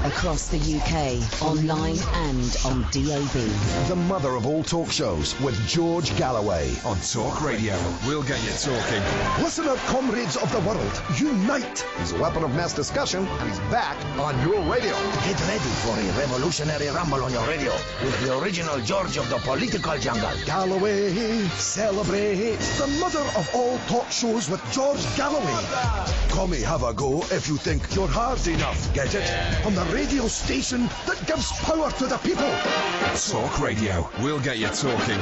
Across the UK, online and on DAB. The mother of all talk shows with George Galloway. On Talk Radio, we'll get you talking. Listener comrades of the world, unite! He's a weapon of mass discussion, and he's back on your radio. Get ready for a revolutionary rumble on your radio with the original George of the political jungle. Galloway, celebrate the mother of all talk shows with George Galloway. Come have a go if you think you're hard enough. Get it? On the radio station that gives power to the people. Talk Radio, we'll get you talking.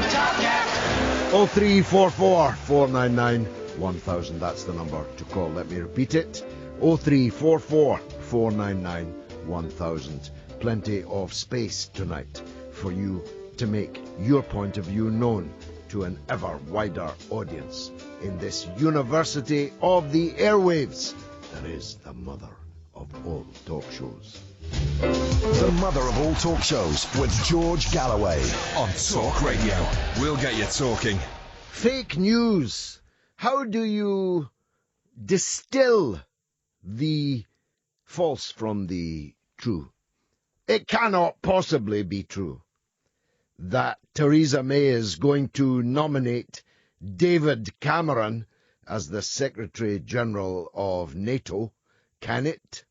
0344 499 1000. That's the number to call. Let me repeat it. 0344 499 1000. Plenty of space tonight for you to make your point of view known to an ever wider audience in this university of the airwaves that is the mother of all talk shows. The mother of all talk shows with George Galloway. On Talk Radio, we'll get you talking. Fake news. How do you distill the false from the true? It cannot possibly be true that Theresa May is going to nominate David Cameron as the Secretary General of NATO, can it?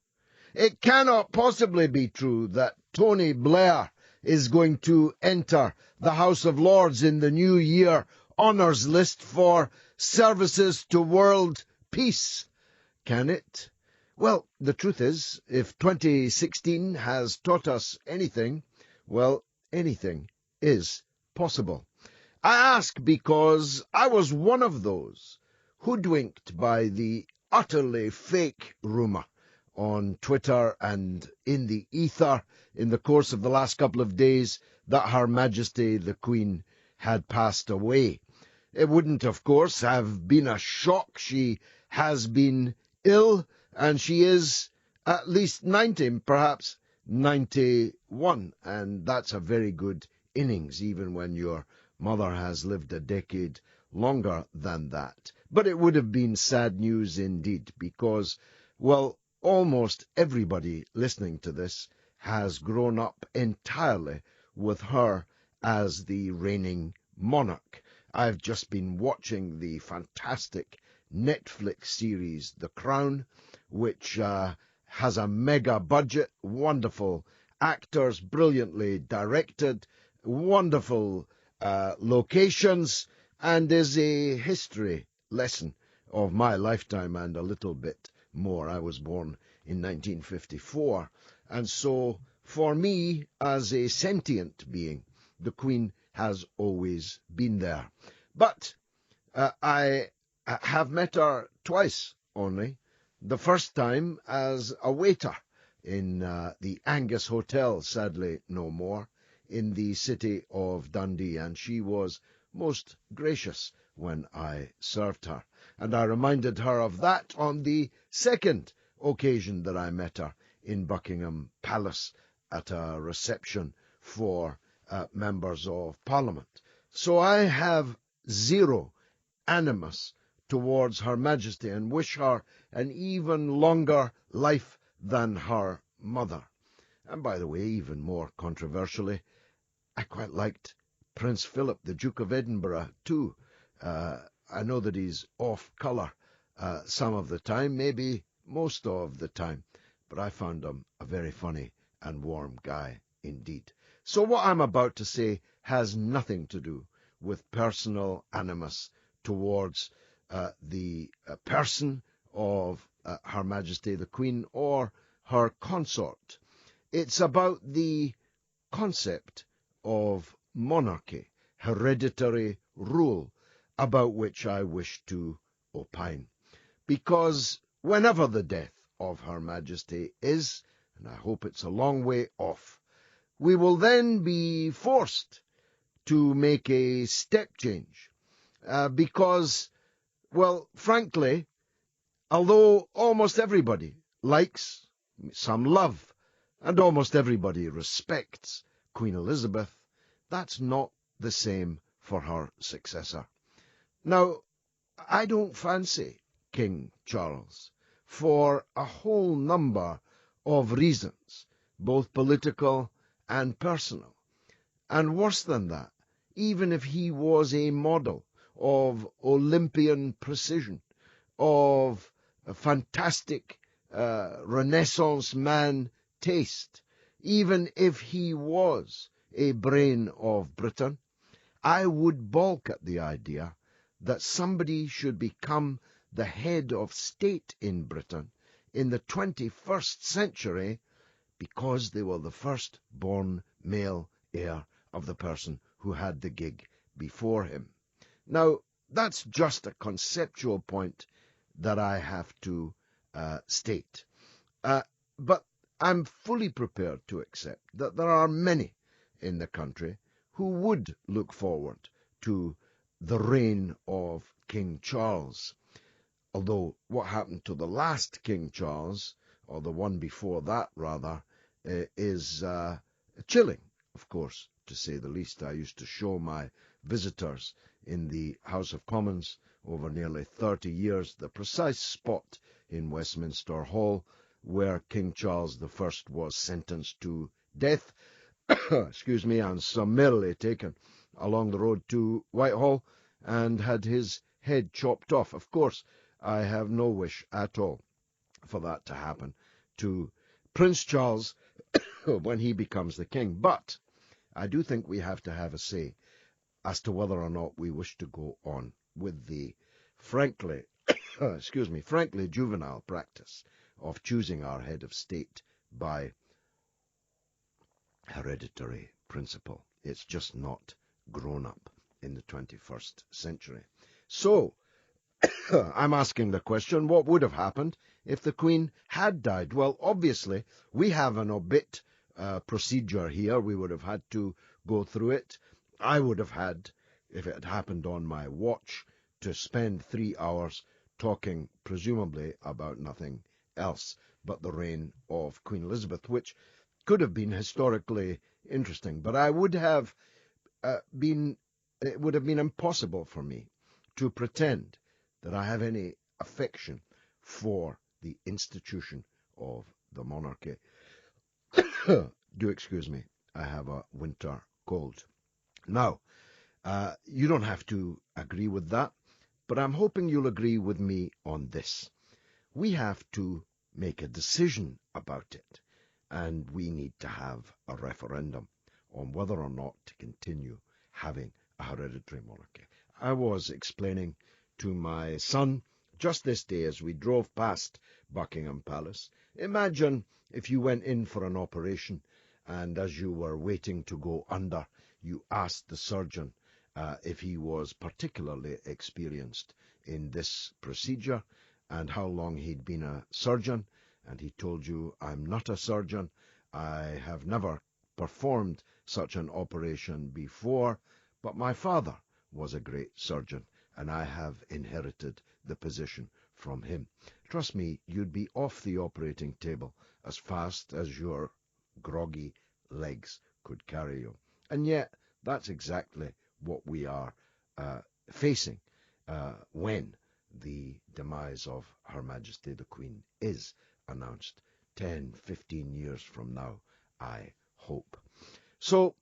It cannot possibly be true that Tony Blair is going to enter the House of Lords in the New Year honours list for services to world peace, can it? Well, the truth is, if 2016 has taught us anything, well, anything is possible. I ask because I was one of those hoodwinked by the utterly fake rumour on Twitter and in the ether in the course of the last couple of days that Her Majesty the Queen had passed away. It wouldn't, of course, have been a shock. She has been ill, and she is at least 90, perhaps 91, and that's a very good innings, even when your mother has lived a decade longer than that. But it would have been sad news indeed, because, well, almost everybody listening to this has grown up entirely with her as the reigning monarch. I've just been watching the fantastic Netflix series The Crown, which has a mega budget, wonderful actors, brilliantly directed, wonderful locations, and is a history lesson of my lifetime and a little bit more. I was born in 1954, and so for me, as a sentient being, the Queen has always been there. But I have met her twice only. The first time as a waiter in the Angus Hotel, sadly no more, in the city of Dundee, and she was most gracious when I served her. And I reminded her of that on the second occasion that I met her in Buckingham Palace at a reception for members of Parliament. So I have zero animus towards Her Majesty and wish her an even longer life than her mother. And by the way, even more controversially, I quite liked Prince Philip, the Duke of Edinburgh, too. I know that he's off colour some of the time, maybe most of the time, but I found him a very funny and warm guy indeed. So what I'm about to say has nothing to do with personal animus towards the person of Her Majesty the Queen or her consort. It's about the concept of monarchy, hereditary rule, about which I wish to opine. Because whenever the death of Her Majesty is, and I hope it's a long way off, we will then be forced to make a step change. Because, well, frankly, although almost everybody likes, some love, and almost everybody respects Queen Elizabeth, that's not the same for her successor. Now, I don't fancy King Charles for a whole number of reasons both political and personal. And worse than that, even if he was a model of Olympian precision, of a fantastic Renaissance man taste, even if he was a brain of Britain, I would balk at the idea that somebody should become the head of state in Britain in the 21st century because they were the first-born male heir of the person who had the gig before him. Now, that's just a conceptual point that I have to state. But I'm fully prepared to accept that there are many in the country who would look forward to the reign of King Charles. Although what happened to the last King Charles, or the one before that rather, is chilling, of course, to say the least. I used to show my visitors in the House of Commons over nearly 30 years the precise spot in Westminster Hall where King Charles I was sentenced to death, excuse me, and summarily taken along the road to Whitehall and had his head chopped off. Of course, I have no wish at all for that to happen to Prince Charles when he becomes the king. But I do think we have to have a say as to whether or not we wish to go on with the frankly juvenile practice of choosing our head of state by hereditary principle. It's just not grown up in the 21st century. So, I'm asking the question, what would have happened if the Queen had died? Well, obviously, we have an obit procedure here. We would have had to go through it. I would have had, if it had happened on my watch, to spend 3 hours talking presumably about nothing else but the reign of Queen Elizabeth, which could have been historically interesting. But it would have been impossible for me to pretend that I have any affection for the institution of the monarchy. Do excuse me, I have a winter cold. Now, you don't have to agree with that, but I'm hoping you'll agree with me on this. We have to make a decision about it, and we need to have a referendum on whether or not to continue having a hereditary monarchy. I was explaining to my son just this day as we drove past Buckingham Palace. Imagine if you went in for an operation and as you were waiting to go under, you asked the surgeon if he was particularly experienced in this procedure and how long he'd been a surgeon, and he told you, "I'm not a surgeon, I have never performed such an operation before, but my father was a great surgeon, and I have inherited the position from him." Trust me, you'd be off the operating table as fast as your groggy legs could carry you. And yet, that's exactly what we are facing when the demise of Her Majesty the Queen is announced 10, 15 years from now, I hope. So,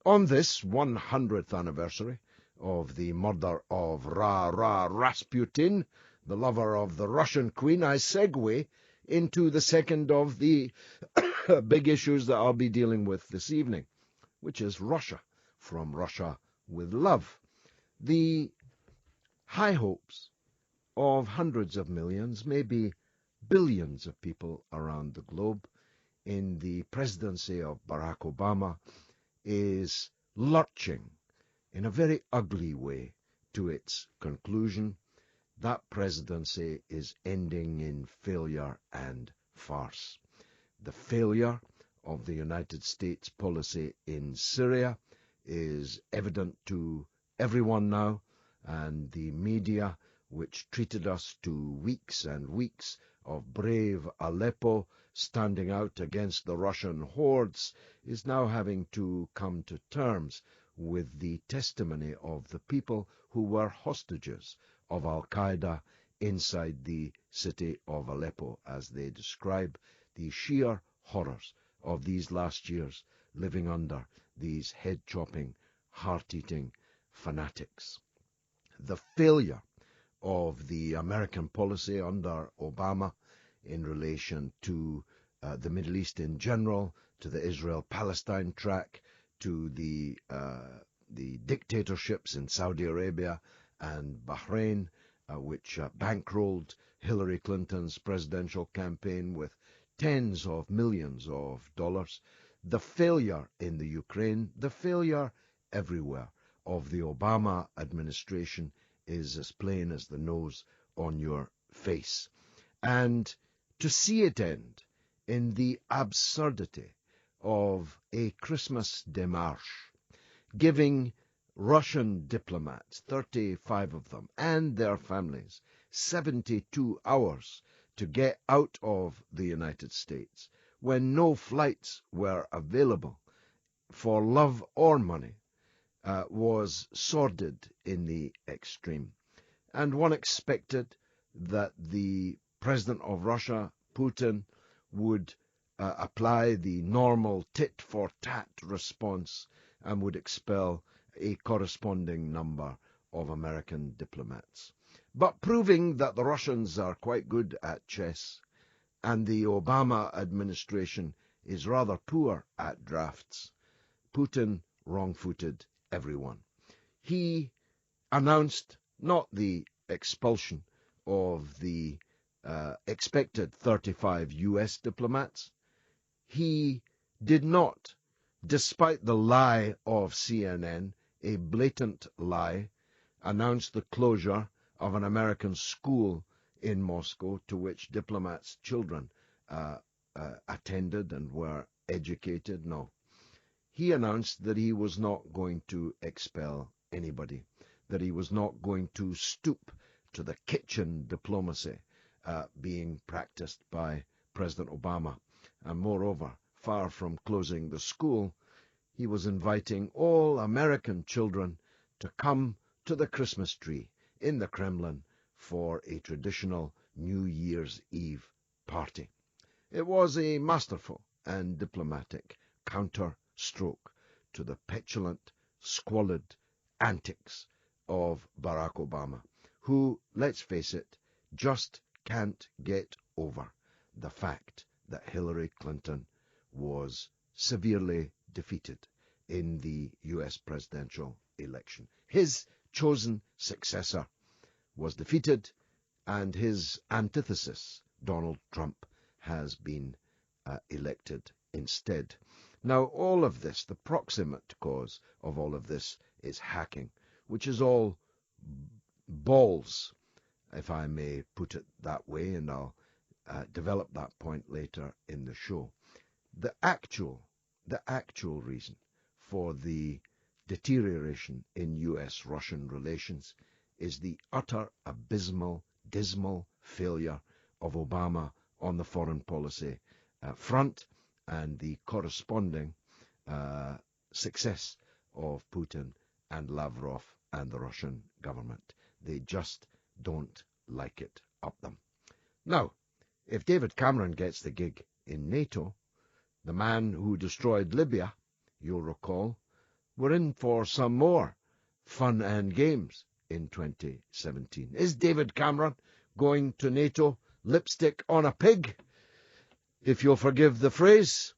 on this 100th anniversary of the murder of Rasputin, the lover of the Russian Queen, I segue into the second of the big issues that I'll be dealing with this evening, which is Russia, from Russia with love. The high hopes of hundreds of millions, maybe billions of people around the globe in the presidency of Barack Obama is lurching in a very ugly way to its conclusion. That presidency is ending in failure and farce. The failure of the United States policy in Syria is evident to everyone now, and the media, which treated us to weeks and weeks of brave Aleppo standing out against the Russian hordes, is now having to come to terms with the testimony of the people who were hostages of Al-Qaeda inside the city of Aleppo, as they describe the sheer horrors of these last years living under these head-chopping, heart-eating fanatics. The failure of the American policy under Obama in relation to the Middle East in general, to the Israel-Palestine track, to the dictatorships in Saudi Arabia and Bahrain, which bankrolled Hillary Clinton's presidential campaign with tens of millions of dollars, the failure in the Ukraine, the failure everywhere of the Obama administration is as plain as the nose on your face. And to see it end in the absurdity of a Christmas démarche, giving Russian diplomats, 35 of them, and their families, 72 hours to get out of the United States when no flights were available for love or money, was sordid in the extreme. And one expected that the President of Russia, Putin, would apply the normal tit-for-tat response and would expel a corresponding number of American diplomats. But proving that the Russians are quite good at chess and the Obama administration is rather poor at drafts, Putin wrong-footed everyone. He announced not the expulsion of the expected 35 U.S. diplomats. He did not, despite the lie of CNN, a blatant lie, announce the closure of an American school in Moscow to which diplomats' children attended and were educated. No. He announced that he was not going to expel anybody, that he was not going to stoop to the kitchen diplomacy being practiced by President Obama. And moreover, far from closing the school, he was inviting all American children to come to the Christmas tree in the Kremlin for a traditional New Year's Eve party. It was a masterful and diplomatic counter-stroke to the petulant, squalid antics of Barack Obama, who, let's face it, just can't get over the fact that Hillary Clinton was severely defeated in the U.S. presidential election. His chosen successor was defeated, and his antithesis, Donald Trump, has been elected instead. Now, all of this, the proximate cause of all of this is hacking, which is all balls, if I may put it that way, and I'll develop that point later in the show. The actual reason for the deterioration in U.S.-Russian relations is the utter, abysmal, dismal failure of Obama on the foreign policy front and the corresponding success of Putin and Lavrov and the Russian government. They just don't like it up them. Now, if David Cameron gets the gig in NATO, the man who destroyed Libya, you'll recall, we're in for some more fun and games in 2017. Is David Cameron going to NATO lipstick on a pig, if you'll forgive the phrase?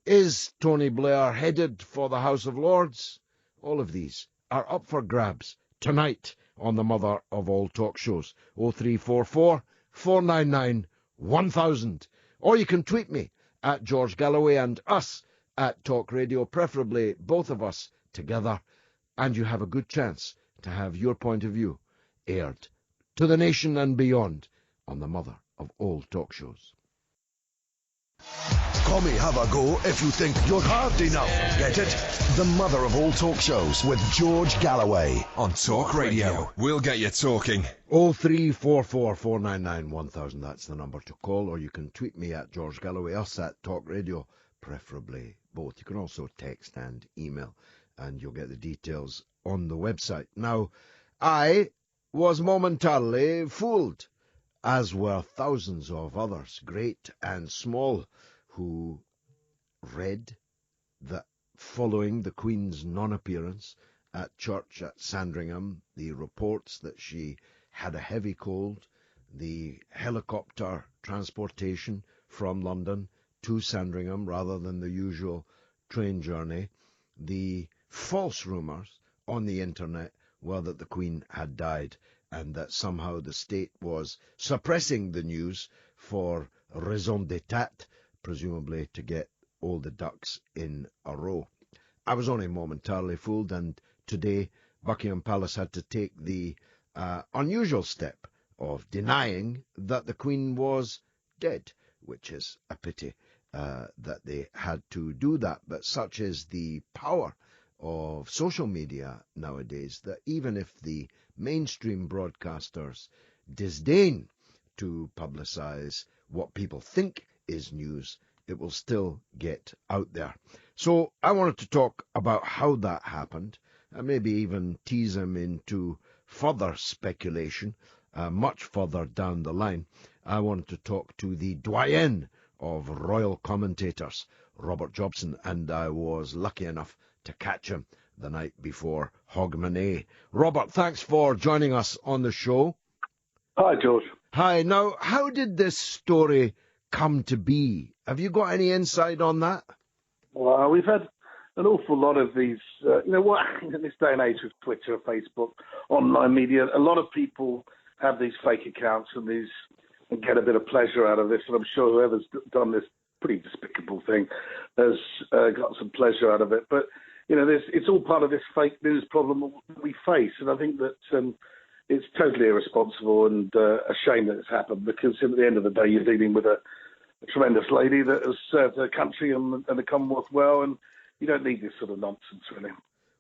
Is Tony Blair headed for the House of Lords? All of these are up for grabs tonight on the mother of all talk shows, 0344 499 1000. Or you can tweet me at George Galloway and us at Talk Radio, preferably both of us together, and you have a good chance to have your point of view aired to the nation and beyond on the mother of all talk shows. Call me have a go if you think you're hard enough. Get it? The mother of all talk shows with George Galloway on Talk Radio. We'll get you talking. 0344 499 1000. That's the number to call, or you can tweet me at George Galloway, us at Talk Radio, preferably both. You can also text and email, and you'll get the details on the website. Now, I was momentarily fooled, as were thousands of others, great and small, who read that following the Queen's non-appearance at church at Sandringham, the reports that she had a heavy cold, the helicopter transportation from London to Sandringham rather than the usual train journey, the false rumours on the internet were that the Queen had died and that somehow the state was suppressing the news for raison d'etat, presumably to get all the ducks in a row. I was only momentarily fooled, and today Buckingham Palace had to take the unusual step of denying that the Queen was dead, which is a pity that they had to do that. But such is the power of social media nowadays that even if the mainstream broadcasters disdain to publicize what people think is news, it will still get out there. So I wanted to talk about how that happened, and maybe even tease him into further speculation, much further down the line. I wanted to talk to the doyen of royal commentators, Robert Jobson, and I was lucky enough to catch him the night before Hogmanay. Robert, thanks for joining us on the show. Hi, George. Hi. Now, how did this story come to be? Have you got any insight on that? Well, we've had an awful lot of these, in this day and age with Twitter, Facebook, online media, a lot of people have these fake accounts and get a bit of pleasure out of this. And I'm sure whoever's done this pretty despicable thing has got some pleasure out of it. But, it's all part of this fake news problem we face. And I think that it's totally irresponsible and a shame that it's happened, because at the end of the day, you're dealing with a tremendous lady that has served her country and the Commonwealth well, and you don't need this sort of nonsense, really.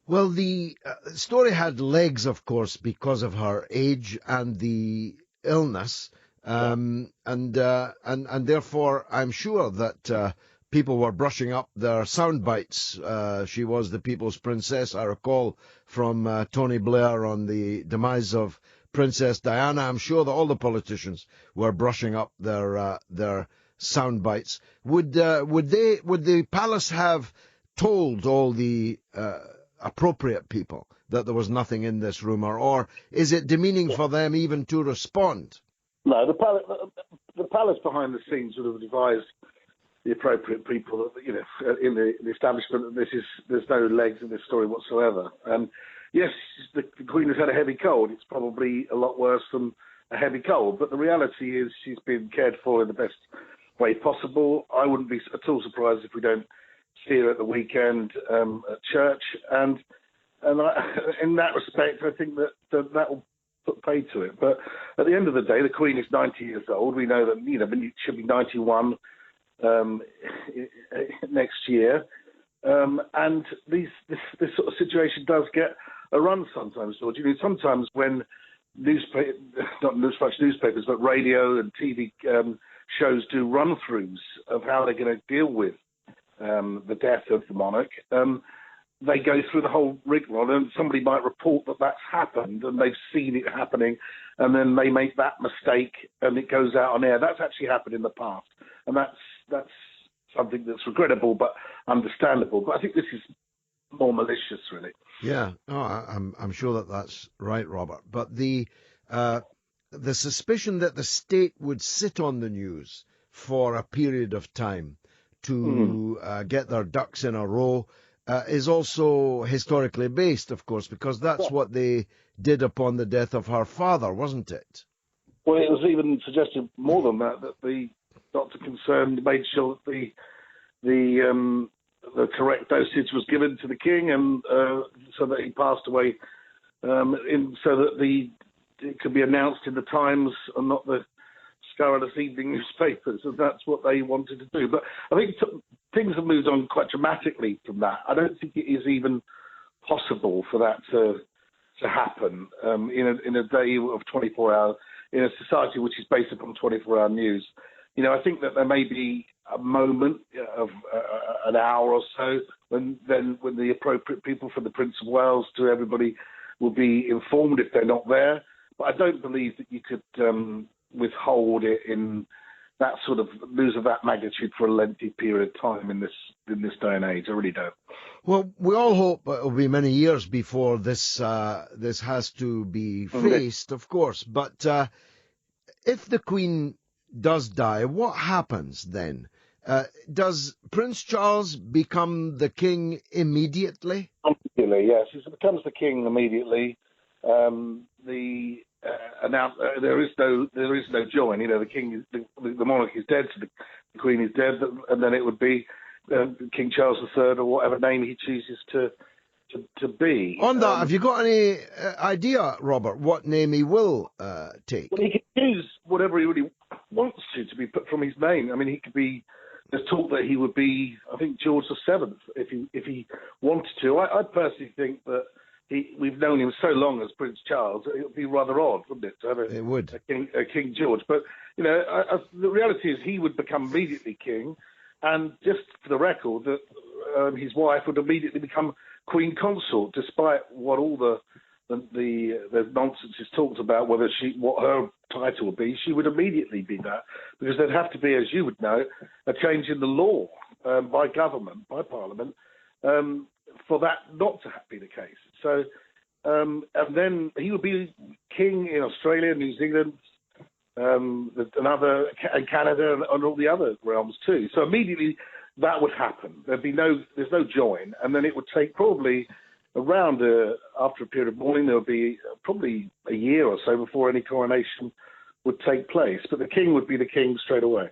Well, the story had legs, of course, because of her age and the illness, and therefore I'm sure that people were brushing up their sound bites. She was the People's Princess, I recall, from Tony Blair on the demise of Princess Diana. I'm sure that all the politicians were brushing up their sound bites. Would the palace have told all the appropriate people that there was nothing in this rumour, or is it demeaning for them even to respond? No, the palace behind the scenes would have advised the appropriate people, in the establishment that there's no legs in this story whatsoever. And yes, the Queen has had a heavy cold. It's probably a lot worse than a heavy cold, but the reality is she's been cared for in the best way possible. I wouldn't be at all surprised if we don't see her at the weekend at church, and in that respect, I think that will put pay to it. But at the end of the day, the Queen is 90 years old. We know that she'll be 91 next year, and this sort of situation does get a run sometimes, George. Sometimes when not much newspapers, but radio and TV shows do run-throughs of how they're going to deal with the death of the monarch, they go through the whole rigmarole, and somebody might report that that's happened and they've seen it happening, and then they make that mistake and it goes out on air. That's actually happened in the past, and that's something that's regrettable but understandable. But I think this is more malicious, really. Yeah, I'm sure that's right, Robert. But the suspicion that the state would sit on the news for a period of time to get their ducks in a row is also historically based, of course, because that's what they did upon the death of her father, wasn't it? Well, it was even suggested more than that the doctor concerned made sure that the correct dosage was given to the king, and so that he passed away, so that it could be announced in the Times and not the scurrilous evening newspapers, and that's what they wanted to do. But I think things have moved on quite dramatically from that. I don't think it is even possible for that to happen in a day of 24 hours, in a society which is based upon 24-hour news. I think that there may be a moment of an hour or so when the appropriate people from the Prince of Wales to everybody will be informed if they're not there. But I don't believe that you could withhold it in that sort of news of that magnitude for a lengthy period of time in this day and age. I really don't. Well, we all hope it will be many years before this has to be faced, of course. But if the Queen does die, what happens then? Does Prince Charles become the king immediately? Immediately, yes. He becomes the king immediately. There is no join. You know, the king, the monarch is dead, so the Queen is dead, and then it would be King Charles III or whatever name he chooses to be. On that, have you got any idea, Robert, what name he will take? Well, he can choose whatever he really wants to be put from his name. I mean, he could be. There's talk that he would be, I think, George VII if he wanted to. I personally think that we've known him so long as Prince Charles, it would be rather odd, wouldn't it, to have a King George? But you know, the reality is he would become immediately king, and just for the record, that his wife would immediately become Queen Consort, despite what all the nonsense is talked about, what her title would be. She would immediately be that, because there'd have to be, as you would know, a change in the law by government, by Parliament, for that not to be the case. So, and then he would be king in Australia, New Zealand, and Canada, and all the other realms too. So immediately that would happen. There's no join, and then it would take probably around after a period of mourning. There would be probably a year or so before any coronation would take place. But the king would be the king straight away.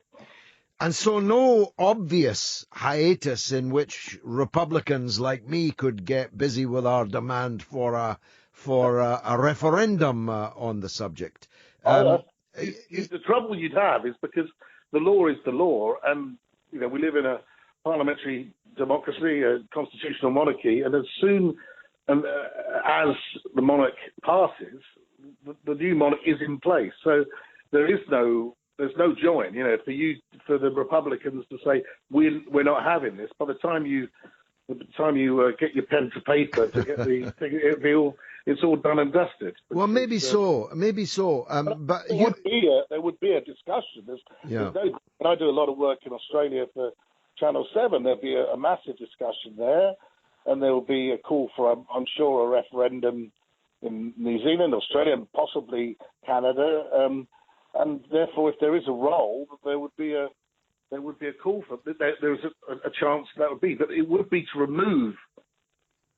And so no obvious hiatus in which Republicans like me could get busy with our demand for a referendum on the subject. The trouble you'd have is because the law is the law, and you know we live in a parliamentary democracy, a constitutional monarchy, and as soon as the monarch passes, the new monarch is in place. So there's no join, you know, for the Republicans to say we're not having this. By the time you get your pen to paper to get the thing, it's all done and dusted. Well, maybe so. But there would be a discussion. I do a lot of work in Australia for Channel 7. There'll be a massive discussion there, and there will be a call for, I'm sure, a referendum in New Zealand, Australia, and possibly Canada. And therefore, if there is a role, there would be a call for. There's a chance that would be, but it would be to remove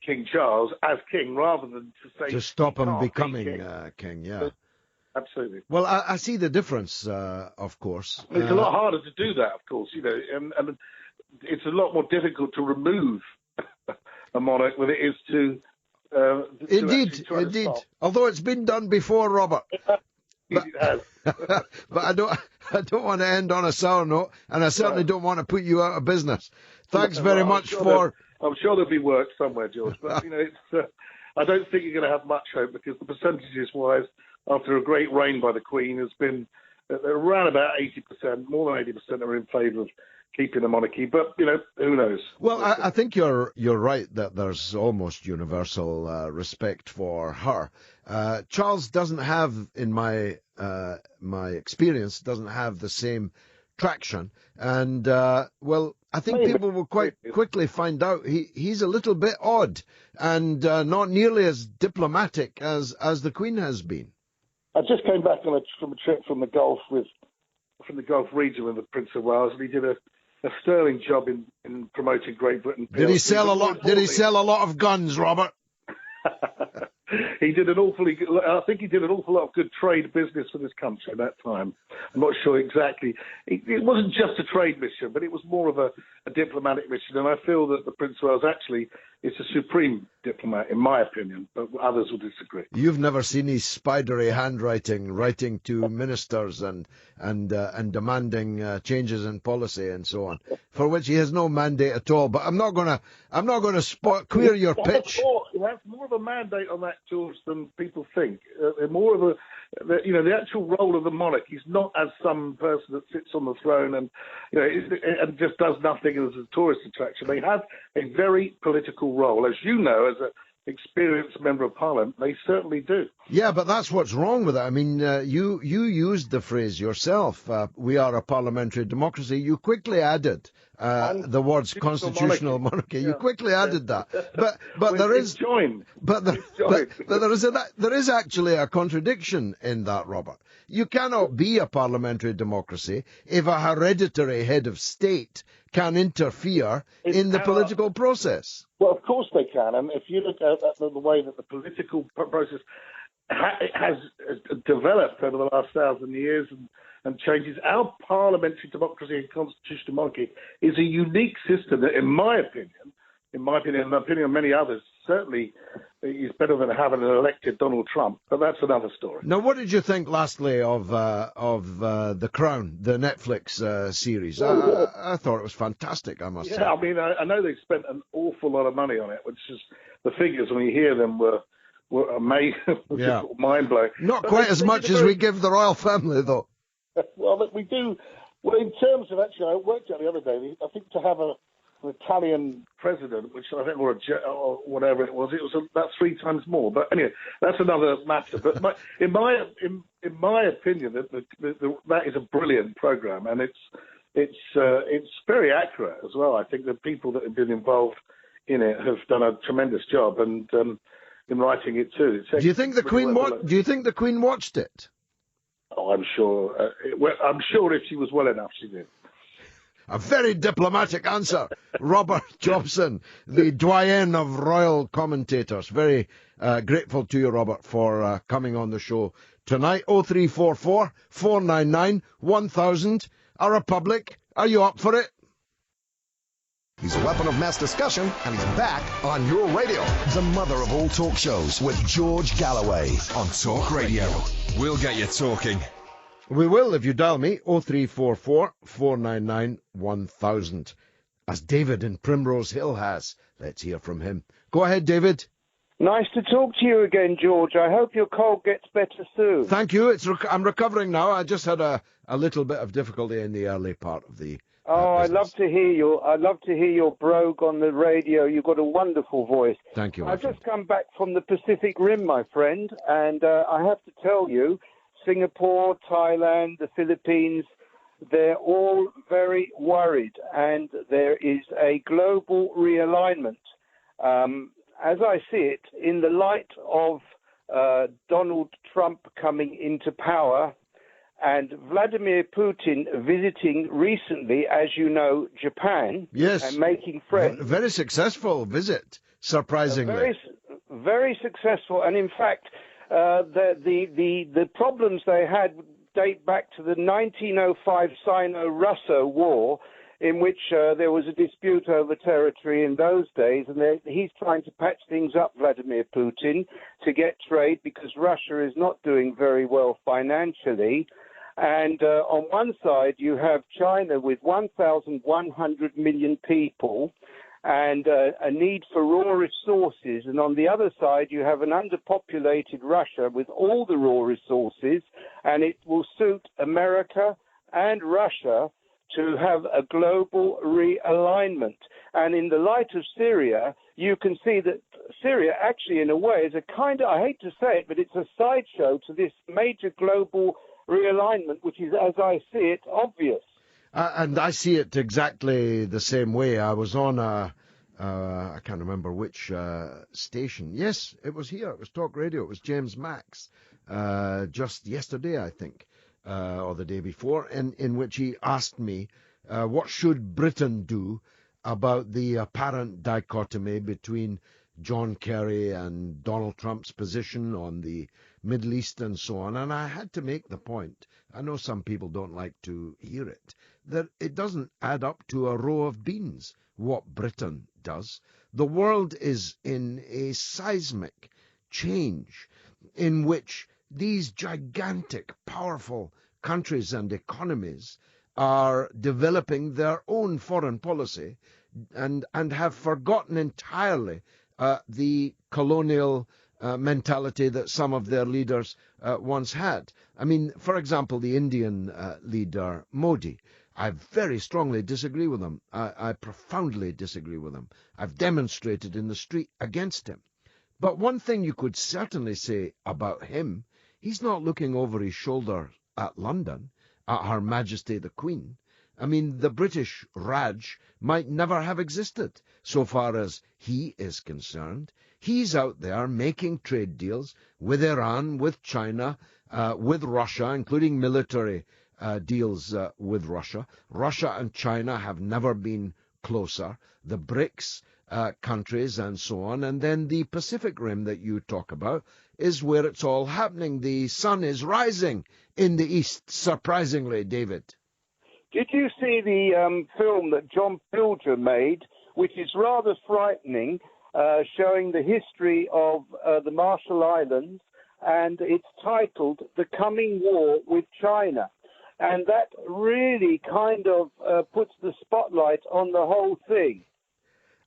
King Charles as king rather than to stop him becoming king. Yeah, absolutely. Well, I see the difference, of course. It's a lot harder to do that, of course. You know, and it's a lot more difficult to remove a monarch than it is to. Indeed. Although it's been done before, Robert. It has. But I don't want to end on a sour note, and I certainly don't want to put you out of business. Thanks very much for. I'm sure there'll be work somewhere, George. But you know, I don't think you're going to have much hope, because the percentages-wise, after a great reign by the Queen, has been around about 80%. More than 80% are in favour of keeping the monarchy. But you know, who knows? Well, I think you're right that there's almost universal respect for her. Charles doesn't have, in my experience, doesn't have the same traction, and well, I think people will quite quickly find out he's a little bit odd and not nearly as diplomatic as the Queen has been. I just came back from a trip from the Gulf region with the Prince of Wales, and he did a sterling job in promoting Great Britain. Did he sell a lot? Did he sell a lot of guns, Robert? He did I think he did an awful lot of good trade business for this country at that time. I'm not sure exactly. It wasn't just a trade mission, but it was more of a diplomatic mission. And I feel that the Prince of Wales actually is a supreme diplomat, in my opinion, but others will disagree. You've never seen his spidery handwriting, writing to ministers and demanding changes in policy and so on, for which he has no mandate at all. But I'm not gonna queer your pitch. He has more of a mandate on that, George, than people think. More of the actual role of the monarch. He's not as some person that sits on the throne and and just does nothing as a tourist attraction. They have a very political role, as you know, as experienced member of parliament, they certainly do. Yeah, but that's what's wrong with it. I mean, you used the phrase yourself, we are a parliamentary democracy. You quickly added the words constitutional monarchy. You quickly added that. But there is there is actually a contradiction in that, Robert. You cannot be a parliamentary democracy if a hereditary head of state can interfere in the political process. Well, of course they can. And if you look at the way that the political process has developed over the last 1,000 years and changes, our parliamentary democracy and constitutional monarchy is a unique system that, in my opinion, and the opinion of many others, certainly is better than having an elected Donald Trump. But that's another story. Now, what did you think, lastly, of The Crown, the Netflix series? I thought it was fantastic, I must say. Yeah, I mean, I know they spent an awful lot of money on it, which is, the figures when you hear them were amazing, mind-blowing. Not quite as much as we give the royal family, though. Well, we do. Well, in terms of, actually, I worked out the other day, I think to have an Italian president, which I think, or whatever it was about 3 times more. But anyway, that's another matter. But in my opinion, that is a brilliant program, and it's very accurate as well. I think the people that have been involved in it have done a tremendous job, and in writing it too. Do you think the Queen? Do you think the Queen watched it? Oh, I'm sure. I'm sure if she was well enough, she did. A very diplomatic answer. Robert Jobson, the doyen of royal commentators. Very grateful to you, Robert, for coming on the show tonight. 0344 499 1000. A Republic. Are you up for it? He's a weapon of mass discussion, and he's back on your radio. The mother of all talk shows with George Galloway on Talk Radio. We'll get you talking. We will if you dial me, 0344 499 1000. As David in Primrose Hill has. Let's hear from him. Go ahead, David. Nice to talk to you again, George. I hope your cold gets better soon. Thank you. I'm recovering now. I just had a little bit of difficulty in the early part of the I love to hear you. I love to hear your brogue on the radio. You've got a wonderful voice. Thank you. I've just come back from the Pacific Rim, my friend, and I have to tell you, Singapore, Thailand, the Philippines, they're all very worried, and there is a global realignment. As I see it, in the light of Donald Trump coming into power and Vladimir Putin visiting recently, as you know, Japan, yes, and making friends. Very successful visit, surprisingly. Very, very successful, and in fact, the problems they had date back to the 1905 Sino-Russo War, in which there was a dispute over territory in those days, and he's trying to patch things up, Vladimir Putin, to get trade, because Russia is not doing very well financially. And on one side, you have China with 1,100 million people and a need for raw resources. And on the other side, you have an underpopulated Russia with all the raw resources, and it will suit America and Russia to have a global realignment. And in the light of Syria, you can see that Syria actually, in a way, is a kind of, I hate to say it, but it's a sideshow to this major global realignment, which is, as I see it, obvious. And I see it exactly the same way. I was on I can't remember which station. Yes, it was here. It was Talk Radio. It was James Max, just yesterday, I think, or the day before, in which he asked me, what should Britain do about the apparent dichotomy between John Kerry and Donald Trump's position on the Middle East and so on. And I had to make the point, I know some people don't like to hear it, that it doesn't add up to a row of beans what Britain does. The world is in a seismic change in which these gigantic, powerful countries and economies are developing their own foreign policy and have forgotten entirely the colonial mentality that some of their leaders once had. I mean, for example, the Indian leader, Modi. I very strongly disagree with him. I profoundly disagree with him. I've demonstrated in the street against him. But one thing you could certainly say about him, he's not looking over his shoulder at London, at Her Majesty the Queen. I mean, the British Raj might never have existed, so far as he is concerned. He's out there making trade deals with Iran, with China, with Russia, including military deals with Russia. Russia and China have never been closer. The BRICS countries and so on. And then the Pacific Rim that you talk about is where it's all happening. The sun is rising in the east, surprisingly, David. Did you see the film that John Pilger made, which is rather frightening, showing the history of the Marshall Islands, and it's titled The Coming War with China? And that really kind of puts the spotlight on the whole thing.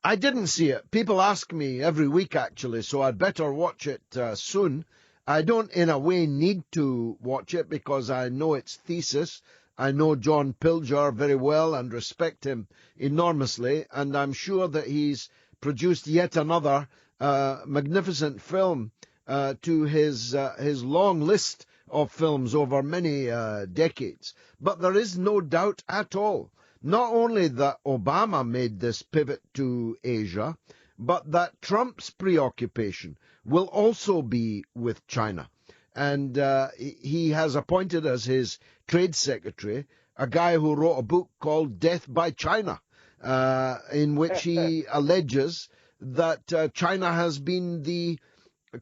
I didn't see it. People ask me every week, actually, so I'd better watch it soon. I don't, in a way, need to watch it because I know its thesis. I know John Pilger very well and respect him enormously, and I'm sure that he's produced yet another magnificent film to his long list of films over many decades. But there is no doubt at all, not only that Obama made this pivot to Asia, but that Trump's preoccupation will also be with China. And he has appointed as his trade secretary a guy who wrote a book called Death by China, in which he alleges that China has been the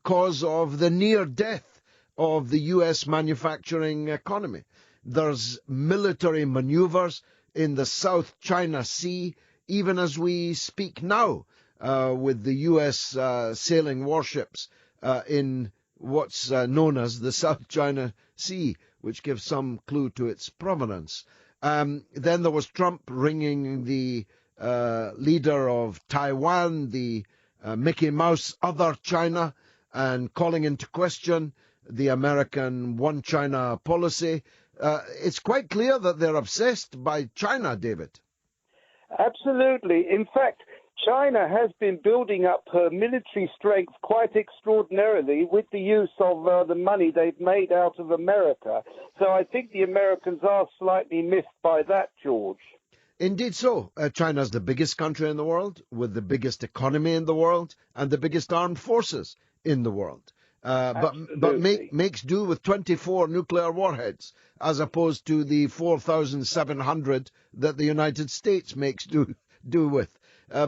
cause of the near death of the U.S. manufacturing economy. There's military maneuvers in the South China Sea, even as we speak now, with the U.S. sailing warships in what's known as the South China Sea, which gives some clue to its provenance. Then there was Trump ringing the leader of Taiwan, the Mickey Mouse Other China, and calling into question the American One China policy. It's quite clear that they're obsessed by China, David. Absolutely. In fact, China has been building up her military strength quite extraordinarily with the use of the money they've made out of America. So I think the Americans are slightly missed by that, George. Indeed so. China's the biggest country in the world, with the biggest economy in the world, and the biggest armed forces in the world. But makes do with 24 nuclear warheads, as opposed to the 4,700 that the United States makes do with.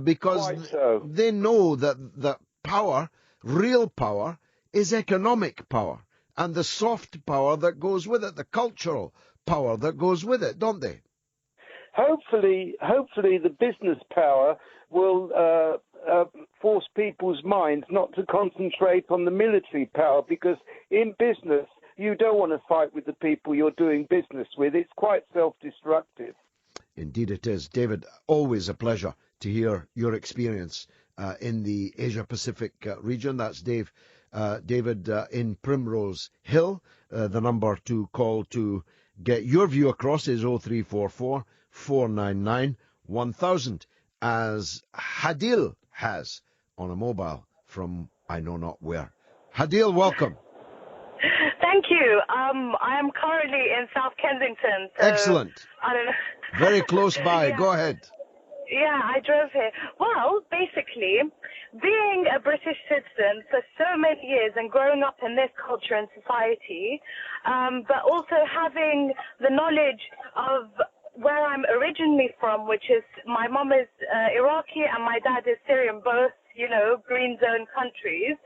Because they know that power, real power, is economic power, and the soft power that goes with it, the cultural power that goes with it, don't they? Hopefully the business power will force people's minds not to concentrate on the military power, because in business you don't want to fight with the people you're doing business with. It's quite self-destructive. Indeed it is. David, always a pleasure to hear your experience in the Asia-Pacific region. That's David in Primrose Hill. The number to call to get your view across is 0344 499 1000, as Hadil has on a mobile from I know not where. Hadil, welcome. Thank you. I am currently in South Kensington. So excellent. I don't know. Very close by. Yeah. Go ahead. Yeah, I drove here. Well, basically, being a British citizen for so many years and growing up in this culture and society, but also having the knowledge of where I'm originally from, which is my mom is Iraqi and my dad is Syrian, both, green zone countries.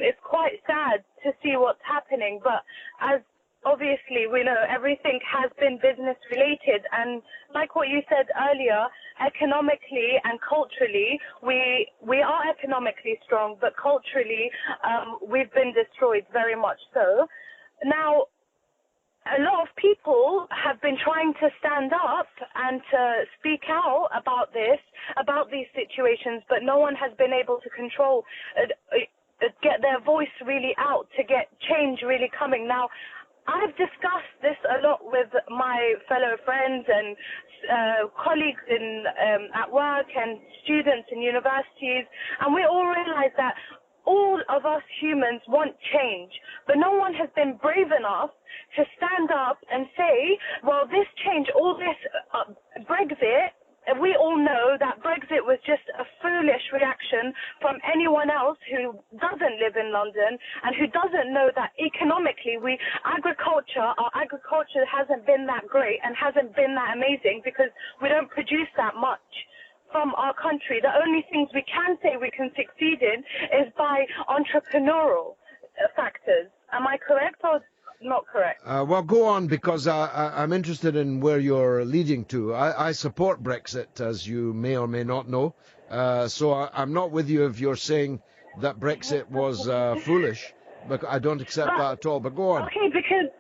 It's quite sad to see what's happening, but as obviously we know, everything has been business related, and like what you said earlier, economically and culturally, we are economically strong, but culturally we've been destroyed, very much so. Now, a lot of people have been trying to stand up and to speak out about these situations, but no one has been able to get their voice really out, to get change really coming. Now, I've discussed this a lot with my fellow friends and colleagues at work and students in universities, and we all realize that all of us humans want change, but no one has been brave enough to stand up and say, well, this change, all this Brexit, we all know that Brexit was just a foolish reaction from anyone else who doesn't live in London and who doesn't know that economically our agriculture hasn't been that great and hasn't been that amazing because we don't produce that much from our country. The only things we can say we can succeed in is by entrepreneurial factors. Am I correct or not correct? Well, go on, because I'm interested in where you're leading to. I support Brexit, as you may or may not know. So I'm not with you if you're saying that Brexit was foolish, but I don't accept that at all. But go on. Okay, because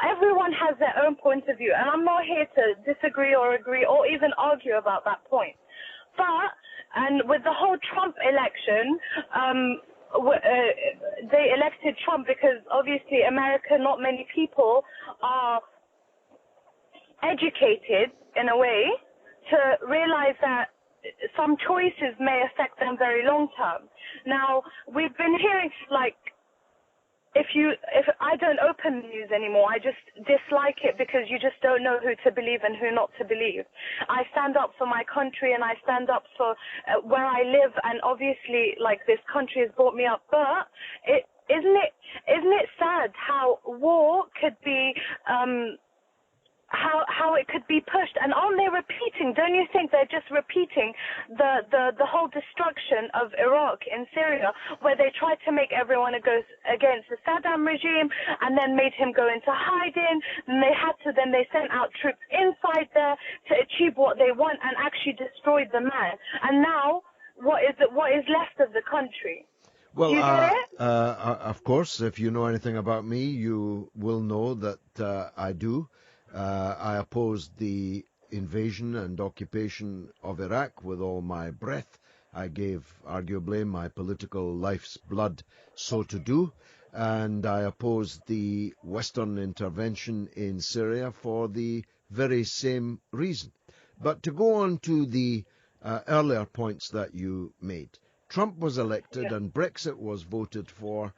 everyone has their own point of view, and I'm not here to disagree or agree or even argue about that point. And with the whole Trump election, they elected Trump because obviously America, not many people are educated in a way to realize that some choices may affect them very long term. Now, we've been hearing, like, if I don't open the news anymore, I just dislike it because you just don't know who to believe and who not to believe. I stand up for my country and I stand up for where I live, and obviously, like, this country has brought me up. But isn't it sad how war could be how it could be pushed? And aren't they repeating? Don't you think they're just repeating the whole destruction of Iraq and Syria, where they tried to make everyone go against the Saddam regime and then made him go into hiding, and then they sent out troops inside there to achieve what they want and actually destroyed the man. And now what is left of the country? Well, Do you get it? Of course, if you know anything about me, you will know that I do. I opposed the invasion and occupation of Iraq with all my breath. I gave, arguably, my political life's blood so to do. And I opposed the Western intervention in Syria for the very same reason. But to go on to the earlier points that you made, Trump was elected and Brexit was voted for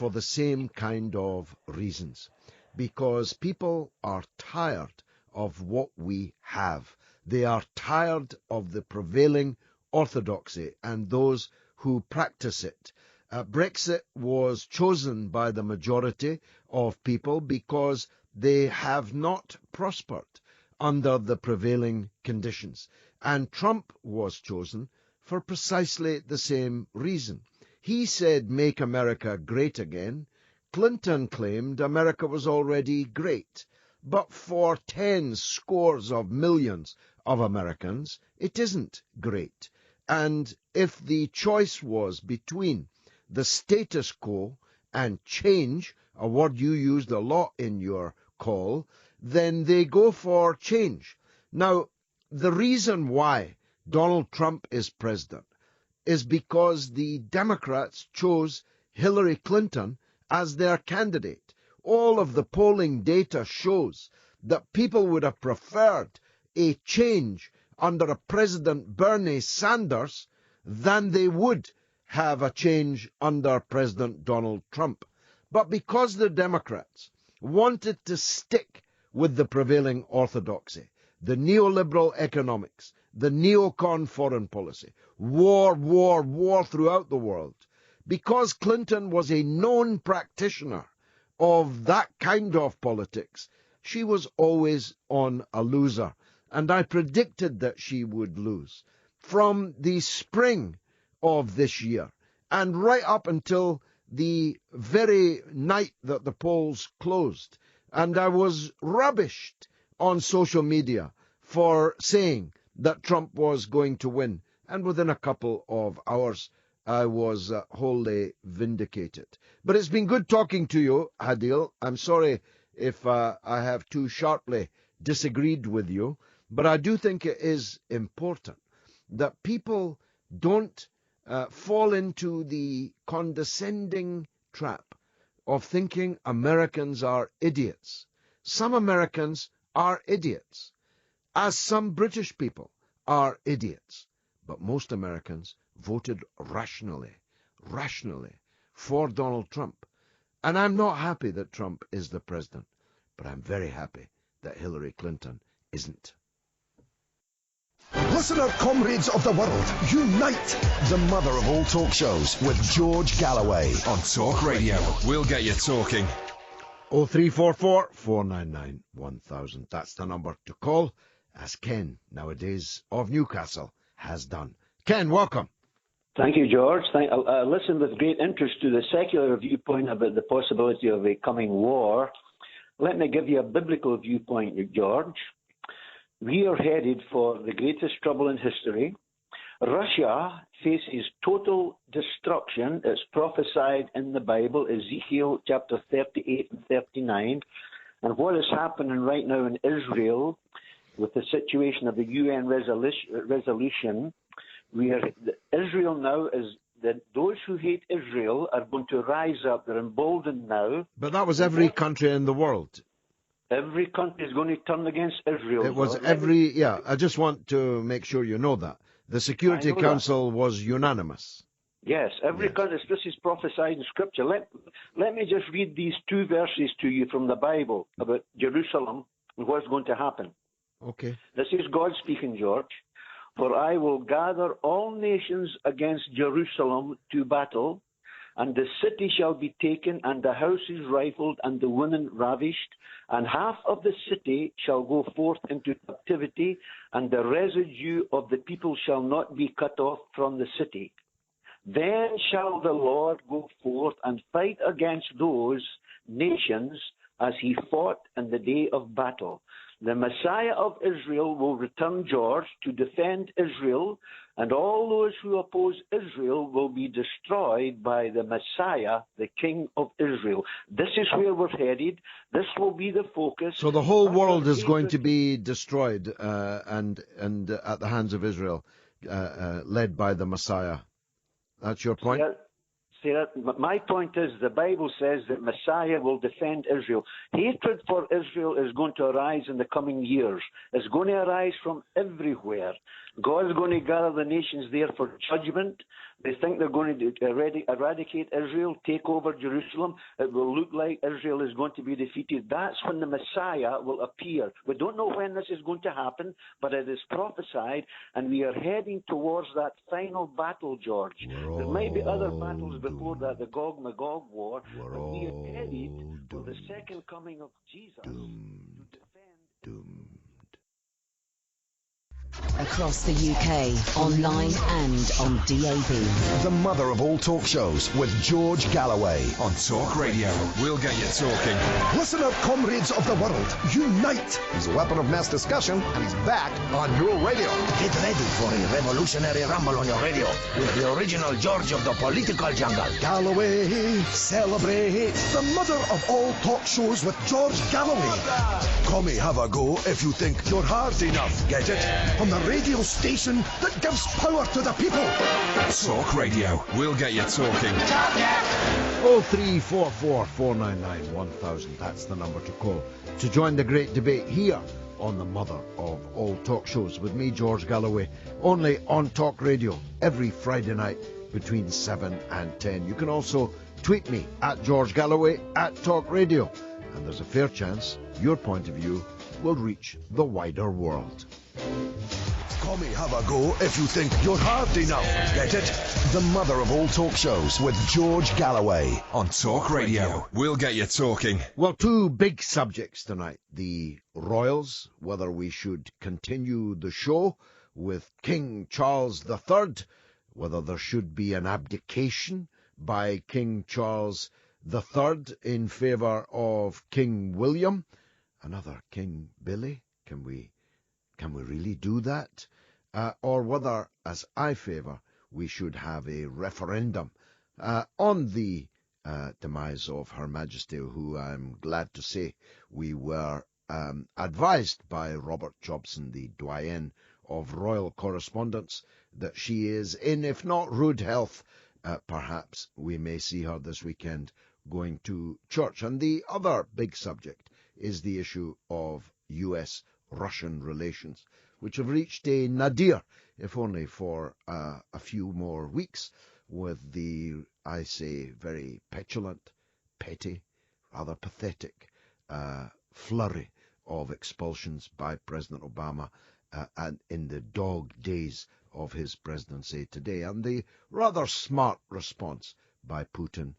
the same kind of reasons. Because people are tired of what we have. They are tired of the prevailing orthodoxy and those who practice it. Brexit was chosen by the majority of people because they have not prospered under the prevailing conditions. And Trump was chosen for precisely the same reason. He said, "Make America great again." Clinton claimed America was already great, but for 10 scores of millions of Americans, it isn't great. And if the choice was between the status quo and change, a word you used a lot in your call, then they go for change. Now, the reason why Donald Trump is president is because the Democrats chose Hillary Clinton as their candidate. All of the polling data shows that people would have preferred a change under a President Bernie Sanders than they would have a change under President Donald Trump. But because the Democrats wanted to stick with the prevailing orthodoxy, the neoliberal economics, the neocon foreign policy, war throughout the world, because Clinton was a known practitioner of that kind of politics, she was always on a loser. And I predicted that she would lose. From the spring of this year and right up until the very night that the polls closed. And I was rubbished on social media for saying that Trump was going to win. And within a couple of hours, I was wholly vindicated. But it's been good talking to you, Adil. I'm sorry if I have too sharply disagreed with you, but I do think it is important that people don't fall into the condescending trap of thinking Americans are idiots. Some Americans are idiots, as some British people are idiots. but most Americans voted rationally for Donald Trump. And I'm not happy that Trump is the president, but I'm very happy that Hillary Clinton isn't. Listener comrades of the world, unite! The mother of all talk shows with George Galloway on Talk Radio. We'll get you talking. 0344 499 1000. That's the number to call, as Ken, nowadays of Newcastle, has done. Ken, welcome. Thank you, George. I listened with great interest to the secular viewpoint about the possibility of a coming war. Let me give you a biblical viewpoint, George. We are headed for the greatest trouble in history. Russia faces total destruction. It's prophesied in the Bible, Ezekiel chapter 38 and 39. And what is happening right now in Israel with the situation of the UN resolution, Israel now is that those who hate Israel are going to rise up. They're emboldened now. But that was every country in the world. Every country is going to turn against Israel. It was I just want to make sure you know that. The Security Council was unanimous. Yes, every country. This is prophesied in Scripture. Let me just read these two verses to you from the Bible about Jerusalem and what's going to happen. Okay. This is God speaking, George. For I will gather all nations against Jerusalem to battle, and the city shall be taken, and the houses rifled, and the women ravished, and half of the city shall go forth into captivity, and the residue of the people shall not be cut off from the city. Then shall the Lord go forth and fight against those nations as he fought in the day of battle. The Messiah of Israel will return, George, to defend Israel, and all those who oppose Israel will be destroyed by the Messiah, the King of Israel. This is where we're headed. This will be the focus. So the whole world is going to be destroyed and at the hands of Israel, led by the Messiah. That's your point? My point is the Bible says that Messiah will defend Israel. Hatred for Israel is going to arise in the coming years. It's going to arise from everywhere. God is going to gather the nations there for judgment. They think they're going to eradicate Israel, take over Jerusalem. It will look like Israel is going to be defeated. That's when the Messiah will appear. We don't know when this is going to happen, but it is prophesied, and we are heading towards that final battle, George. There might be other battles before that, the Gog-Magog war, but we are headed for the second coming of Jesus to defend. Doomed. Across the UK, online and on DAB. The mother of all talk shows with George Galloway on Talk Radio. We'll get you talking. Listener comrades of the world, unite! He's a weapon of mass discussion, and he's back on your radio. Get ready for a revolutionary rumble on your radio with the original George of the political jungle. Galloway, celebrate the mother of all talk shows with George Galloway. Come have a go if you think you're hard enough. Get it? On the radio station that gives power to the people. Talk Radio. We'll get you talking. 0344 499 1000. That's the number to call to join the great debate here on the mother of all talk shows with me, George Galloway, only on Talk Radio every Friday night between 7 and 10. You can also tweet me at George Galloway at Talk Radio, and there's a fair chance your point of view will reach the wider world. Come have a go if you think you're hard enough. Get it? The mother of all talk shows with George Galloway on Talk Radio. We'll get you talking. Well, two big subjects tonight. The royals, whether we should continue the show with King Charles III, whether there should be an abdication by King Charles III in favour of King William, another King Billy. Can we really do that? Or whether, as I favour, we should have a referendum on the demise of Her Majesty, who I'm glad to say we were advised by Robert Jobson, the doyen of royal correspondence, that she is in, if not rude health, perhaps we may see her this weekend going to church. And the other big subject is the issue of US-Russian relations. which have reached a nadir, if only for a few more weeks, with the, I say, very petulant, petty, rather pathetic flurry of expulsions by President Obama and in the dog days of his presidency today, and the rather smart response by Putin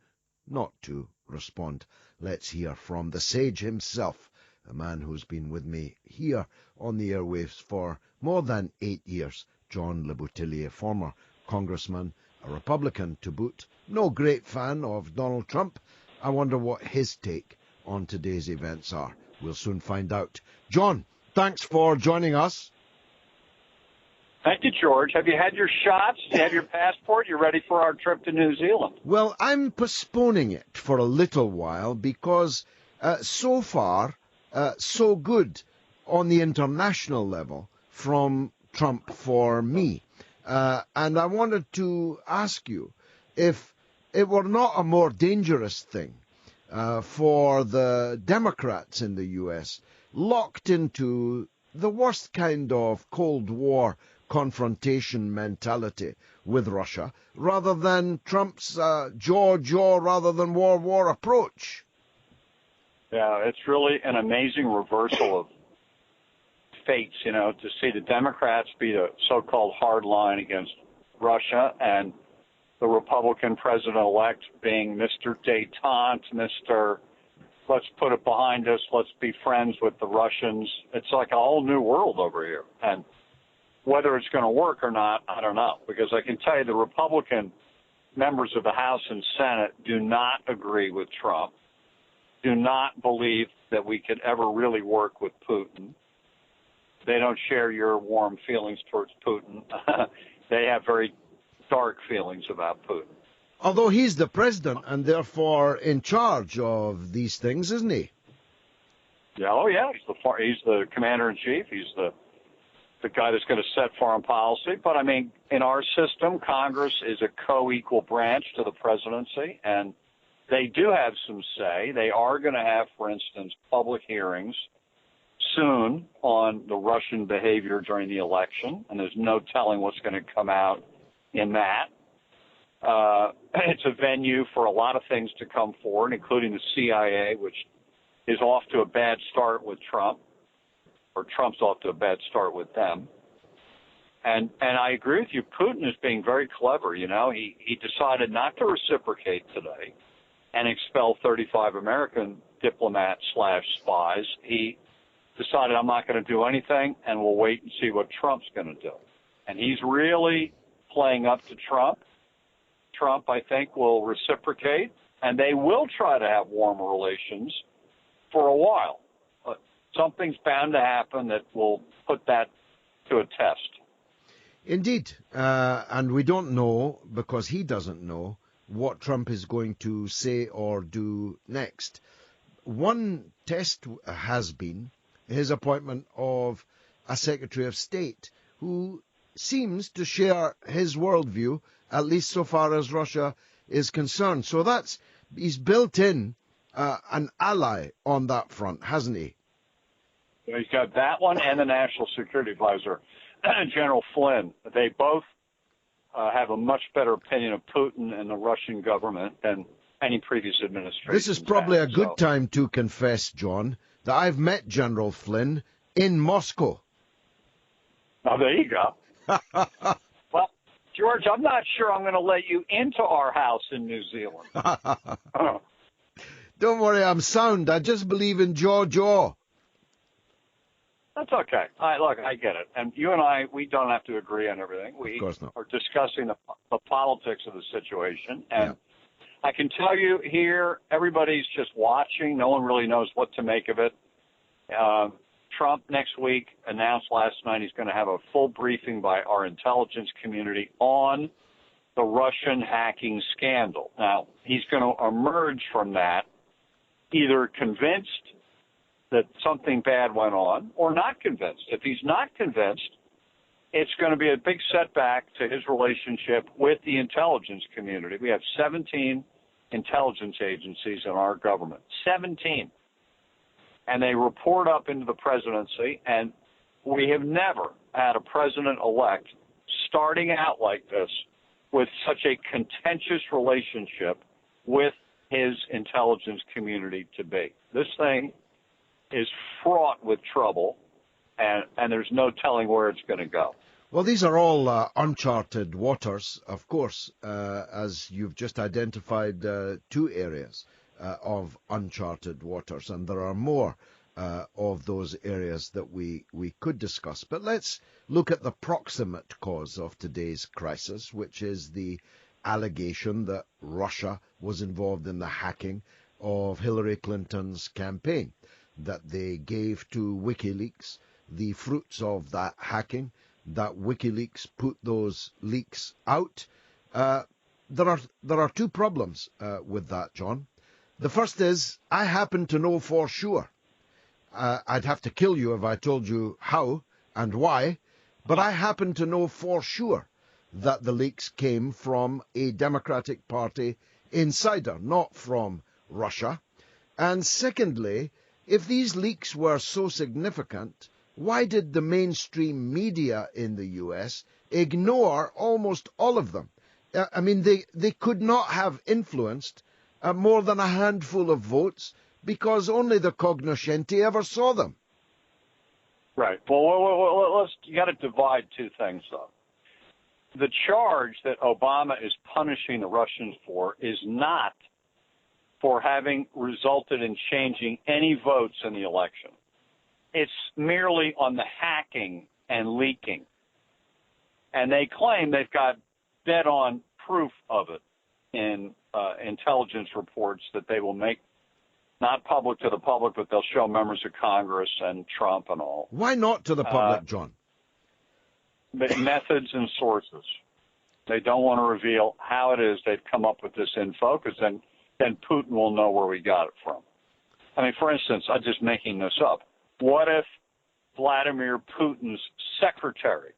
not to respond. Let's hear from the sage himself, a man who's been with me here on the airwaves for more than 8 years, John Le Boutillier, former congressman, a Republican to boot, no great fan of Donald Trump. I wonder what his take on today's events are. We'll soon find out. John, thanks for joining us. Thank you, George. Have you had your shots? Do you have your passport? You ready for our trip to New Zealand? Well, I'm postponing it for a little while because so far, so good on the international level from Trump for me. And I wanted to ask you if it were not a more dangerous thing for the Democrats in the U.S. locked into the worst kind of Cold War confrontation mentality with Russia, rather than Trump's jaw rather than war approach. Yeah, it's really an amazing reversal of fates, to see the Democrats be the so-called hard line against Russia and the Republican president-elect being Mr. Détente, Mr. Let's put it behind us, let's be friends with the Russians. It's like a whole new world over here. And whether it's going to work or not, I don't know, because I can tell you the Republican members of the House and Senate do not agree with Trump, do not believe that we could ever really work with Putin. They don't share your warm feelings towards Putin. They have very dark feelings about Putin. Although he's the president and therefore in charge of these things, isn't he? Yeah, oh yeah, he's the commander-in-chief. He's the guy that's going to set foreign policy. But, I mean, in our system, Congress is a co-equal branch to the presidency, and they do have some say. They are going to have, for instance, public hearings soon on the Russian behavior during the election, and there's no telling what's going to come out in that. It's a venue for a lot of things to come forward, including the CIA, which is off to a bad start with Trump, or Trump's off to a bad start with them. And I agree with you. Putin is being very clever. He decided not to reciprocate today and expel 35 American diplomats/spies. He decided, I'm not going to do anything, and we'll wait and see what Trump's going to do. And he's really playing up to Trump. Trump, I think, will reciprocate, and they will try to have warmer relations for a while. But something's bound to happen that will put that to a test. Indeed. And we don't know, because he doesn't know, what Trump is going to say or do next. One test has been his appointment of a Secretary of State who seems to share his worldview, at least so far as Russia is concerned. So he's built in an ally on that front, hasn't he? He's got that one and the National Security Advisor, General Flynn. They both have a much better opinion of Putin and the Russian government than any previous administration. This is probably a good time to confess, John, that I've met General Flynn in Moscow. Oh, there you go. Well, George, I'm not sure I'm going to let you into our house in New Zealand. Don't worry, I'm sound. I just believe in jaw. That's okay. Look, I get it. And you and I, we don't have to agree on everything. We of course not. Are discussing the politics of the situation. And I can tell you here, everybody's just watching. No one really knows what to make of it. Trump next week announced last night he's going to have a full briefing by our intelligence community on the Russian hacking scandal. Now, he's going to emerge from that either convinced that something bad went on or not convinced. If he's not convinced, it's going to be a big setback to his relationship with the intelligence community. We have 17 intelligence agencies in our government, 17. And they report up into the presidency, and We have never had a president-elect starting out like this with such a contentious relationship with his intelligence community to be. This thing is fraught with trouble, and there's no telling where it's going to go. Well, these are all uncharted waters, of course, as you've just identified two areas of uncharted waters, and there are more of those areas that we could discuss. But let's look at the proximate cause of today's crisis, which is the allegation that Russia was involved in the hacking of Hillary Clinton's campaign, that they gave to WikiLeaks the fruits of that hacking, that WikiLeaks put those leaks out. There are two problems with that, John. The first is, I happen to know for sure. I'd have to kill you if I told you how and why, but I happen to know for sure that the leaks came from a Democratic Party insider, not from Russia. And secondly, if these leaks were so significant, why did the mainstream media in the US ignore almost all of them? I mean, they could not have influenced more than a handful of votes because only the cognoscenti ever saw them. Right. Well, you got to divide two things, though. The charge that Obama is punishing the Russians for is not for having resulted in changing any votes in the election. It's merely on the hacking and leaking. And they claim they've got dead-on proof of it in intelligence reports that they will make not public to the public, but they'll show members of Congress and Trump and all. Why not to the public, John? Methods and sources. They don't want to reveal how it is they've come up with this info, because then Putin will know where we got it from. I mean, for instance, I'm just making this up. What if Vladimir Putin's secretary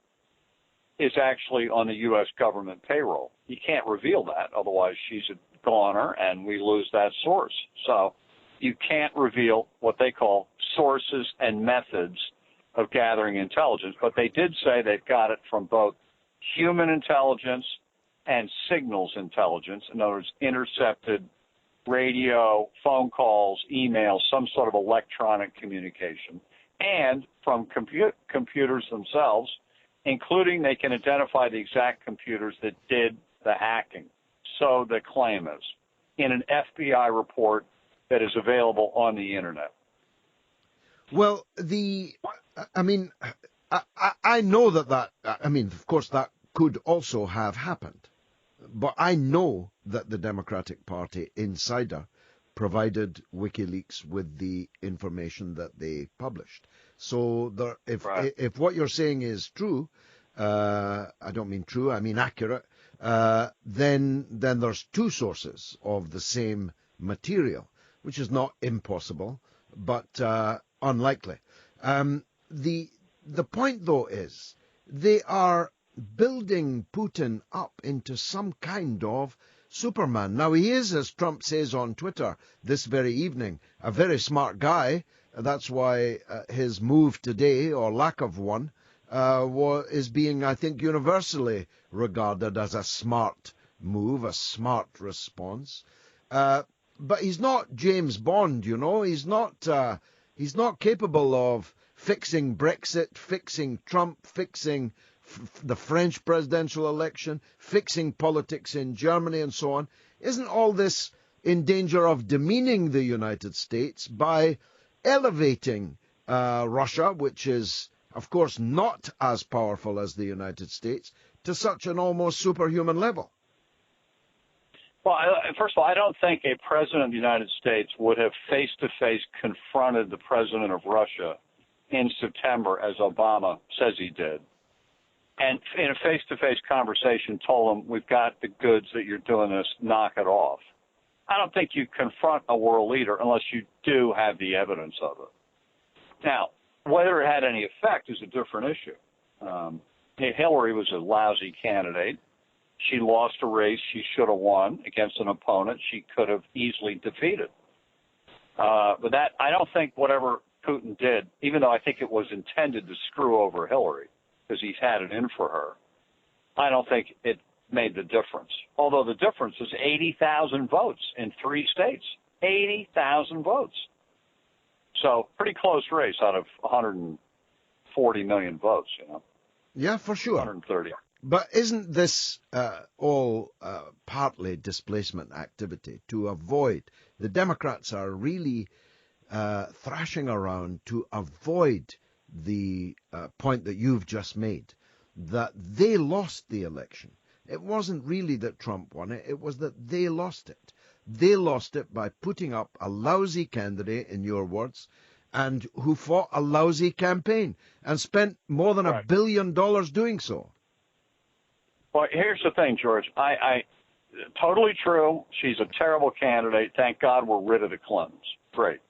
is actually on the U.S. government payroll? You can't reveal that, otherwise she's a goner and we lose that source. So you can't reveal what they call sources and methods of gathering intelligence. But they did say they've got it from both human intelligence and signals intelligence, in other words, intercepted radio, phone calls, emails, some sort of electronic communication, and from computers themselves, including they can identify the exact computers that did the hacking. So the claim is, in an FBI report that is available on the Internet. Well, I know that, of course, that could also have happened. But I know that the Democratic Party insider provided WikiLeaks with the information that they published. So if what you're saying is true, I don't mean true, I mean accurate, then there's two sources of the same material, which is not impossible, but unlikely. The point, though, is they are building Putin up into some kind of Superman. Now, he is, as Trump says on Twitter this very evening, a very smart guy. That's why his move today, or lack of one, is being, I think, universally regarded as a smart move, a smart response. But he's not James Bond, you know. He's not capable of fixing Brexit, fixing Trump, fixing the French presidential election, fixing politics in Germany and so on. Isn't all this in danger of demeaning the United States by elevating Russia, which is, of course, not as powerful as the United States, to such an almost superhuman level? Well, first of all, I don't think a president of the United States would have face-to-face confronted the president of Russia in September, as Obama says he did, and in a face-to-face conversation told him, we've got the goods that you're doing this, knock it off. I don't think you confront a world leader unless you do have the evidence of it. Now, whether it had any effect is a different issue. Hillary was a lousy candidate. She lost a race she should have won against an opponent she could have easily defeated. But that, I don't think whatever Putin did, even though I think it was intended to screw over Hillary because he's had it in for her, I don't think it made the difference. Although the difference is 80,000 votes in 3 states. 80,000 votes. So pretty close race out of 140 million votes, you know. Yeah, for sure. 130. But isn't this all partly displacement activity to avoid? The Democrats are really thrashing around to avoid the point that you've just made, that they lost the election. It wasn't really that Trump won it. It was that they lost it. They lost it by putting up a lousy candidate, in your words, and who fought a lousy campaign and spent more than $1 billion doing so. Well, here's the thing, George. I totally true. She's a terrible candidate. Thank God we're rid of the Clintons. Great.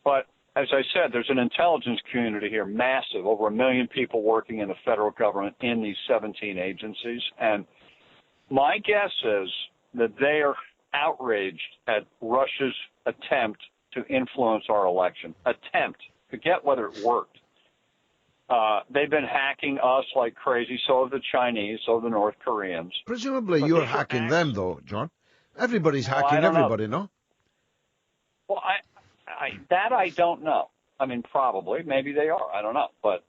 But as I said, there's an intelligence community here, massive, over 1 million people working in the federal government in these 17 agencies. And my guess is that they are outraged at Russia's attempt to influence our election. Attempt. Forget whether it worked. They've been hacking us like crazy. So have the Chinese, so have the North Koreans. Presumably you're hacking them, though, John. Everybody's hacking everybody, no? Well, I don't know. I mean, probably. Maybe they are. I don't know. But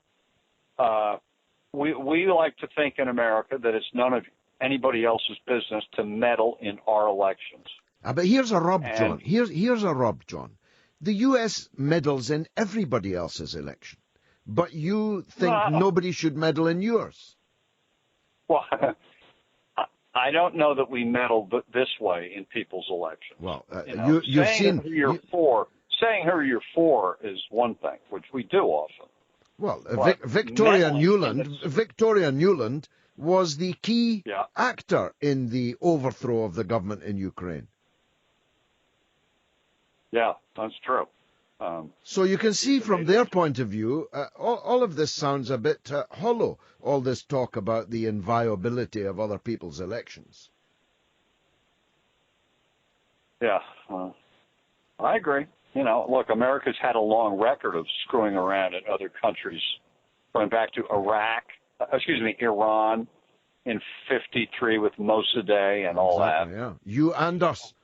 we like to think in America that it's none of anybody else's business to meddle in our elections. But here's a rub, John. Here's a rub, John. The U.S. meddles in everybody else's election, but you think nobody should meddle in yours. Well, I don't know that we meddle this way in people's elections. Well, you've seen who you're for. Saying who you're for is one thing, which we do often. Well, Victoria Nuland was the key actor in the overthrow of the government in Ukraine. Yeah, that's true. So you can see from their point of view, all of this sounds a bit hollow, all this talk about the inviolability of other people's elections. Yeah, I agree. You know, look, America's had a long record of screwing around in other countries, going back to Iran in '53 with Mossadegh and all that. Yeah, you and us,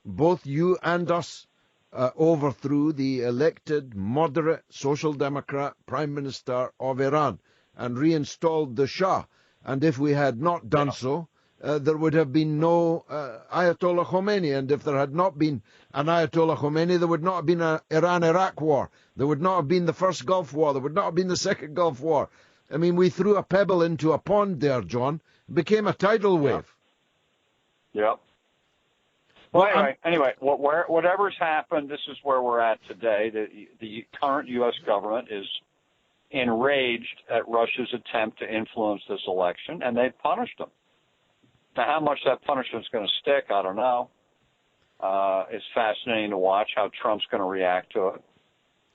both you and us, overthrew the elected moderate social democrat prime minister of Iran and reinstalled the Shah. And if we had not done so, there would have been no Ayatollah Khomeini. And if there had not been an Ayatollah Khomeini, there would not have been an Iran-Iraq war. There would not have been the first Gulf War. There would not have been the second Gulf War. I mean, we threw a pebble into a pond there, John. It became a tidal wave. Yep. Well, anyway, whatever's happened, this is where we're at today. The current U.S. government is enraged at Russia's attempt to influence this election, and they've punished them. Now, how much that punishment's going to stick, I don't know. It's fascinating to watch how Trump's going to react to it.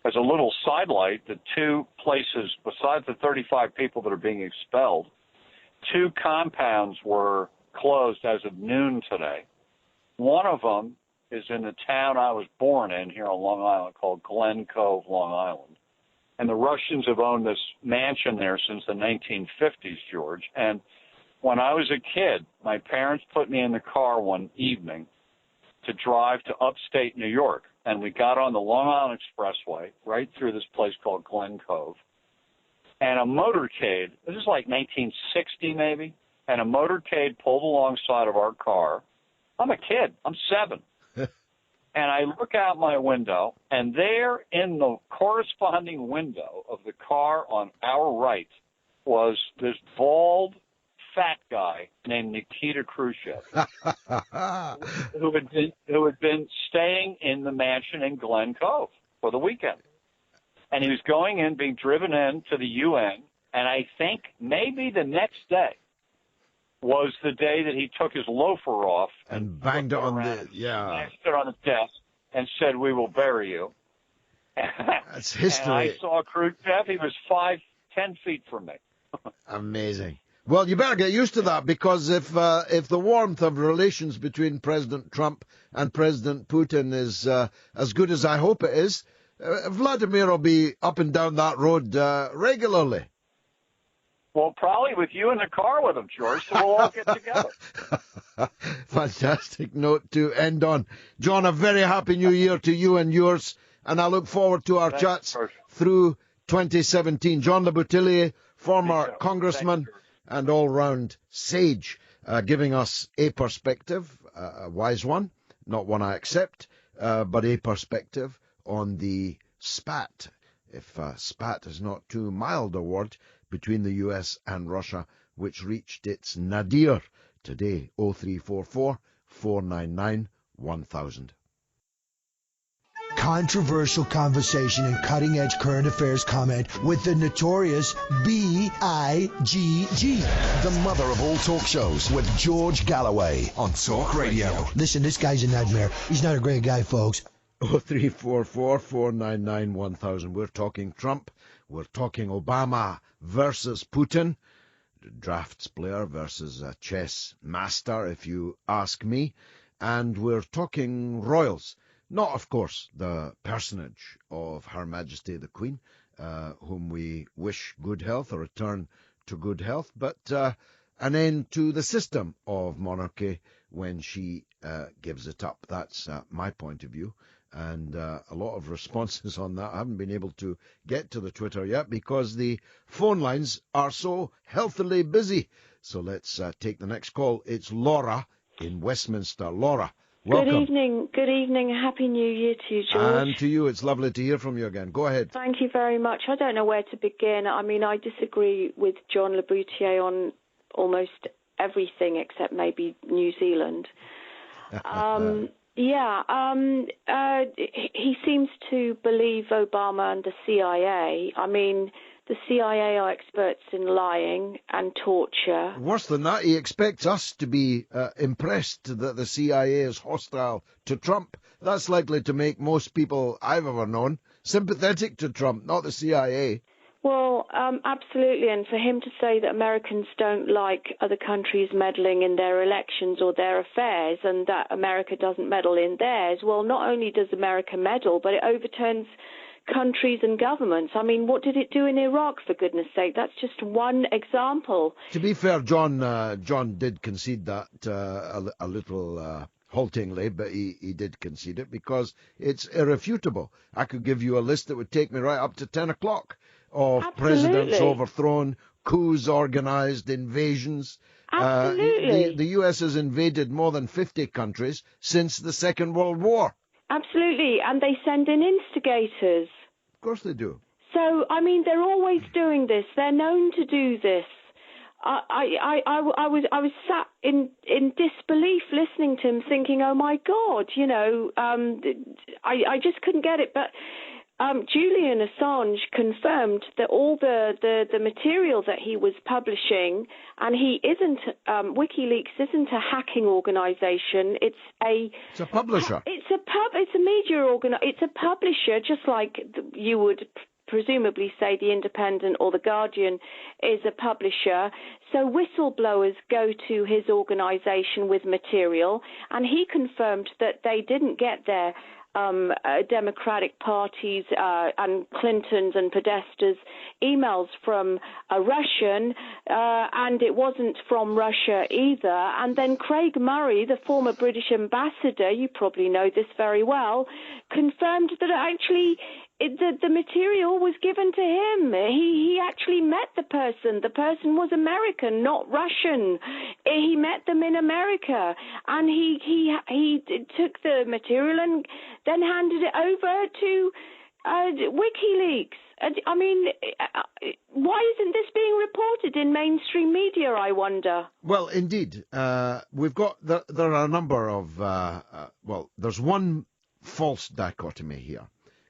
As a little sidelight, the 2 places, besides the 35 people that are being expelled, 2 compounds were closed as of noon today. One of them is in the town I was born in here on Long Island called Glen Cove, Long Island. And the Russians have owned this mansion there since the 1950s, George. And when I was a kid, my parents put me in the car one evening to drive to upstate New York. And we got on the Long Island Expressway right through this place called Glen Cove. And a motorcade, this is like 1960 maybe, and a motorcade pulled alongside of our car. I'm a kid. I'm 7. And I look out my window, and there in the corresponding window of the car on our right was this bald, fat guy named Nikita Khrushchev, who had been staying in the mansion in Glen Cove for the weekend. And he was going in, being driven in to the UN, and I think maybe the next day was the day that he took his loafer off and banged it on smashed it on the desk and said, "We will bury you." That's history. And I saw Khrushchev. He was 10 feet from me. Amazing. Well, you better get used to that, because if the warmth of relations between President Trump and President Putin is as good as I hope it is, Vladimir will be up and down that road regularly. Well, probably with you in the car with him, George, so we'll all get together. Fantastic note to end on. John, a very happy new year to you and yours, and I look forward to our chats through 2017. John Leboutillier, former congressman and all-round sage, giving us a perspective, a wise one, not one I accept, but a perspective on the spat, if spat is not too mild a word, between the US and Russia, which reached its nadir today. 0344 499 1000. Controversial conversation and cutting-edge current affairs comment with the notorious B.I.G.G. The mother of all talk shows with George Galloway on Talk Radio. Listen, this guy's a nightmare. He's not a great guy, folks. 0344 499 1000. We're talking Trump. We're talking Obama versus Putin. Drafts player versus a chess master, if you ask me. And we're talking royals. Not, of course, the personage of Her Majesty the Queen, whom we wish good health, a return to good health, but an end to the system of monarchy when she gives it up. That's my point of view. And a lot of responses on that. I haven't been able to get to the Twitter yet because the phone lines are so healthily busy. So let's take the next call. It's Laura in Westminster. Laura, welcome. Good evening. Happy New Year to you, George. And to you. It's lovely to hear from you again. Go ahead. Thank you very much. I don't know where to begin. I mean, I disagree with John Leboutillier on almost everything except maybe New Zealand. He seems to believe Obama and the CIA. I mean, the CIA are experts in lying and torture. Worse than that, he expects us to be impressed that the CIA is hostile to Trump. That's likely to make most people I've ever known sympathetic to Trump, not the CIA. Well, absolutely. And for him to say that Americans don't like other countries meddling in their elections or their affairs and that America doesn't meddle in theirs, well, not only does America meddle, but it overturns countries and governments. I mean, what did it do in Iraq, for goodness sake? That's just one example. To be fair, John did concede that a little haltingly, but he did concede it because it's irrefutable. I could give you a list that would take me right up to 10 o'clock. Of presidents overthrown, coups organized, invasions. Absolutely. The U.S. has invaded more than 50 countries since the Second World War. Absolutely, and they send in instigators. Of course they do. So, I mean, they're always doing this. They're known to do this. I was sat in disbelief listening to him thinking, oh, my God, you know, I just couldn't get it. But Julian Assange confirmed that all the material that he was publishing, and he isn't, WikiLeaks isn't a hacking organization. It's a publisher. It's a media it's a publisher, just like you would presumably say The Independent or The Guardian is a publisher. So whistleblowers go to his organization with material, and he confirmed that they didn't get their Democratic parties and Clintons and Podesta's emails from a Russian, and it wasn't from Russia either. And then Craig Murray, the former British ambassador, you probably know this very well, confirmed that actually the material was given to him. He actually met the person. The person was American, not Russian. He met them in America, and he took the material and then handed it over to WikiLeaks. I mean, why isn't this being reported in mainstream media, I wonder? Well, indeed. We've got, there are a number of, there's one false dichotomy here.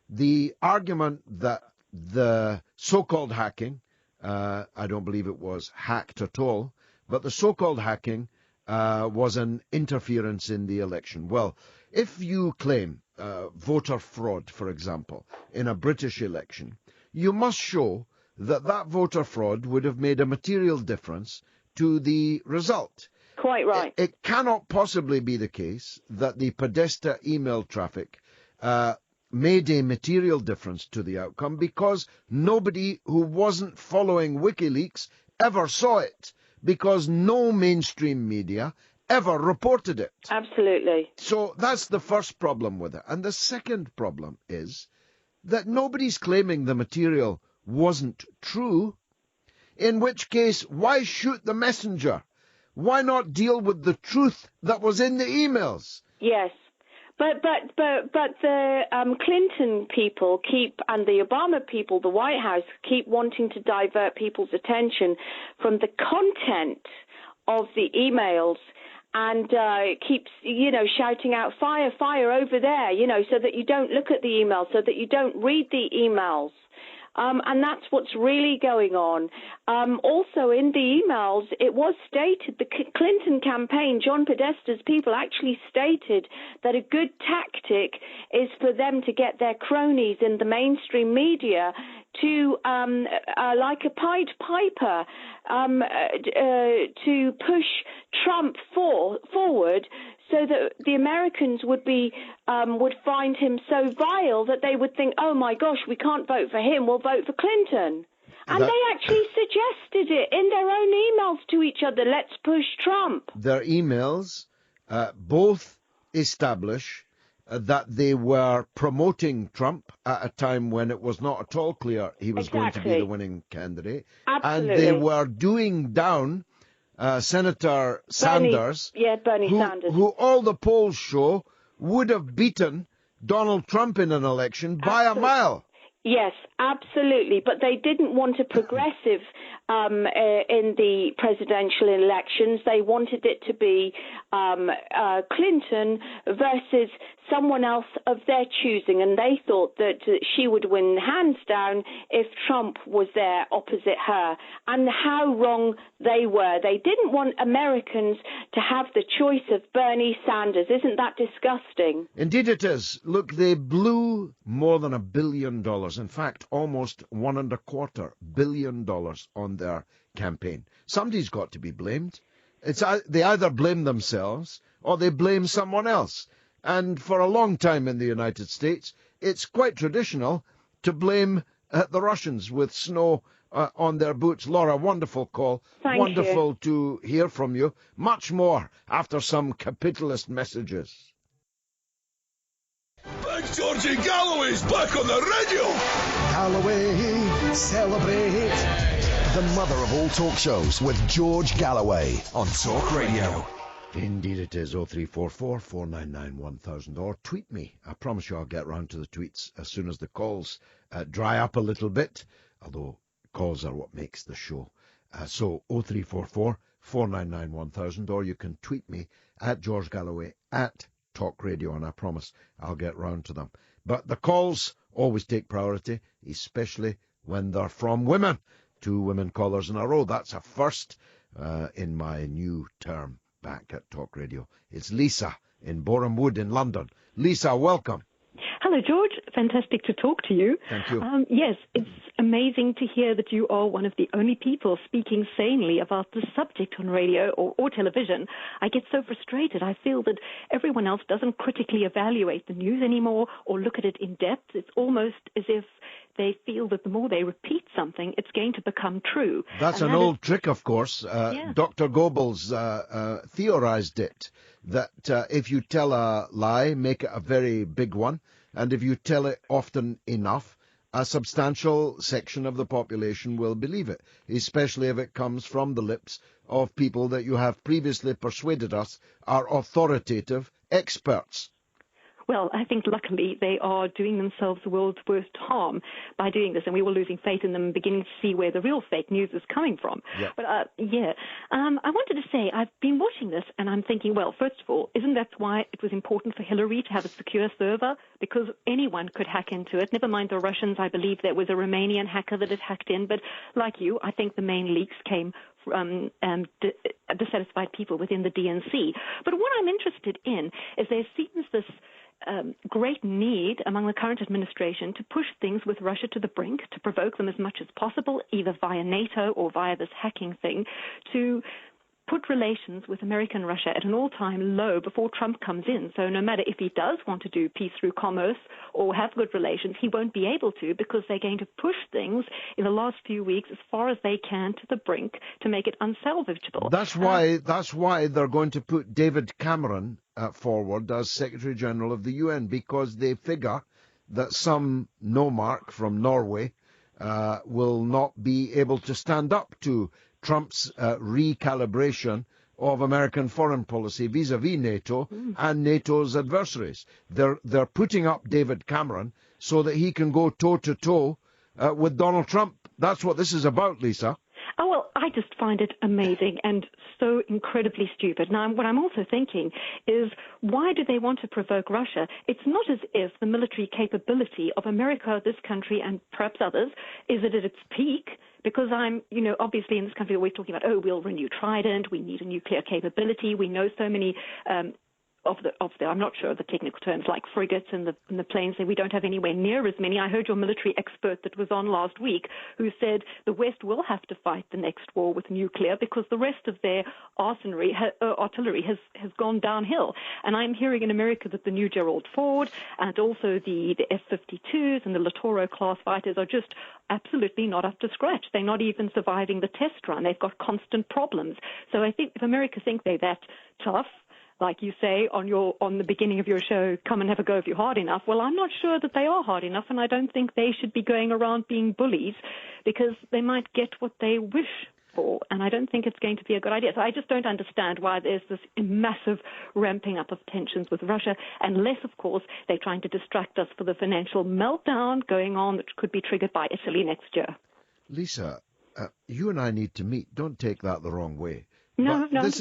The argument that the so-called hacking, I don't believe it was hacked at all, but the so-called hacking was an interference in the election. Well, if you claim voter fraud, for example, in a British election, you must show that that voter fraud would have made a material difference to the result. Quite right. It cannot possibly be the case that the Podesta email traffic made a material difference to the outcome because nobody who wasn't following WikiLeaks ever saw it, because no mainstream media ever reported it. Absolutely. So that's the first problem with it. And the second problem is that nobody's claiming the material wasn't true, in which case, why shoot the messenger? Why not deal with the truth that was in the emails? Yes. But the Clinton people and the Obama people, the White House, keep wanting to divert people's attention from the content of the emails and keeps, shouting out, fire, fire over there, so that you don't look at the emails, so that you don't read the emails. And that's what's really going on. Also, in the emails, it was stated, the Clinton campaign, John Podesta's people actually stated that a good tactic is for them to get their cronies in the mainstream media to, like a Pied Piper, to push Trump forward, so that the Americans would find him so vile that they would think, oh my gosh, we can't vote for him, we'll vote for Clinton. And they actually suggested it in their own emails to each other, let's push Trump. Their emails both establish that they were promoting Trump at a time when it was not at all clear he was going to be the winning candidate. Absolutely. And they were doing down Senator Sanders, Bernie Sanders, who all the polls show would have beaten Donald Trump in an election by a mile. Yes, absolutely. But they didn't want a progressive in the presidential elections. They wanted it to be Clinton versus someone else of their choosing. And they thought that she would win hands down if Trump was there opposite her. And how wrong they were. They didn't want Americans to have the choice of Bernie Sanders. Isn't that disgusting? Indeed it is. Look, they blew more than $1 billion. In fact, almost $1.25 billion on their campaign. Somebody's got to be blamed. They either blame themselves or they blame someone else. And for a long time in the United States, it's quite traditional to blame the Russians with snow on their boots. Laura, wonderful call. Thank wonderful you. to hear from you. Much more after some capitalist messages. Big Georgie Galloway's back on the radio. Galloway, celebrate. The mother of all talk shows with George Galloway on Talk Radio. Indeed it is. 0344 499 1000, or tweet me. I promise you I'll get round to the tweets as soon as the calls dry up a little bit, although calls are what makes the show. So 0344 499 1000, or you can tweet me at George Galloway at Talk Radio, and I promise I'll get round to them. But the calls always take priority, especially when they're from women. 2 women callers in a row. That's a first in my new term back at Talk Radio. It's Lisa in Boreham Wood in London. Lisa, welcome. Hello, George. Fantastic to talk to you. Thank you. Yes, it's amazing to hear that you are one of the only people speaking sanely about this subject on radio or television. I get so frustrated. I feel that everyone else doesn't critically evaluate the news anymore or look at it in depth. It's almost as if they feel that the more they repeat something, it's going to become true. That's an old trick, of course. Dr. Goebbels theorized it, that if you tell a lie, make it a very big one, and if you tell it often enough, a substantial section of the population will believe it, especially if it comes from the lips of people that you have previously persuaded us are authoritative experts. Well, I think luckily they are doing themselves the world's worst harm by doing this, and we were losing faith in them and beginning to see where the real fake news is coming from. Yeah. But, I wanted to say, I've been watching this, and I'm thinking, well, first of all, isn't that why it was important for Hillary to have a secure server? Because anyone could hack into it. Never mind the Russians. I believe there was a Romanian hacker that had hacked in. But like you, I think the main leaks came from dissatisfied people within the DNC. But what I'm interested in is there seems this great need among the current administration to push things with Russia to the brink, to provoke them as much as possible, either via NATO or via this hacking thing, to put relations with America and Russia at an all-time low before Trump comes in. So no matter if he does want to do peace through commerce or have good relations, he won't be able to, because they're going to push things in the last few weeks as far as they can to the brink to make it unsalvageable. That's why they're going to put David Cameron forward as Secretary General of the UN, because they figure that some no-mark from Norway will not be able to stand up to Trump's recalibration of American foreign policy vis-à-vis NATO and NATO's adversaries. They're putting up David Cameron so that he can go toe-to-toe with Donald Trump. That's what this is about, Lisa. Oh, well, I just find it amazing and so incredibly stupid. Now, what I'm also thinking is, why do they want to provoke Russia? It's not as if the military capability of America, this country, and perhaps others, is at its peak. Because obviously in this country, we're talking about, we'll renew Trident, we need a nuclear capability, we know so many of the I'm not sure of the technical terms, like frigates and the planes, that we don't have anywhere near as many. I heard your military expert that was on last week who said the West will have to fight the next war with nuclear because the rest of their artillery has gone downhill. And I'm hearing in America that the new Gerald Ford and also the F-52s and the Littoral class fighters are just absolutely not up to scratch. They're not even surviving the test run. They've got constant problems. So I think if America think they're that tough, like you say on the beginning of your show, come and have a go if you're hard enough. Well, I'm not sure that they are hard enough, and I don't think they should be going around being bullies, because they might get what they wish for, and I don't think it's going to be a good idea. So I just don't understand why there's this massive ramping up of tensions with Russia, unless, of course, they're trying to distract us for the financial meltdown going on that could be triggered by Italy next year. Lisa, you and I need to meet. Don't take that the wrong way. No, this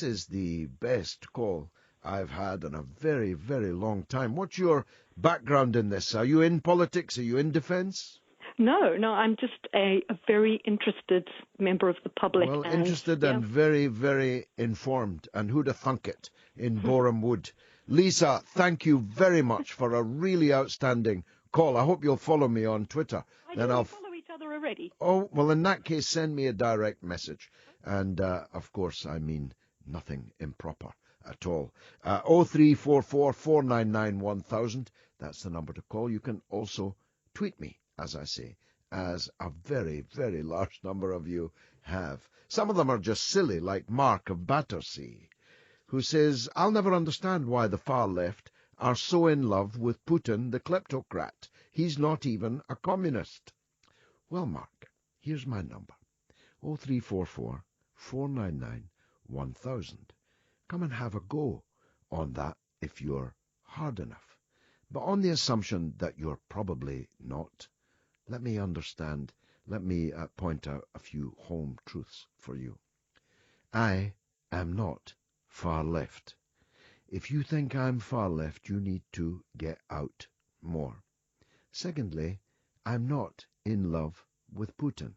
is the best call I've had in a very, very long time. What's your background in this? Are you in politics? Are you in defence? No, I'm just a very interested member of the public. Well, interested and very, very informed. And who'd have thunk it in Boreham Wood? Lisa, thank you very much for a really outstanding call. I hope you'll follow me on Twitter. I'll follow each other already. Oh, well, in that case, send me a direct message. And, of course, I mean nothing improper at all. 0344 499 1000. That's the number to call. You can also tweet me, as I say, as a very, very large number of you have. Some of them are just silly, like Mark of Battersea, who says, I'll never understand why the far left are so in love with Putin, the kleptocrat. He's not even a communist. Well, Mark, here's my number. 0344 499 1000. Come and have a go on that if you're hard enough. But on the assumption that you're probably not, let me point out a few home truths for you. I am not far left. If you think I'm far left, you need to get out more. Secondly, I'm not in love with Putin.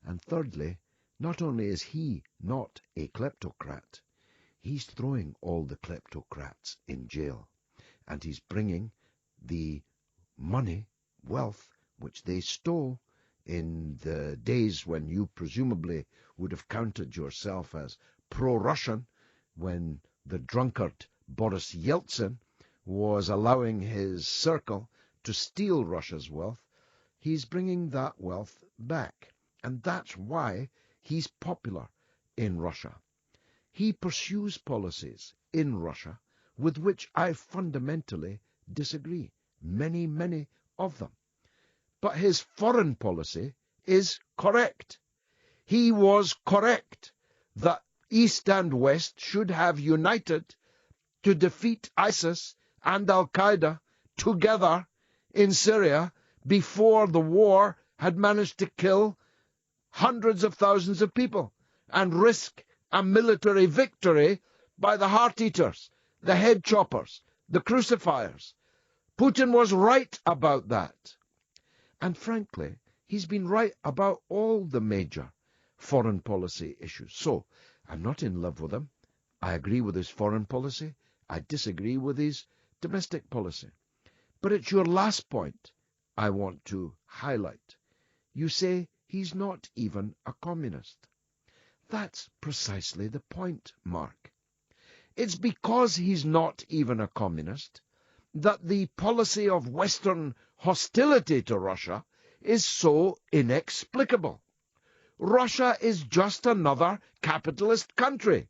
And thirdly, not only is he not a kleptocrat, he's throwing all the kleptocrats in jail. And he's bringing the money, wealth, which they stole in the days when you presumably would have counted yourself as pro-Russian, when the drunkard Boris Yeltsin was allowing his circle to steal Russia's wealth. He's bringing that wealth back. And that's why he's popular in Russia. He pursues policies in Russia with which I fundamentally disagree. Many, many of them. But his foreign policy is correct. He was correct that East and West should have united to defeat ISIS and Al-Qaeda together in Syria before the war had managed to kill hundreds of thousands of people and risk a military victory by the heart-eaters, the head choppers, the crucifiers. Putin was right about that. And frankly, he's been right about all the major foreign policy issues. So, I'm not in love with him. I agree with his foreign policy. I disagree with his domestic policy. But it's your last point I want to highlight. You say he's not even a communist. That's precisely the point, Mark. It's because he's not even a communist that the policy of Western hostility to Russia is so inexplicable. Russia is just another capitalist country.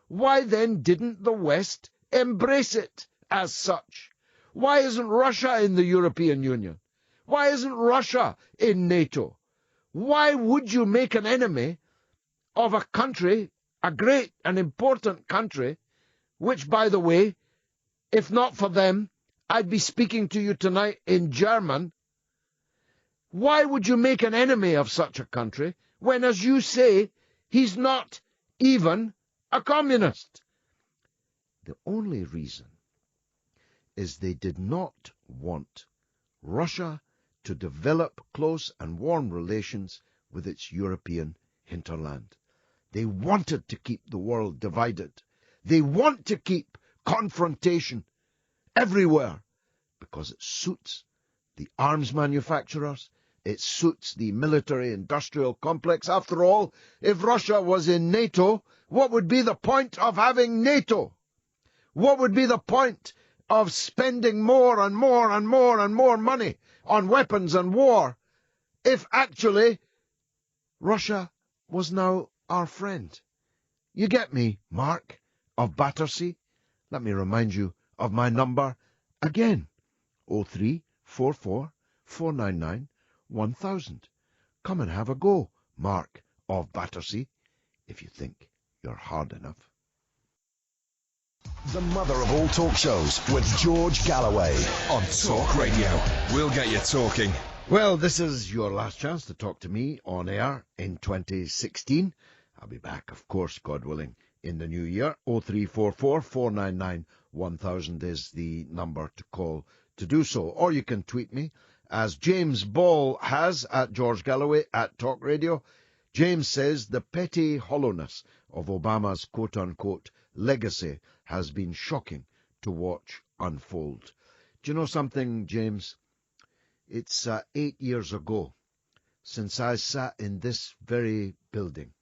Why then didn't the West embrace it as such? Why isn't Russia in the European Union? Why isn't Russia in NATO? Why would you make an enemy of a country, a great and important country, which, by the way, if not for them, I'd be speaking to you tonight in German? Why would you make an enemy of such a country when, as you say, he's not even a communist? The only reason is they did not want Russia to develop close and warm relations with its European hinterland. They wanted to keep the world divided. They want to keep confrontation everywhere because it suits the arms manufacturers. It suits the military-industrial complex. After all, if Russia was in NATO, what would be the point of having NATO? What would be the point of spending more and more and more and more money on weapons and war if actually Russia was now our friend? You get me, Mark of Battersea? Let me remind you of my number again, 0344 499 1000. Come and have a go, Mark of Battersea, if you think you're hard enough. The mother of all talk shows with George Galloway on Talk Radio. We'll get you talking. Well, this is your last chance to talk to me on air in 2016. I'll be back, of course, God willing, in the new year. 0344 499 1000 is the number to call to do so. Or you can tweet me, as James Ball has, at George Galloway at Talk Radio. James says the petty hollowness of Obama's quote-unquote legacy has been shocking to watch unfold. Do you know something, James? It's 8 years ago since I sat in this very building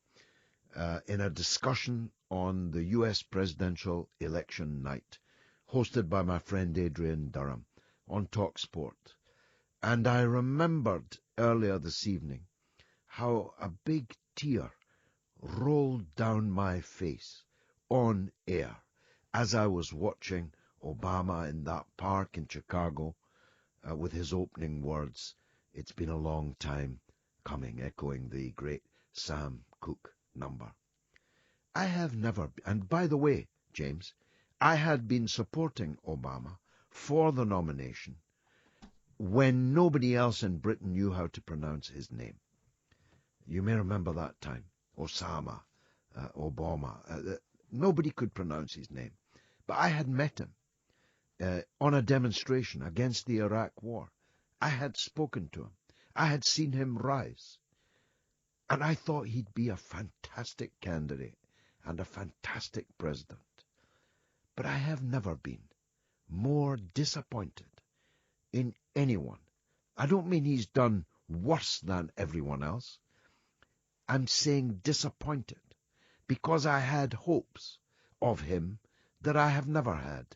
in a discussion on the U.S. presidential election night, hosted by my friend Adrian Durham on TalkSport. And I remembered earlier this evening how a big tear rolled down my face on air as I was watching Obama in that park in Chicago with his opening words, "It's been a long time coming," echoing the great Sam Cooke number. I have never, and by the way, James, I had been supporting Obama for the nomination when nobody else in Britain knew how to pronounce his name. You may remember that time. Osama, Obama. Nobody could pronounce his name. But I had met him on a demonstration against the Iraq War. I had spoken to him. I had seen him rise. And I thought he'd be a fantastic candidate and a fantastic president. But I have never been more disappointed in anyone. I don't mean he's done worse than everyone else. I'm saying disappointed because I had hopes of him that I have never had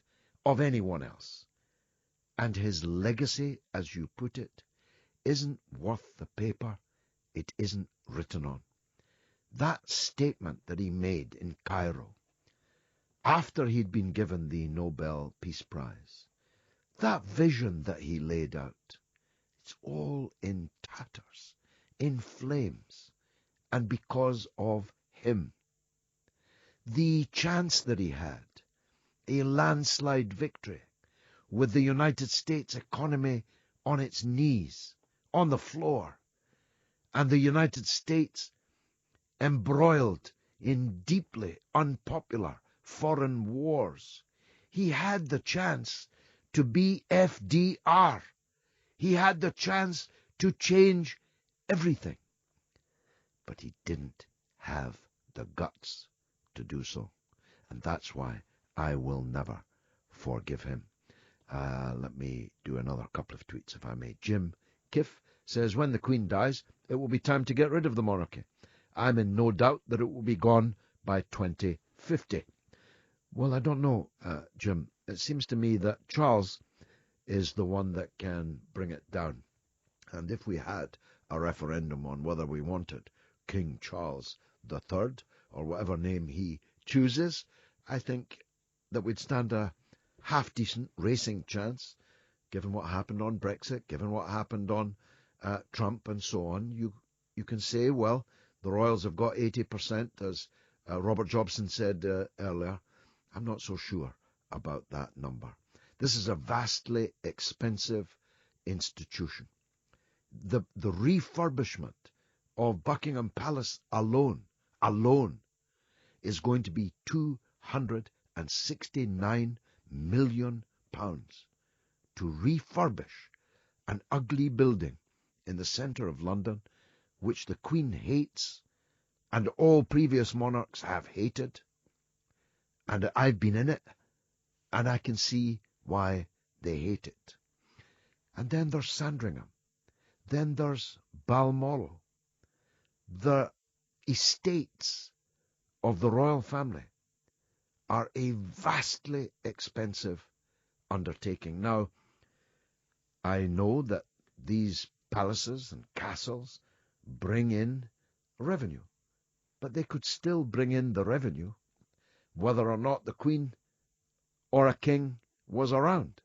of anyone else. And his legacy, as you put it, isn't worth the paper it isn't written on. That statement that he made in Cairo after he'd been given the Nobel Peace Prize, that vision that he laid out, it's all in tatters, in flames, and because of him. The chance that he had, a landslide victory, with the United States economy on its knees, on the floor, and the United States embroiled in deeply unpopular foreign wars. He had the chance to be FDR. He had the chance to change everything. But he didn't have the guts to do so. And that's why I will never forgive him. Let me do another couple of tweets, if I may. Jim Kiff says, when the Queen dies, it will be time to get rid of the monarchy. I'm in no doubt that it will be gone by 2050. Well, I don't know, Jim. It seems to me that Charles is the one that can bring it down. And if we had a referendum on whether we wanted King Charles III, or whatever name he chooses, I think that we'd stand a half-decent racing chance, given what happened on Brexit, given what happened on Trump and so on. You can say, well, the Royals have got 80%, as Robert Jobson said earlier. I'm not so sure about that number. This is a vastly expensive institution. The refurbishment of Buckingham Palace alone is going to be £269 million to refurbish an ugly building in the centre of London, which the Queen hates and all previous monarchs have hated. And I've been in it, and I can see why they hate it. And then there's Sandringham. Then there's Balmoral. The estates of the royal family are a vastly expensive undertaking. Now, I know that these palaces and castles bring in revenue, but they could still bring in the revenue whether or not the Queen or a king was around.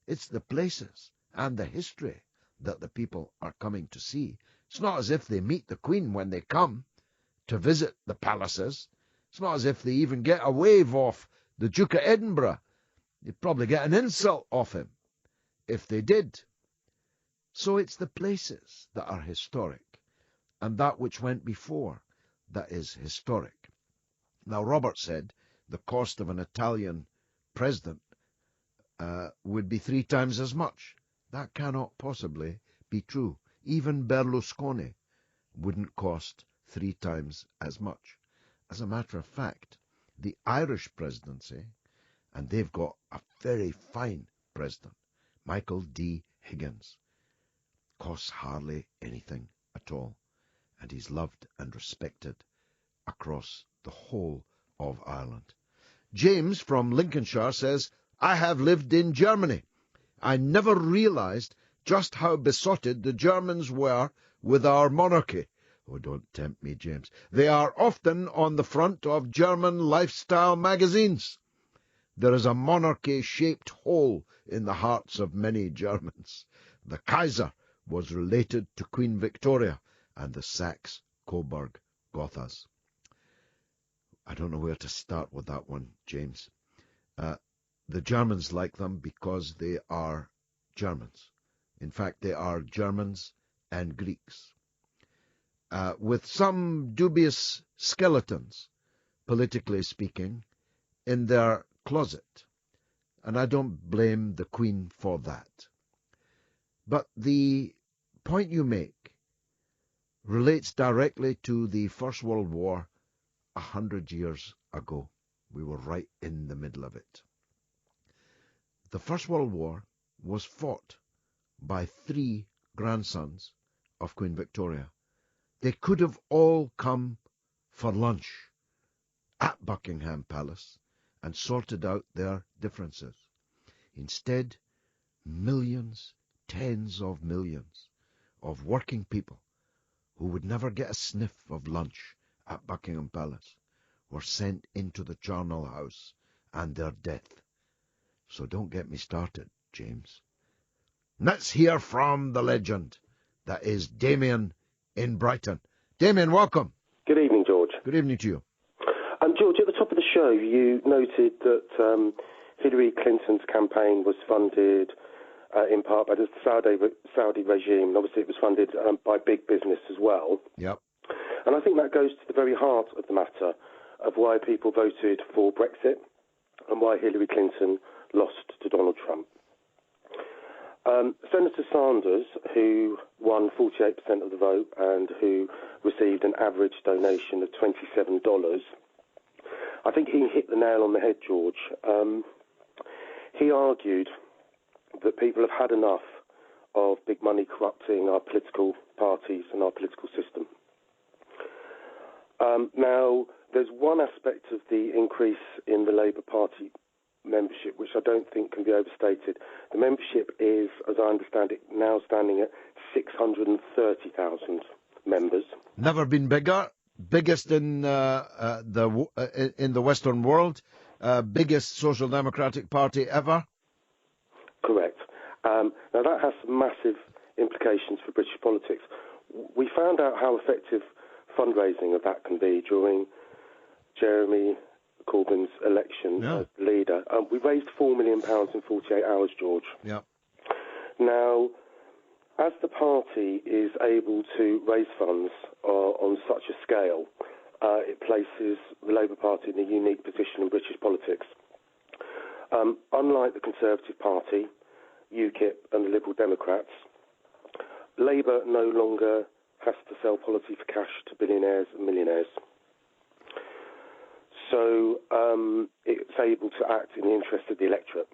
It's the places and the history that the people are coming to see. It's not as if they meet the Queen when they come to visit the palaces. It's not as if they even get a wave off the Duke of Edinburgh. You'd probably get an insult off him if they did. So it's the places that are historic, and that which went before that is historic. Now, Robert said the cost of an Italian president would be 3 times as much. That cannot possibly be true. Even Berlusconi wouldn't cost 3 times as much. As a matter of fact, the Irish presidency, and they've got a very fine president, Michael D. Higgins, costs hardly anything at all, and he's loved and respected across the whole of Ireland. James from Lincolnshire says, I have lived in Germany. I never realized just how besotted the Germans were with our monarchy. Oh, don't tempt me, James. They are often on the front of German lifestyle magazines. There is a monarchy-shaped hole in the hearts of many Germans. The Kaiser was related to Queen Victoria and the Saxe-Coburg Gothas. I don't know where to start with that one, James. The Germans like them because they are Germans. In fact, they are Germans and Greeks, with some dubious skeletons, politically speaking, in their closet. And I don't blame the Queen for that. But the point you make relates directly to the First World War 100 years ago. We were right in the middle of it. The First World War was fought by 3 grandsons of Queen Victoria. They could have all come for lunch at Buckingham Palace and sorted out their differences. Instead, millions, tens of millions of working people who would never get a sniff of lunch at Buckingham Palace were sent into the charnel house and their death. So don't get me started, James. Let's hear from the legend. That is Damien in Brighton. Damien, welcome. Good evening, George. Good evening to you. George, at the top of the show, you noted that Hillary Clinton's campaign was funded in part by the Saudi regime, and obviously it was funded by big business as well. Yep. And I think that goes to the very heart of the matter of why people voted for Brexit and why Hillary Clinton lost to Donald Trump. Senator Sanders, who won 48% of the vote and who received an average donation of $27, I think he hit the nail on the head, George. He argued that people have had enough of big money corrupting our political parties and our political system. Now, there's one aspect of the increase in the Labour Party membership which I don't think can be overstated. The membership is, as I understand it, now standing at 630,000 members. Never been bigger. Biggest in the Western world. Biggest social democratic party ever. Correct. Now that has some massive implications for British politics. We found out how effective fundraising of that can be during Jeremy Corbyn's election as leader. We raised £4 million in 48 hours, George. Yeah. Now, as the party is able to raise funds on such a scale, it places the Labour Party in a unique position in British politics. Unlike the Conservative Party, UKIP and the Liberal Democrats, Labour no longer has to sell policy for cash to billionaires and millionaires. So it's able to act in the interest of the electorate,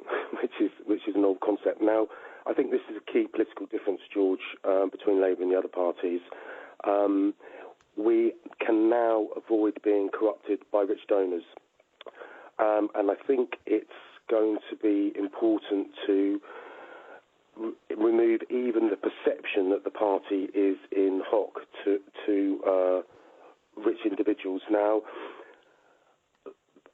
which is an old concept. Now, I think this is a key political difference, George, between Labour and the other parties. We can now avoid being corrupted by rich donors. And I think it's going to be important to remove even the perception that the party is in hock to rich individuals. Now,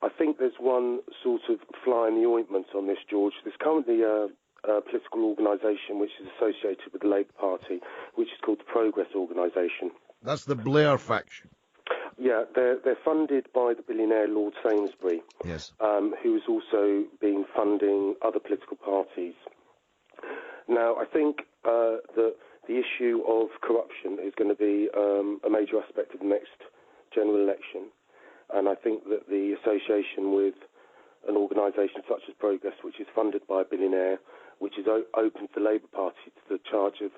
I think there's one sort of fly in the ointment on this, George. There's currently a political organisation which is associated with the Labour Party, which is called the Progress Organisation. That's the Blair faction. Yeah, they're funded by the billionaire Lord Sainsbury, yes, who has also been funding other political parties. Now, I think that the issue of corruption is going to be a major aspect of the next general election. And I think that the association with an organisation such as Progress, which is funded by a billionaire, which is open to the Labour Party to the charge of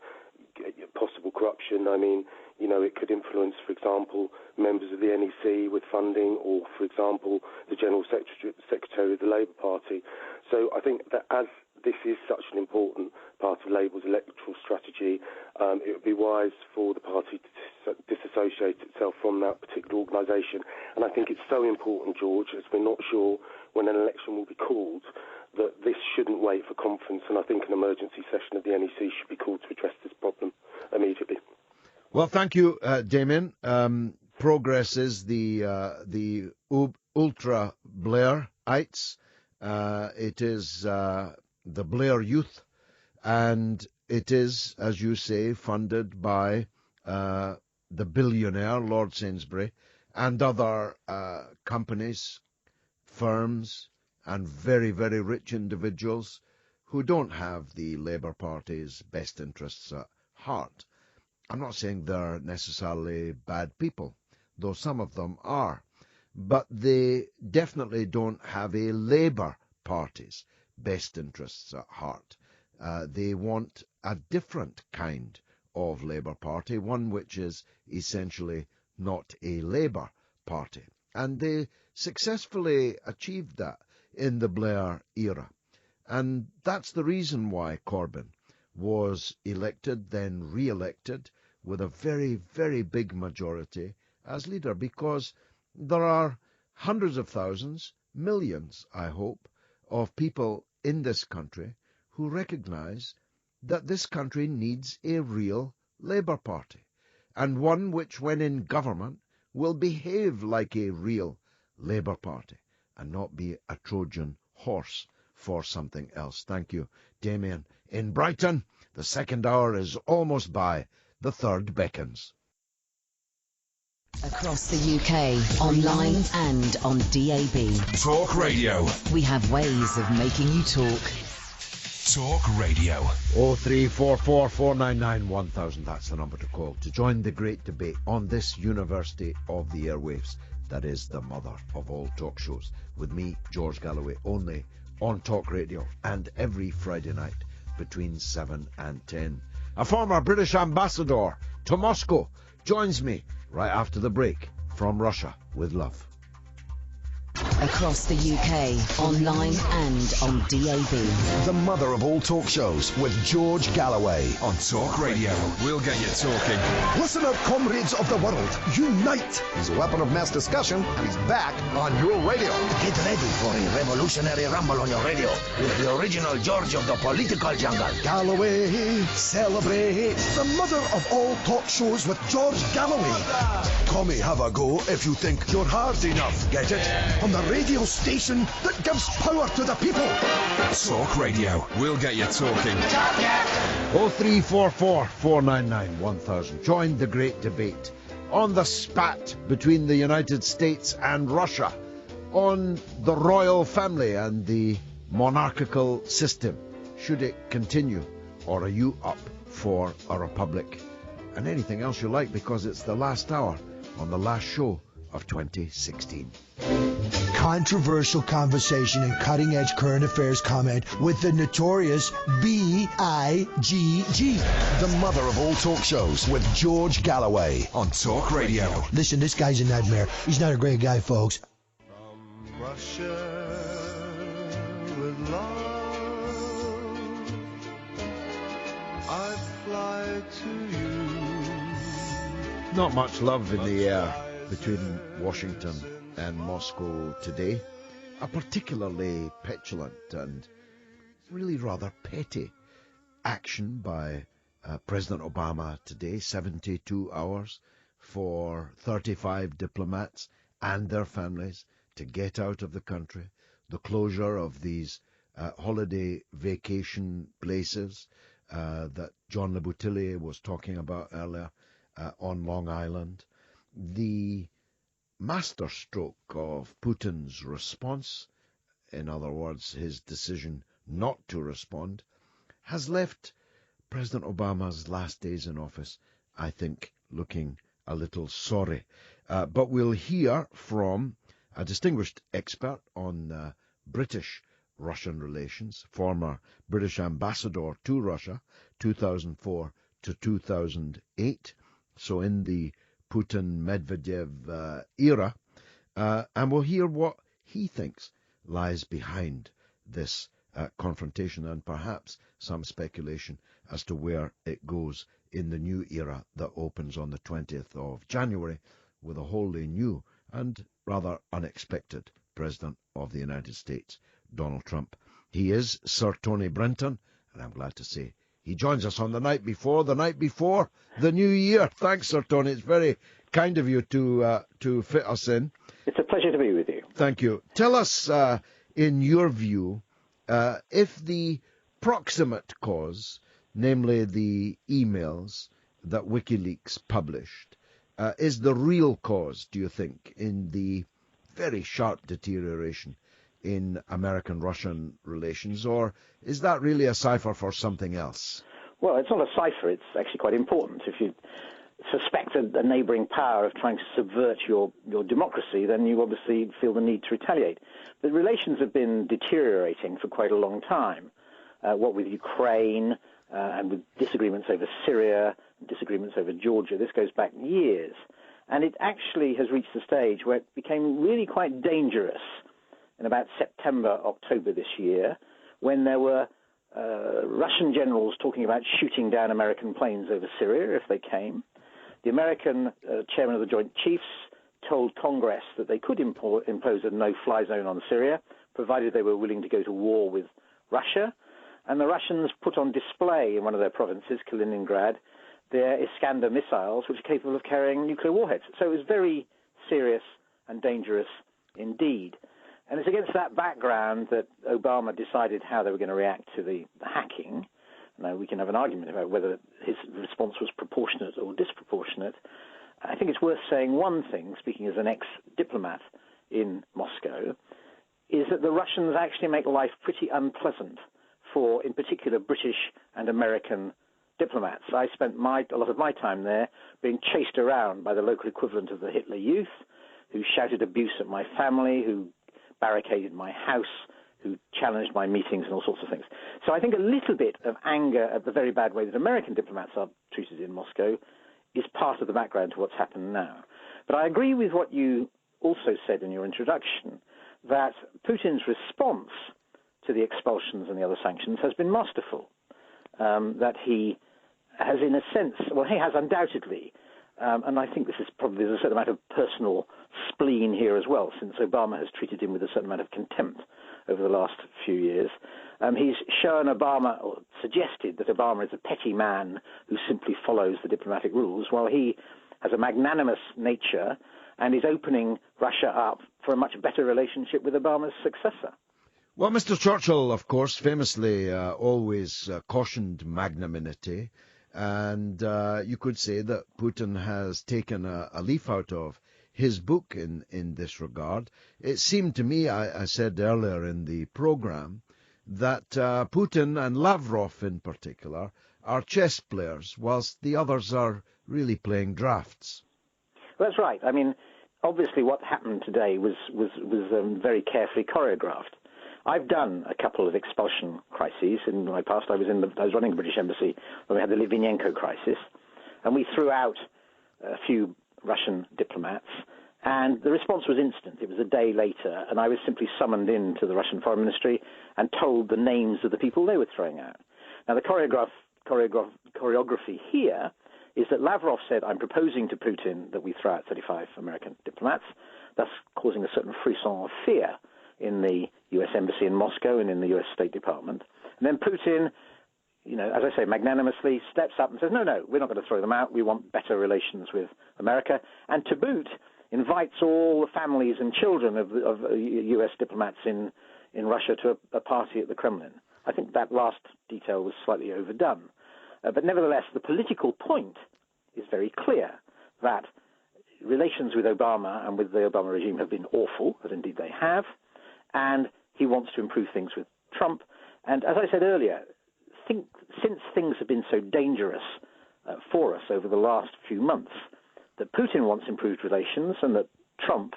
possible corruption. I mean, you know, it could influence, for example, members of the NEC with funding, or, for example, the General Secretary of the Labour Party. So I think that as this is such an important part of Labour's electoral strategy, it would be wise for the party to disassociate itself from that particular organisation. And I think it's so important, George, as we're not sure when an election will be called, that this shouldn't wait for conference, and I think an emergency session of the NEC should be called to address this problem immediately. Well, thank you, Damien. Progress is the ultra Blairites. It is the Blair Youth, and it is, as you say, funded by the billionaire Lord Sainsbury and other companies, firms, and very, very rich individuals who don't have the Labour Party's best interests at heart. I'm not saying they're necessarily bad people, though some of them are, but they definitely don't have a Labour Party's best interests at heart. They want a different kind of Labour Party, one which is essentially not a Labour Party. And they successfully achieved that in the Blair era. And that's the reason why Corbyn was elected, then re-elected, with a very, very big majority as leader, because there are hundreds of thousands, millions, I hope, of people in this country who recognise that this country needs a real Labour Party, and one which, when in government, will behave like a real Labour Party and not be a Trojan horse for something else. Thank you, Damien. In Brighton, the second hour is almost by. The third beckons. Across the UK, online and on DAB. Talk Radio. We have ways of making you talk. Talk Radio. 0344 499 1000. That's the number to call to join the great debate on this University of the Airwaves that is the mother of all talk shows. With me, George Galloway, only on Talk Radio and every Friday night between 7 and 10. A former British ambassador to Moscow joins me right after the break from Russia with love. Across the UK, online and on DAB. The mother of all talk shows with George Galloway on Talk Radio. We'll get you talking. Listener comrades of the world, unite! He's a weapon of mass discussion, and he's back on your radio. Get ready for a revolutionary rumble on your radio with the original George of the political jungle. Galloway, celebrate the mother of all talk shows with George Galloway. Come have a go if you think you're hard enough. Get it? On the radio station that gives power to the people. Talk Radio. We'll get you talking. 0344 499 1000. Join the great debate on the spat between the United States and Russia, on the royal family and the monarchical system. Should it continue, or are you up for a republic? And anything else you like, because it's the last hour on the last show of 2016. Controversial conversation and cutting-edge current affairs comment with the notorious B.I.G.G. The mother of all talk shows with George Galloway on Talk Radio. Listen, this guy's a nightmare. He's not a great guy, folks. From Russia with love, I fly to you. Not much love in the air between Washington and Moscow today. A particularly petulant and really rather petty action by President Obama today. 72 hours for 35 diplomats and their families to get out of the country. The closure of these holiday vacation places that John Le Boutillier was talking about earlier on Long Island. The masterstroke of Putin's response, in other words, his decision not to respond, has left President Obama's last days in office, I think, looking a little sorry. But we'll hear from a distinguished expert on British-Russian relations, former British ambassador to Russia, 2004 to 2008, so in the Putin-Medvedev era, and we'll hear what he thinks lies behind this confrontation, and perhaps some speculation as to where it goes in the new era that opens on the 20th of January with a wholly new and rather unexpected President of the United States, Donald Trump. He is Sir Tony Brenton, and I'm glad to say he joins us on the night before the new year. Thanks, Sir Tony. It's very kind of you to fit us in. It's a pleasure to be with you. Thank you. Tell us, in your view, if the proximate cause, namely the emails that WikiLeaks published, is the real cause, do you think, in the very sharp deterioration in American-Russian relations, or is that really a cipher for something else? Well, it's not a cipher. It's actually quite important. If you suspect a neighbouring power of trying to subvert your democracy, then you obviously feel the need to retaliate. But relations have been deteriorating for quite a long time, what with Ukraine and with disagreements over Syria, disagreements over Georgia. This goes back years. And it actually has reached the stage where it became really quite dangerous in about September, October this year, when there were Russian generals talking about shooting down American planes over Syria if they came. The American chairman of the Joint Chiefs told Congress that they could impose a no-fly zone on Syria, provided they were willing to go to war with Russia. And the Russians put on display in one of their provinces, Kaliningrad, their Iskander missiles, which are capable of carrying nuclear warheads. So it was very serious and dangerous indeed. And it's against that background that Obama decided how they were going to react to the hacking. Now, we can have an argument about whether his response was proportionate or disproportionate. I think it's worth saying one thing, speaking as an ex-diplomat in Moscow, is that the Russians actually make life pretty unpleasant for, in particular, British and American diplomats. I spent a lot of my time there being chased around by the local equivalent of the Hitler Youth, who shouted abuse at my family, who barricaded my house, who challenged my meetings and all sorts of things. So I think a little bit of anger at the very bad way that American diplomats are treated in Moscow is part of the background to what's happened now. But I agree with what you also said in your introduction, that Putin's response to the expulsions and the other sanctions has been masterful. That he has, in a sense, well, he has undoubtedly, and I think this is probably, there's a certain amount of personal spleen here as well, since Obama has treated him with a certain amount of contempt over the last few years. He's shown Obama, or suggested that Obama is a petty man who simply follows the diplomatic rules, while he has a magnanimous nature and is opening Russia up for a much better relationship with Obama's successor. Well, Mr. Churchill, of course, famously always cautioned magnanimity, and you could say that Putin has taken a leaf out of his book in this regard. It seemed to me, I said earlier in the program, that Putin and Lavrov in particular are chess players, whilst the others are really playing drafts. Well, that's right. I mean, obviously what happened today was very carefully choreographed. I've done a couple of expulsion crises in my past. I was running the British Embassy when we had the Litvinenko crisis, and we threw out a few Russian diplomats, and the response was instant. It was a day later, and I was simply summoned into the Russian Foreign Ministry and told the names of the people they were throwing out. Now, the choreography here is that Lavrov said, I'm proposing to Putin that we throw out 35 American diplomats, thus causing a certain frisson of fear in the U.S. Embassy in Moscow and in the U.S. State Department. And then Putin, you know, as I say, magnanimously steps up and says, no, we're not going to throw them out. We want better relations with America. And to boot, invites all the families and children of U.S. diplomats in Russia to a party at the Kremlin. I think that last detail was slightly overdone. But nevertheless, the political point is very clear, that relations with Obama and with the Obama regime have been awful, as indeed they have, and he wants to improve things with Trump. And as I said earlier, since things have been so dangerous for us over the last few months, that Putin wants improved relations and that Trump,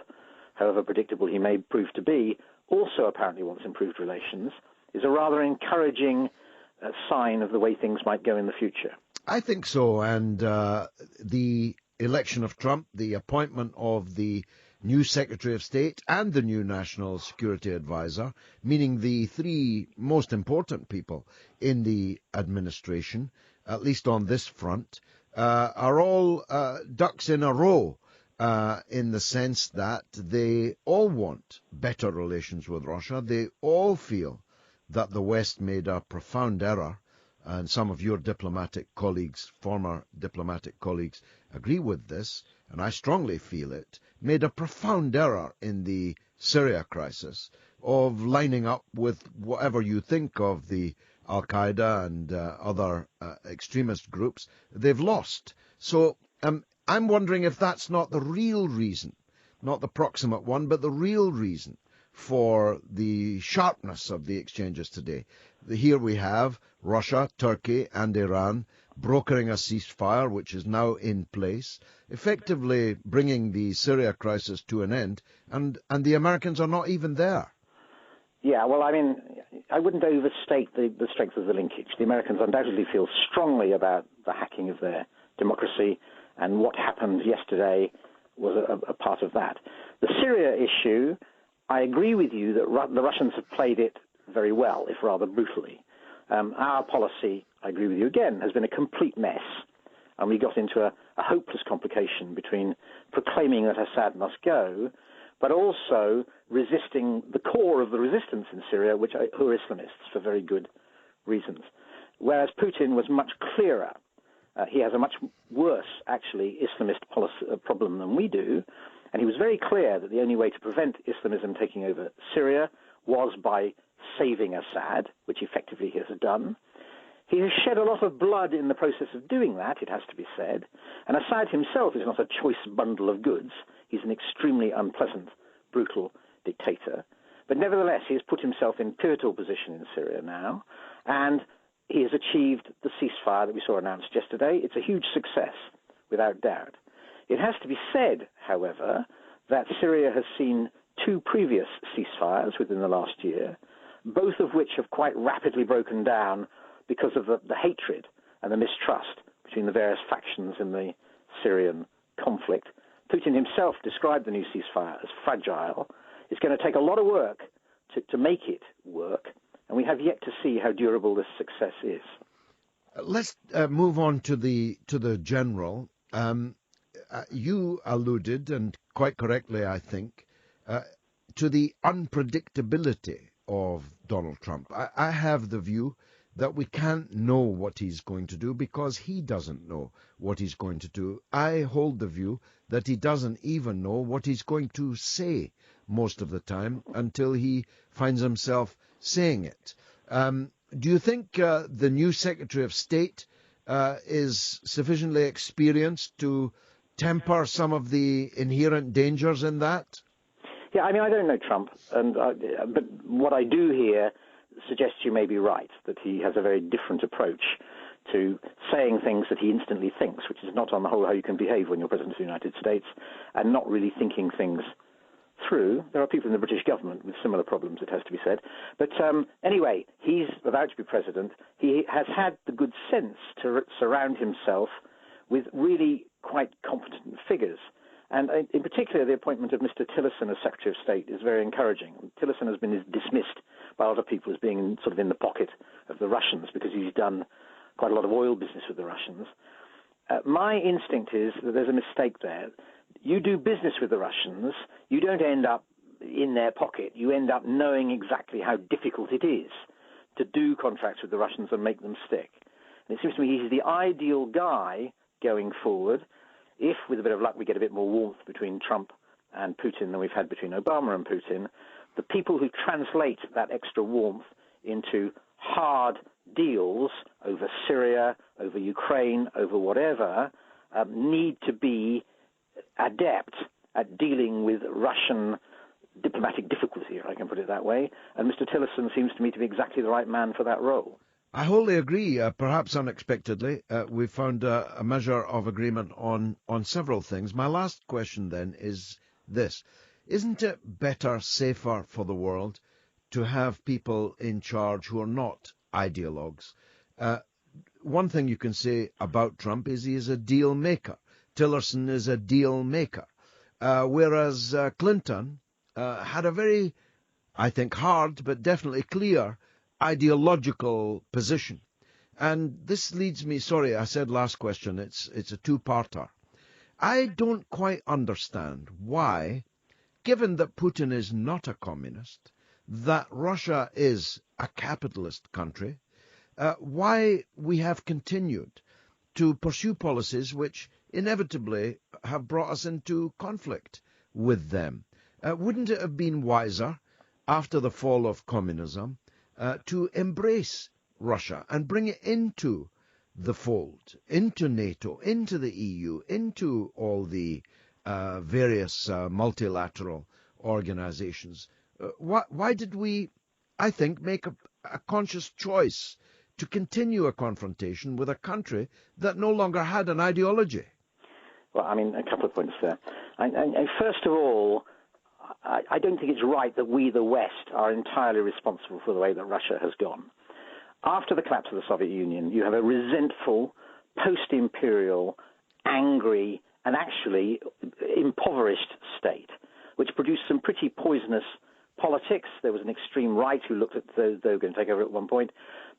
however predictable he may prove to be, also apparently wants improved relations, is a rather encouraging sign of the way things might go in the future. I think so, and the election of Trump, the appointment of the new Secretary of State and the new National Security Advisor, meaning the three most important people in the administration, at least on this front, are all ducks in a row in the sense that they all want better relations with Russia. They all feel that the West made a profound error, and some of your diplomatic colleagues, former diplomatic colleagues, agree with this, and I strongly feel it, made a profound error in the Syria crisis of lining up with whatever you think of the Al-Qaeda and other extremist groups. They've lost. So I'm wondering if that's not the real reason, not the proximate one, but the real reason for the sharpness of the exchanges today. Here we have Russia, Turkey and Iran brokering a ceasefire, which is now in place, effectively bringing the Syria crisis to an end, and the Americans are not even there. Yeah, well, I mean, I wouldn't overstate the strength of the linkage. The Americans undoubtedly feel strongly about the hacking of their democracy, and what happened yesterday was a part of that. The Syria issue, I agree with you that the Russians have played it very well, if rather brutally. Our policy, I agree with you again, has been a complete mess. And we got into a hopeless complication between proclaiming that Assad must go, but also resisting the core of the resistance in Syria, who are Islamists for very good reasons. Whereas Putin was much clearer. He has a much worse, actually, Islamist problem than we do. And he was very clear that the only way to prevent Islamism taking over Syria was by saving Assad, which effectively he has done. He has shed a lot of blood in the process of doing that, it has to be said. And Assad himself is not a choice bundle of goods. He's an extremely unpleasant, brutal dictator. But nevertheless, he has put himself in pivotal position in Syria now, and he has achieved the ceasefire that we saw announced yesterday. It's a huge success, without doubt. It has to be said, however, that Syria has seen two previous ceasefires within the last year, both of which have quite rapidly broken down because of the hatred and the mistrust between the various factions in the Syrian conflict. Putin himself described the new ceasefire as fragile. It's going to take a lot of work to make it work, and we have yet to see how durable this success is. Let's move on to the general. You alluded, and quite correctly, I think, to the unpredictability of Donald Trump. I have the view that we can't know what he's going to do because he doesn't know what he's going to do. I hold the view that he doesn't even know what he's going to say most of the time until he finds himself saying it. Do you think the new Secretary of State is sufficiently experienced to temper some of the inherent dangers in that? Yeah, I mean, I don't know Trump, but what I do hear suggests you may be right, that he has a very different approach to saying things that he instantly thinks, which is not on the whole how you can behave when you're President of the United States, and not really thinking things through. There are people in the British government with similar problems, it has to be said. But anyway, he's about to be president. He has had the good sense to surround himself with really quite competent figures. And in particular, the appointment of Mr. Tillerson as Secretary of State is very encouraging. Tillerson has been dismissed by a lot of people as being sort of in the pocket of the Russians because he's done quite a lot of oil business with the Russians. My instinct is that there's a mistake there. You do business with the Russians, you don't end up in their pocket. You end up knowing exactly how difficult it is to do contracts with the Russians and make them stick. And it seems to me he's the ideal guy going forward. If, with a bit of luck, we get a bit more warmth between Trump and Putin than we've had between Obama and Putin, the people who translate that extra warmth into hard deals over Syria, over Ukraine, over whatever, need to be adept at dealing with Russian diplomatic difficulty, if I can put it that way. And Mr. Tillerson seems to me to be exactly the right man for that role. I wholly agree. Perhaps unexpectedly, we found a measure of agreement on several things. My last question, then, is this. Isn't it better, safer for the world to have people in charge who are not ideologues? One thing you can say about Trump is he is a deal maker. Tillerson is a deal maker. Whereas Clinton had a very, I think, hard but definitely clear ideological position. And this leads me, sorry, I said last question, it's a two-parter. I don't quite understand why, given that Putin is not a communist, that Russia is a capitalist country, why we have continued to pursue policies which inevitably have brought us into conflict with them. Wouldn't it have been wiser, after the fall of communism, to embrace Russia and bring it into the fold, into NATO, into the EU, into all the various multilateral organizations? Why did we, I think, make a conscious choice to continue a confrontation with a country that no longer had an ideology? Well, I mean, a couple of points there. First of all, I don't think it's right that we, the West, are entirely responsible for the way that Russia has gone. After the collapse of the Soviet Union, you have a resentful, post-imperial, angry, and actually impoverished state, which produced some pretty poisonous politics. There was an extreme right who looked at those they were going to take over at one point,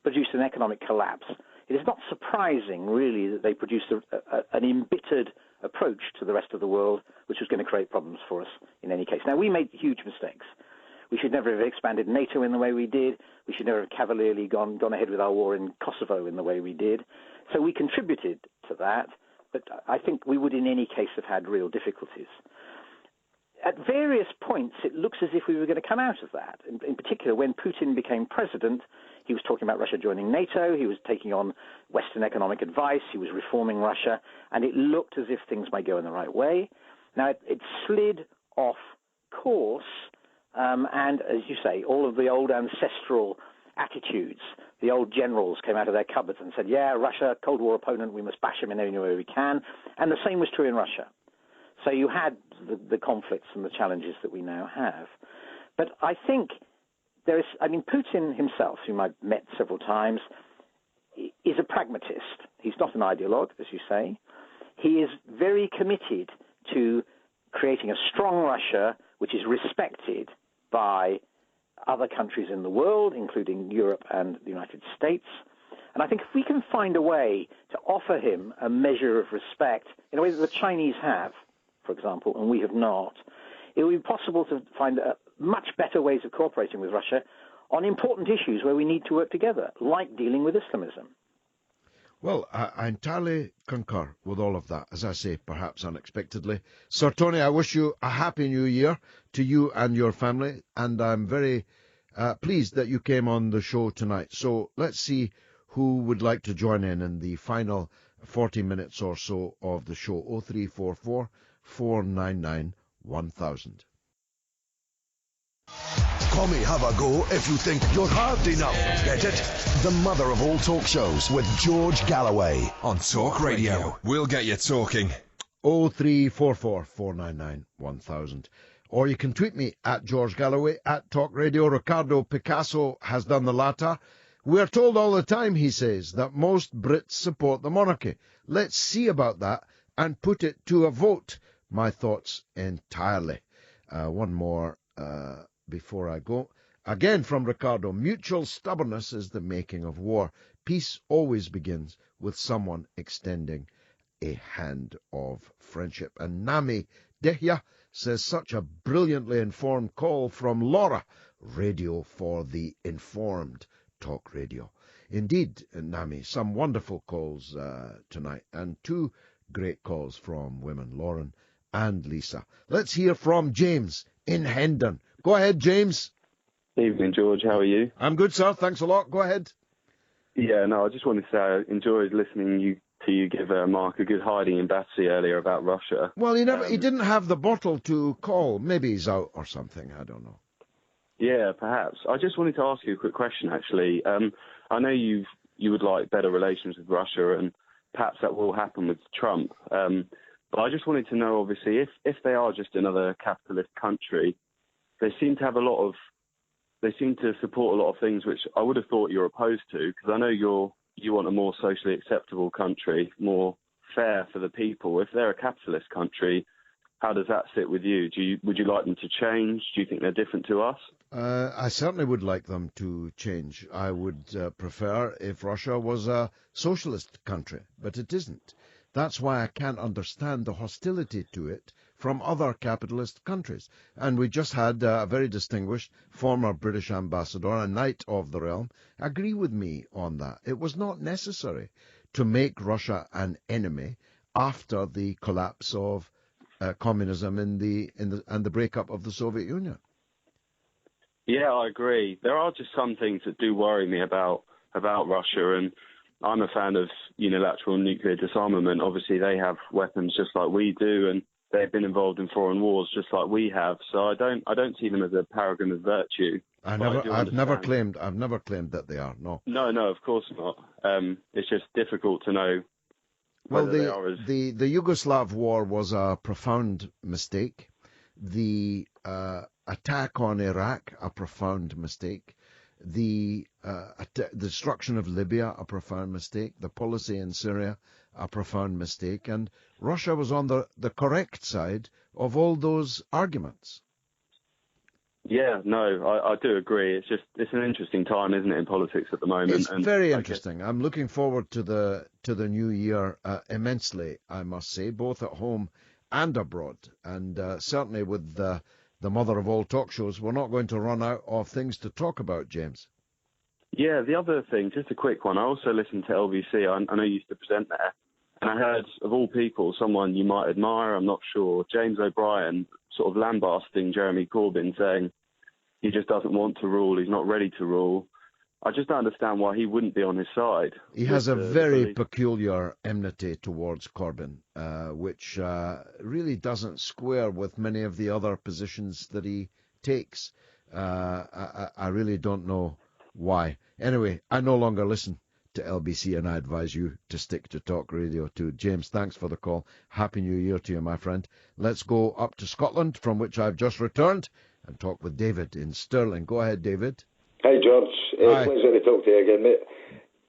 produced an economic collapse. It is not surprising, really, that they produced an embittered approach to the rest of the world, which was going to create problems for us in any case. Now, we made huge mistakes. We should never have expanded NATO in the way we did. We should never have cavalierly gone ahead with our war in Kosovo in the way we did. So we contributed to that, but I think we would in any case have had real difficulties. At various points, it looks as if we were going to come out of that. In particular, when Putin became president, he was talking about Russia joining NATO, he was taking on Western economic advice, he was reforming Russia, and it looked as if things might go in the right way. Now, it slid off course, and as you say, all of the old ancestral attitudes, the old generals came out of their cupboards and said, yeah, Russia, Cold War opponent, we must bash him in any way we can, and the same was true in Russia. So you had the conflicts and the challenges that we now have. But I think Putin himself, whom I've met several times, is a pragmatist. He's not an ideologue, as you say. He is very committed to creating a strong Russia which is respected by other countries in the world, including Europe and the United States. And I think if we can find a way to offer him a measure of respect in a way that the Chinese have, for example, and we have not, it would be possible to find much better ways of cooperating with Russia on important issues where we need to work together, like dealing with Islamism. Well, I entirely concur with all of that, as I say, perhaps unexpectedly. Sir Tony, I wish you a happy new year to you and your family, and I'm very pleased that you came on the show tonight. So let's see who would like to join in the final 40 minutes or so of the show. 0344 499 1000. Call me have a go if you think you're hard enough. Get it? The mother of all talk shows with George Galloway on Talk Radio. We'll get you talking. 0344 499 1000. Or you can tweet me at George Galloway, at Talk Radio. Ricardo Picasso has done the latter. We're told all the time, he says, that most Brits support the monarchy. Let's see about that and put it to a vote. My thoughts entirely. One more before I go. Again from Ricardo. Mutual stubbornness is the making of war. Peace always begins with someone extending a hand of friendship. And Nami Dehya says, such a brilliantly informed call from Laura. Radio for the informed. Talk Radio. Indeed, Nami, some wonderful calls tonight, and two great calls from women, Lauren and Lisa. Let's hear from James in Hendon. Go ahead, James. Evening, George. How are you? I'm good, sir. Thanks a lot. Go ahead. Yeah, no, I just wanted to say I enjoyed listening to you give Mark a good hiding in Battersea earlier about Russia. Well, he didn't have the bottle to call. Maybe he's out or something. I don't know. Yeah, perhaps. I just wanted to ask you a quick question, actually. I know you would like better relations with Russia, and perhaps that will happen with Trump. But I just wanted to know, obviously, if they are just another capitalist country, they seem to support a lot of things which I would have thought you're opposed to, because I know you want a more socially acceptable country, more fair for the people. If they're a capitalist country, how does that sit with you? Would you like them to change? Do you think they're different to us? I certainly would like them to change. I would prefer if Russia was a socialist country, but it isn't. That's why I can't understand the hostility to it from other capitalist countries. And we just had a very distinguished former British ambassador, a knight of the realm, agree with me on that. It was not necessary to make Russia an enemy after the collapse of communism and the breakup of the Soviet Union. Yeah, I agree. There are just some things that do worry me about Russia, and I'm a fan of unilateral nuclear disarmament. Obviously, they have weapons just like we do, and they've been involved in foreign wars just like we have. So I don't see them as a paragon of virtue. I've never claimed that they are. No. No, of course not. It's just difficult to know. Well, the Yugoslav war was a profound mistake. The attack on Iraq, a profound mistake. The destruction of Libya, a profound mistake. The policy in Syria, a profound mistake. And Russia was on the correct side of all those arguments. Yeah, no, I do agree. It's an interesting time, isn't it, in politics at the moment? It's very interesting. I'm looking forward to the new year immensely, I must say, both at home and abroad. And certainly with the mother of all talk shows, we're not going to run out of things to talk about, James. Yeah, the other thing, just a quick one. I also listened to LBC. I know you used to present there. And I heard, of all people, someone you might admire, I'm not sure, James O'Brien, sort of lambasting Jeremy Corbyn, saying he just doesn't want to rule, he's not ready to rule. I just don't understand why he wouldn't be on his side. He has a very peculiar enmity towards Corbyn, which really doesn't square with many of the other positions that he takes. I really don't know why. Anyway, I no longer listen to LBC, and I advise you to stick to Talk Radio too. James, thanks for the call. Happy New Year to you, my friend. Let's go up to Scotland, from which I've just returned, and talk with David in Stirling. Go ahead, David. Hi, George. Hi. Pleasure to talk to you again, mate.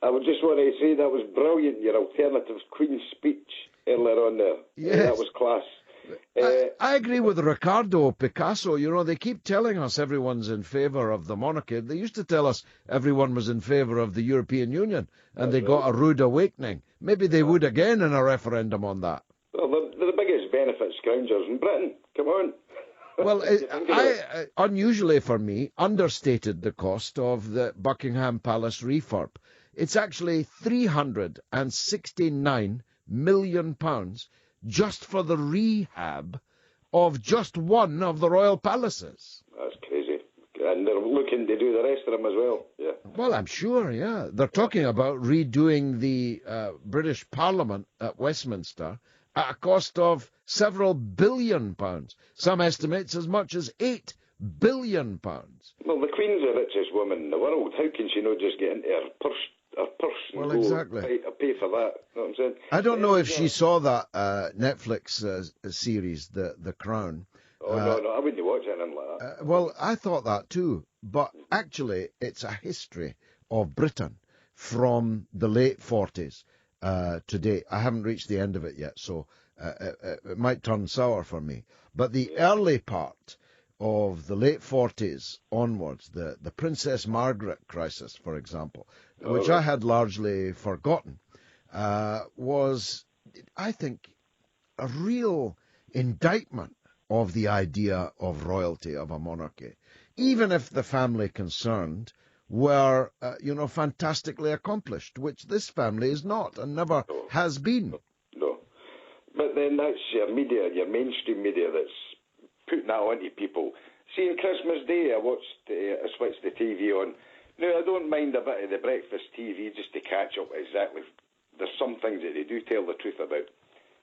I would just want to say that was brilliant, your alternative Queen's speech earlier on there. Yes. That was class. I agree with Ricardo Picasso. You know, they keep telling us everyone's in favour of the monarchy. They used to tell us everyone was in favour of the European Union, and they got a rude awakening. Maybe they would again in a referendum on that. Well, they're the biggest benefit scroungers in Britain. Come on. Well, I unusually for me, understated the cost of the Buckingham Palace refurb. It's actually £369 million just for the rehab of just one of the royal palaces. That's crazy. And they're looking to do the rest of them as well. Yeah. Well, I'm sure, yeah. They're talking about redoing the British Parliament at Westminster at a cost of several £billion. Some estimates as much as £8 billion. Well, the Queen's the richest woman in the world. How can she not just get into her purse and well, go exactly. pay for that? You know what I'm saying? I don't know if she saw that Netflix series, The Crown. Oh, no, I wouldn't watch anything like that. Well, I thought that too. But actually, it's a history of Britain from the late 40s to date. I haven't reached the end of it yet, so it might turn sour for me. But the early part of the late 40s onwards, the Princess Margaret crisis, for example, which I had largely forgotten, was, I think, a real indictment of the idea of royalty, of a monarchy, even if the family concerned were, fantastically accomplished, which this family is not and never has been. No. But then that's your media, your mainstream media that's putting that onto people. See, on Christmas Day, I switched the TV on. Now, I don't mind a bit of the breakfast TV just to catch up exactly. There's some things that they do tell the truth about,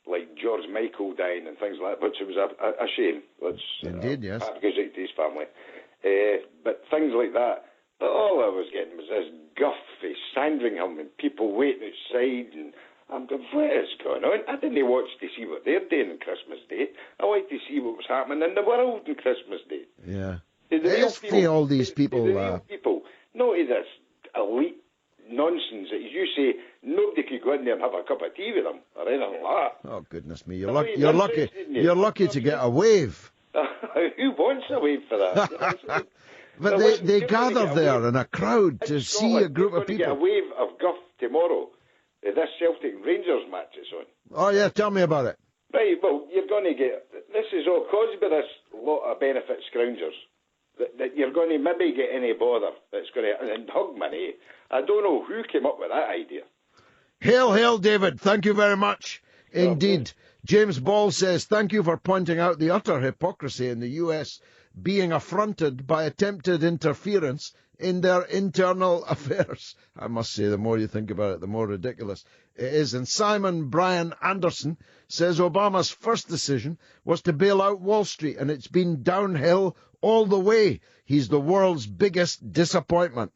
like George Michael dying and things like that, which was a shame. Indeed, yes. That goes out to his family. But things like that, all I was getting was this guff face Sandringham and people waiting outside, and I'm going, what is going on? I didn't watch to see what they're doing on Christmas Day. I like to see what was happening in the world on Christmas Day. Yeah. All these people. People, not this elite nonsense that you say nobody could go in there and have a cup of tea with them or anything like that. Oh, goodness me. You're lucky to get a wave. Who wants a wave for that? But they gather there in a crowd to see a group of people. You're going to get a wave of guff tomorrow. This Celtic Rangers match is on. Oh, yeah, tell me about it. Right, well, you're going to get... This is all caused by this lot of benefit scroungers. That you're going to maybe get any bother that's going to... And hug money. I don't know who came up with that idea. Hail, David. Thank you very much. Indeed. James Ball says, thank you for pointing out the utter hypocrisy in the US being affronted by attempted interference in their internal affairs. I must say, the more you think about it, the more ridiculous it is. And Simon Brian Anderson says Obama's first decision was to bail out Wall Street, and it's been downhill all the way. He's the world's biggest disappointment.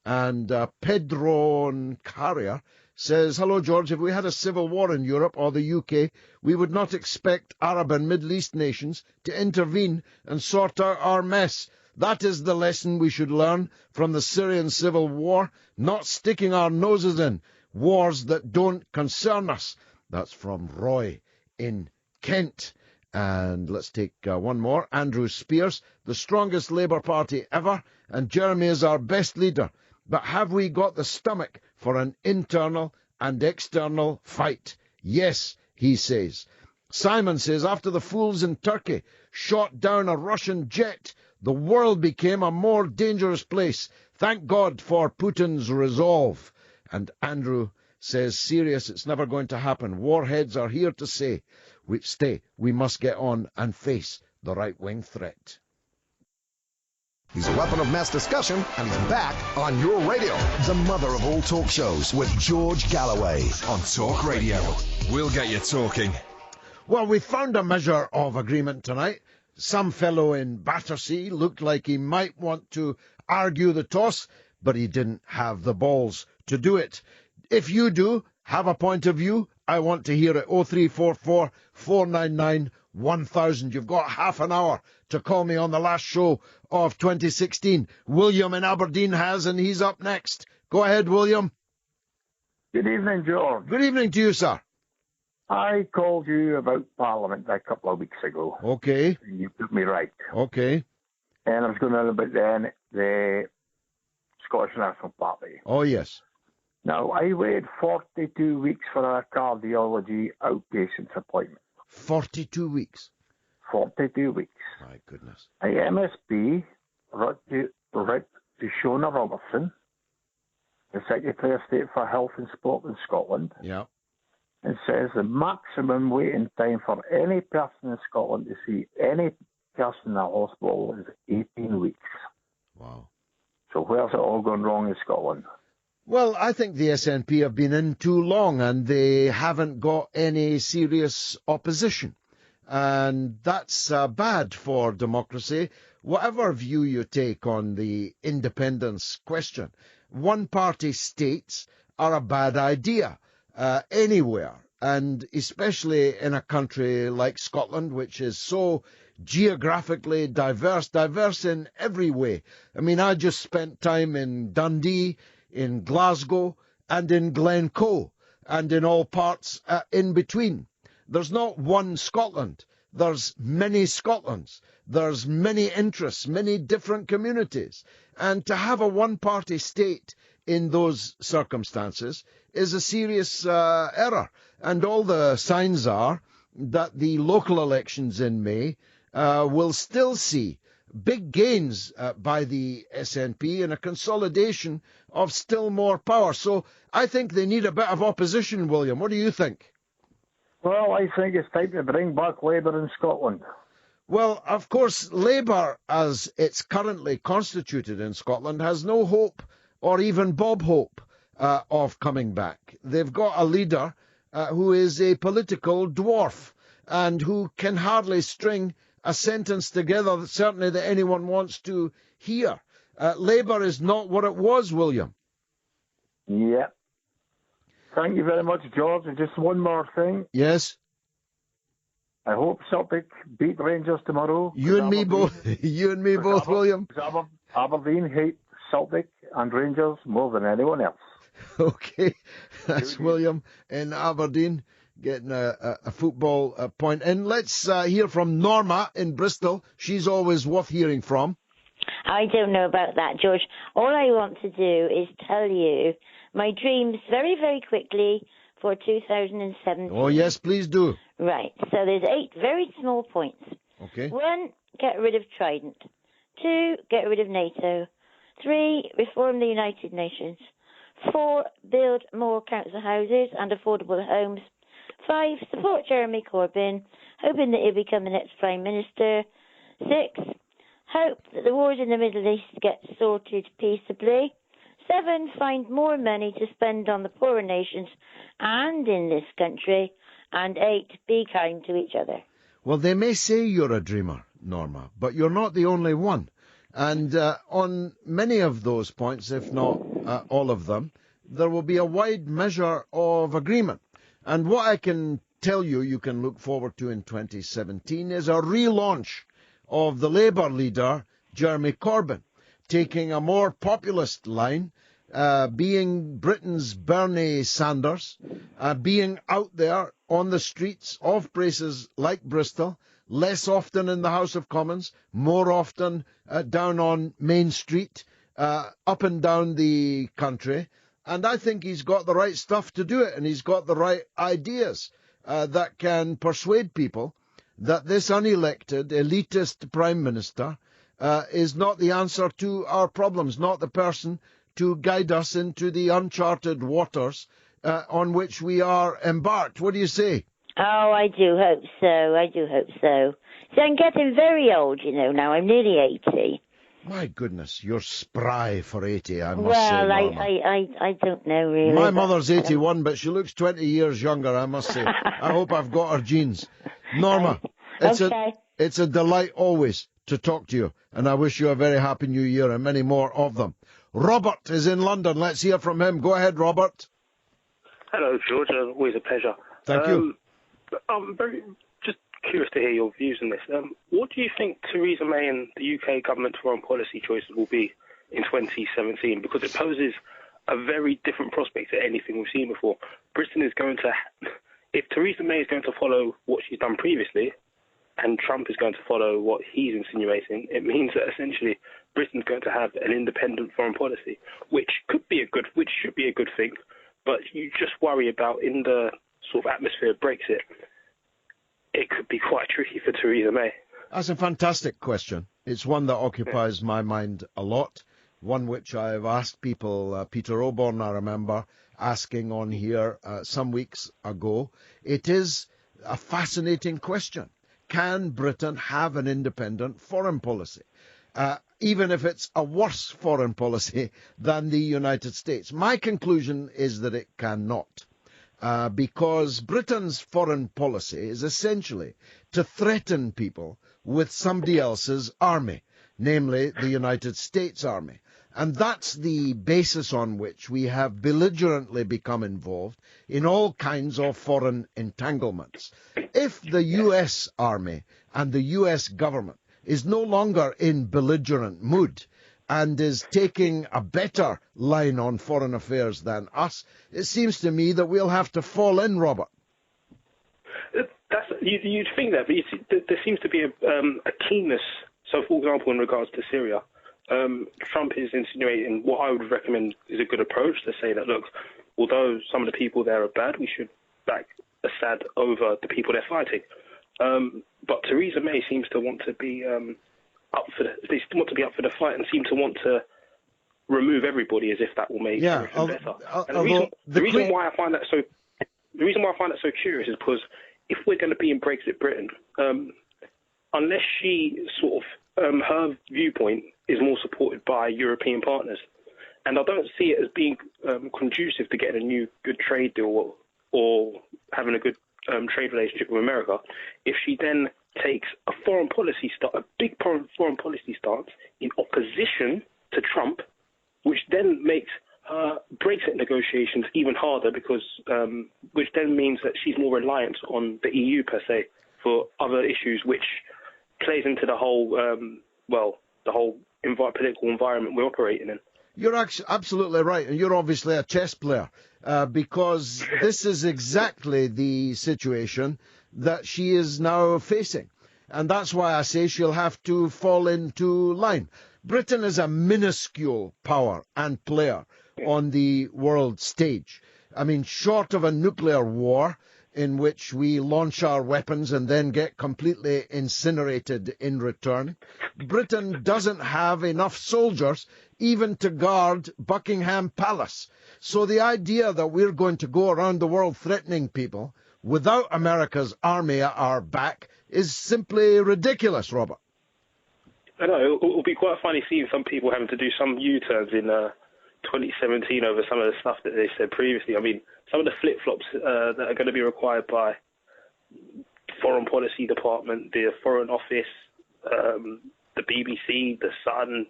And Pedro Carrier says, hello, George, if we had a civil war in Europe or the UK, we would not expect Arab and Middle East nations to intervene and sort out our mess. That is the lesson we should learn from the Syrian civil war, not sticking our noses in wars that don't concern us. That's from Roy in Kent. And let's take one more. Andrew Spears, the strongest Labour Party ever, and Jeremy is our best leader. But have we got the stomach for an internal and external fight? Yes, he says. Simon says, after the fools in Turkey shot down a Russian jet, the world became a more dangerous place. Thank God for Putin's resolve. And Andrew says, serious, it's never going to happen. Warheads are here to stay. We must get on and face the right-wing threat. He's a weapon of mass discussion, and he's back on your radio. The mother of all talk shows with George Galloway on Talk Radio. We'll get you talking. Well, we found a measure of agreement tonight. Some fellow in Battersea looked like he might want to argue the toss, but he didn't have the balls to do it. If you do have a point of view, I want to hear it. 0344 499 1000. You've got half an hour to call me on the last show of 2016. William in Aberdeen has, and he's up next. Go ahead, William. Good evening, George. Good evening to you, sir. I called you about Parliament a couple of weeks ago. Okay. And you put me right. Okay. And I was going on about the Scottish National Party. Oh, yes. Now, I waited 42 weeks for a cardiology outpatient appointment. 42 weeks? 42 weeks. My goodness. A MSP wrote to Shona Robertson, the Secretary of State for Health and Sport in Scotland, Yeah. and says the maximum waiting time for any person in Scotland to see any person in a hospital is 18 weeks. Wow. So where's it all gone wrong in Scotland? Well, I think the SNP have been in too long and they haven't got any serious opposition. And that's bad for democracy. Whatever view you take on the independence question, one-party states are a bad idea anywhere, and especially in a country like Scotland, which is so geographically diverse in every way. I mean, I just spent time in Dundee, in Glasgow, and in Glencoe, and in all parts in between. There's not one Scotland. There's many Scotlands. There's many interests, many different communities. And to have a one-party state in those circumstances is a serious error. And all the signs are that the local elections in May will still see big gains by the SNP and a consolidation of still more power. So I think they need a bit of opposition, William. What do you think? Well, I think it's time to bring back Labour in Scotland. Well, of course, Labour, as it's currently constituted in Scotland, has no hope or even Bob hope of coming back. They've got a leader who is a political dwarf and who can hardly string a sentence together, certainly that anyone wants to hear. Labour is not what it was, William. Yeah. Thank you very much, George. And just one more thing. Yes? I hope Celtic beat Rangers tomorrow. You and me both. You and me both, William. Aberdeen hate Celtic and Rangers more than anyone else. Okay. That's William in Aberdeen getting a football point. And let's hear from Norma in Bristol. She's always worth hearing from. I don't know about that, George. All I want to do is tell you my dreams very, very quickly for 2017. Oh, yes, please do. Right. So there's 8 very small points. Okay. 1, get rid of Trident. 2, get rid of NATO. 3, reform the United Nations. 4, build more council houses and affordable homes. 5, support Jeremy Corbyn, hoping that he'll become the next Prime Minister. 6, hope that the wars in the Middle East get sorted peaceably. 7, find more money to spend on the poorer nations and in this country. And 8, be kind to each other. Well, they may say you're a dreamer, Norma, but you're not the only one. And on many of those points, if not all of them, there will be a wide measure of agreement. And what I can tell you, you can look forward to in 2017 is a relaunch of the Labour leader, Jeremy Corbyn, taking a more populist line, being Britain's Bernie Sanders, being out there on the streets of places like Bristol, less often in the House of Commons, more often down on Main Street, up and down the country. And I think he's got the right stuff to do it, and he's got the right ideas that can persuade people that this unelected, elitist Prime Minister is not the answer to our problems, not the person to guide us into the uncharted waters on which we are embarked. What do you say? Oh, I do hope so. I do hope so. So I'm getting very old, you know, now. I'm nearly 80. My goodness, you're spry for 80, I must well, say, Norma. I don't know, really. My mother's 81, but she looks 20 years younger, I must say. I hope I've got her genes. Norma, it's a delight always to talk to you, and I wish you a very happy new year and many more of them. Robert is in London. Let's hear from him. Go ahead, Robert. Hello, George. Always a pleasure. Thank you. I'm very just curious to hear your views on this. What do you think Theresa May and the UK government's foreign policy choices will be in 2017? Because it poses a very different prospect to anything we've seen before. Britain is going to if Theresa May is going to follow what she's done previously, and Trump is going to follow what he's insinuating, it means that essentially Britain's going to have an independent foreign policy, which should be a good thing. But you just worry about, in the sort of atmosphere of Brexit, it could be quite tricky for Theresa May. That's a fantastic question. It's one that occupies my mind a lot, one which I've asked people, Peter Oborne, I remember, asking on here some weeks ago. It is a fascinating question. Can Britain have an independent foreign policy, even if it's a worse foreign policy than the United States? My conclusion is that it cannot. Because Britain's foreign policy is essentially to threaten people with somebody else's army, namely the United States Army. And that's the basis on which we have belligerently become involved in all kinds of foreign entanglements. If the US Army and the US government is no longer in belligerent mood and is taking a better line on foreign affairs than us, it seems to me that we'll have to fall in, Robert. You'd think that, but there seems to be a keenness. So, for example, in regards to Syria, Trump is insinuating what I would recommend is a good approach to say that, look, although some of the people there are bad, we should back Assad over the people they're fighting. But Theresa May seems to want to be up for the fight and seem to want to remove everybody as if that will make everything better. And the reason why I find that so curious is because if we're going to be in Brexit Britain, unless she sort of her viewpoint is more supported by European partners, and I don't see it as being conducive to getting a new good trade deal or having a good trade relationship with America, if she then takes a big foreign policy stance in opposition to Trump, which then makes her Brexit negotiations even harder, because which then means that she's more reliant on the EU per se for other issues, which plays into the whole political environment we're operating in. You're absolutely right, and you're obviously a chess player, because this is exactly the situation that she is now facing. And that's why I say she'll have to fall into line. Britain is a minuscule power and player on the world stage. I mean, short of a nuclear war in which we launch our weapons and then get completely incinerated in return, Britain doesn't have enough soldiers even to guard Buckingham Palace. So the idea that we're going to go around the world threatening people without America's army at our back is simply ridiculous, Robert. I know, it'll be quite funny seeing some people having to do some U-turns in 2017 over some of the stuff that they said previously. I mean, some of the flip-flops that are going to be required by Foreign Policy Department, the Foreign Office, the BBC, the Sun,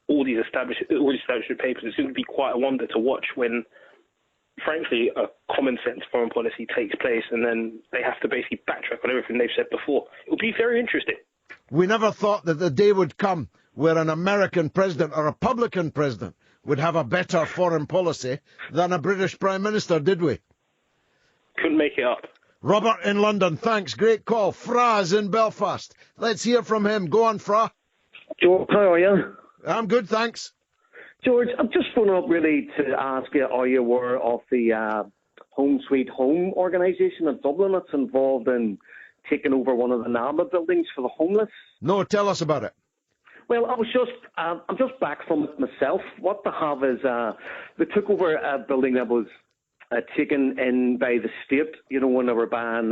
all these establishment papers, it's going to be quite a wonder to watch when, frankly, a common-sense foreign policy takes place and then they have to basically backtrack on everything they've said before. It'll be very interesting. We never thought that the day would come where an American president, a Republican president, would have a better foreign policy than a British Prime Minister, did we? Couldn't make it up. Robert in London, thanks. Great call. Fra's in Belfast. Let's hear from him. Go on, Fra. George, how are you? I'm good, thanks. George, I'm just phoning up really to ask you, are you aware of the Home Sweet Home organisation in Dublin that's involved in taking over one of the NAMA buildings for the homeless? No, tell us about it. Well, I'm just back from it myself. What they have is they took over a building that was taken in by the state, you know, when they were buying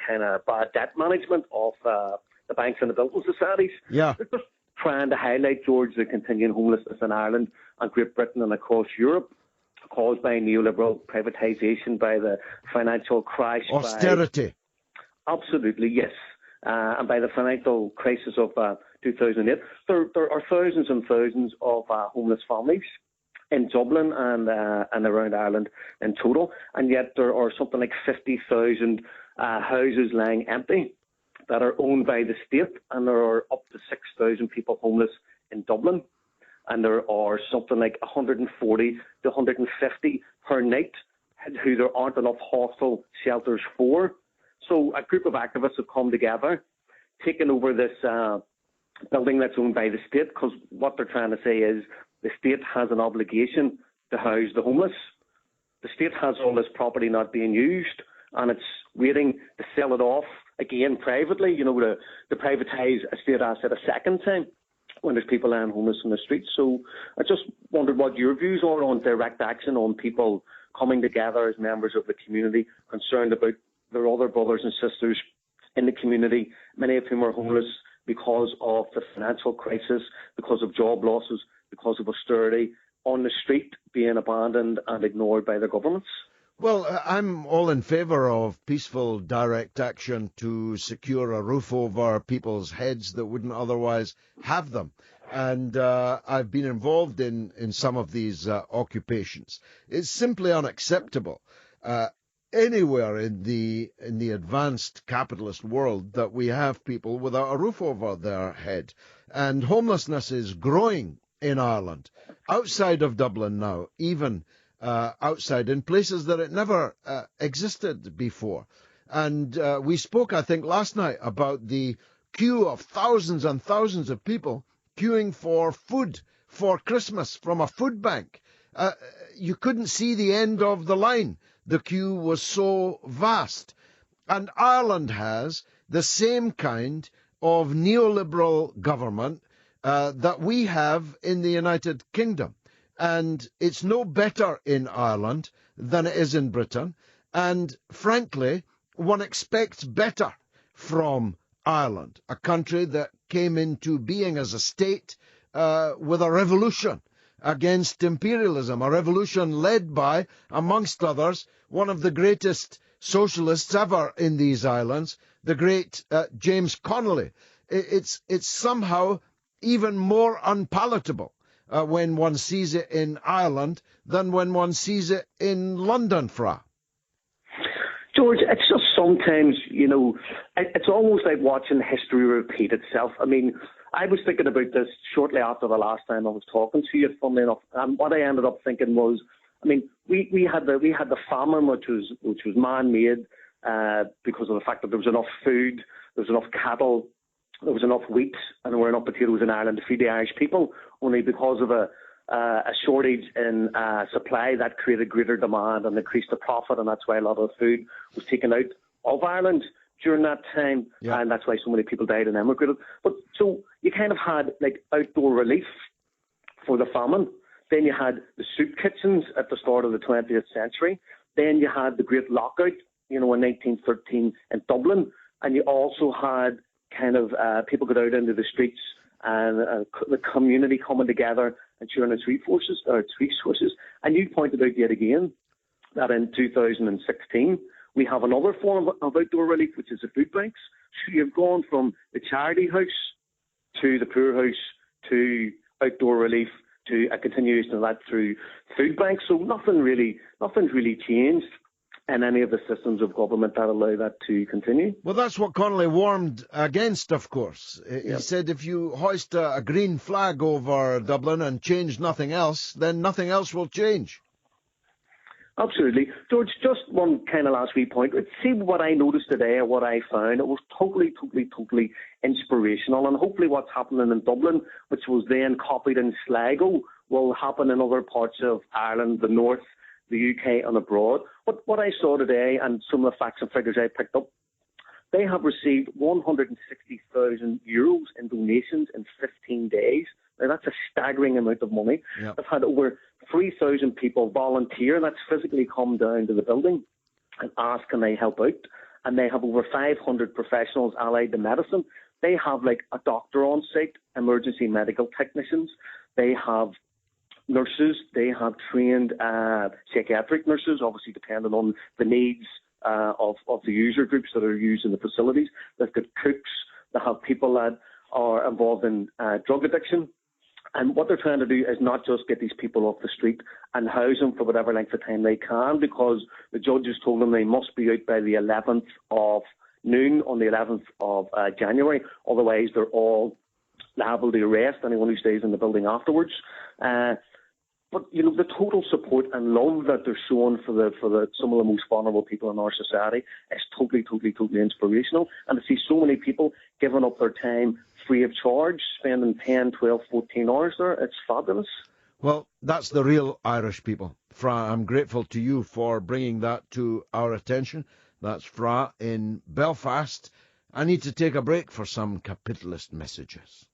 kind of bad debt management of the banks and the building societies. Yeah. They're just trying to highlight, George, the continuing homelessness in Ireland and Great Britain and across Europe, caused by neoliberal privatisation, by the financial crash. Austerity. Absolutely, yes. And by the financial crisis of 2008. There are thousands and thousands of homeless families in Dublin and around Ireland in total, and yet there are something like 50,000 houses lying empty that are owned by the state, and there are up to 6,000 people homeless in Dublin, and there are something like 140 to 150 per night who there aren't enough hostel shelters for. So a group of activists have come together, taken over this building that's owned by the state, because what they're trying to say is the state has an obligation to house the homeless. The state has all this property not being used, and it's waiting to sell it off again privately, you know, to privatise a state asset a second time when there's people lying homeless in the streets. So I just wondered what your views are on direct action, on people coming together as members of the community, concerned about their other brothers and sisters in the community, many of whom are homeless because of the financial crisis, because of job losses, because of austerity, on the street being abandoned and ignored by their governments. Well, I'm all in favour of peaceful direct action to secure a roof over people's heads that wouldn't otherwise have them. And I've been involved in some of these occupations. It's simply unacceptable anywhere in the advanced capitalist world that we have people without a roof over their head. And homelessness is growing in Ireland, outside of Dublin now, even outside, in places that it never existed before. And we spoke, I think, last night about the queue of thousands and thousands of people queuing for food for Christmas from a food bank. You couldn't see the end of the line. The queue was so vast. And Ireland has the same kind of neoliberal government that we have in the United Kingdom. And it's no better in Ireland than it is in Britain. And frankly, one expects better from Ireland, a country that came into being as a state with a revolution against imperialism, a revolution led by, amongst others, one of the greatest socialists ever in these islands, the great James Connolly. It's somehow even more unpalatable when one sees it in Ireland than when one sees it in London, Fra. George, it's just sometimes, you know, it's almost like watching history repeat itself. I mean, I was thinking about this shortly after the last time I was talking to you, funnily enough, and what I ended up thinking was, I mean, we had the famine, which was man-made because of the fact that there was enough food, there was enough cattle, there was enough wheat, and there were enough potatoes in Ireland to feed the Irish people. Only because of a shortage in supply, that created greater demand and increased the profit, and that's why a lot of food was taken out of Ireland during that time, and that's why so many people died and emigrated. But so you kind of had like outdoor relief for the famine. Then you had the soup kitchens at the start of the 20th century. Then you had the Great Lockout, you know, in 1913 in Dublin, and you also had kind of people got out into the streets and the community coming together and sharing its resources. And you pointed out yet again that in 2016 we have another form of outdoor relief, which is the food banks. So you've gone from the charity house to the poor house to outdoor relief to a continuation of that through food banks. So nothing's really changed in any of the systems of government that allow that to continue. Well, that's what Connolly warned against, of course. He said if you hoist a green flag over Dublin and change nothing else, then nothing else will change. Absolutely. George, just one kind of last wee point. See what I noticed today or what I found. It was totally inspirational. And hopefully what's happening in Dublin, which was then copied in Sligo, will happen in other parts of Ireland, the north, the UK and abroad. What I saw today, and some of the facts and figures I picked up, they have received €160,000 in donations in 15 days. Now, that's a staggering amount of money. Yep. They've had over 3,000 people volunteer, and that's physically come down to the building and ask, can they help out? And they have over 500 professionals allied to medicine. They have like a doctor on site, emergency medical technicians. They have nurses. They have trained psychiatric nurses, obviously depending on the needs of the user groups that are using the facilities. They've got cooks. They have people that are involved in drug addiction. And what they're trying to do is not just get these people off the street and house them for whatever length of time they can, because the judges told them they must be out by the 11th of noon on the 11th of January. Otherwise, they're all liable to arrest anyone who stays in the building afterwards. But But the total support and love that they're showing for some of the most vulnerable people in our society is totally inspirational. And to see so many people giving up their time free of charge, spending 10, 12, 14 hours there, it's fabulous. Well, that's the real Irish people. Fra, I'm grateful to you for bringing that to our attention. That's Fra in Belfast. I need to take a break for some capitalist messages.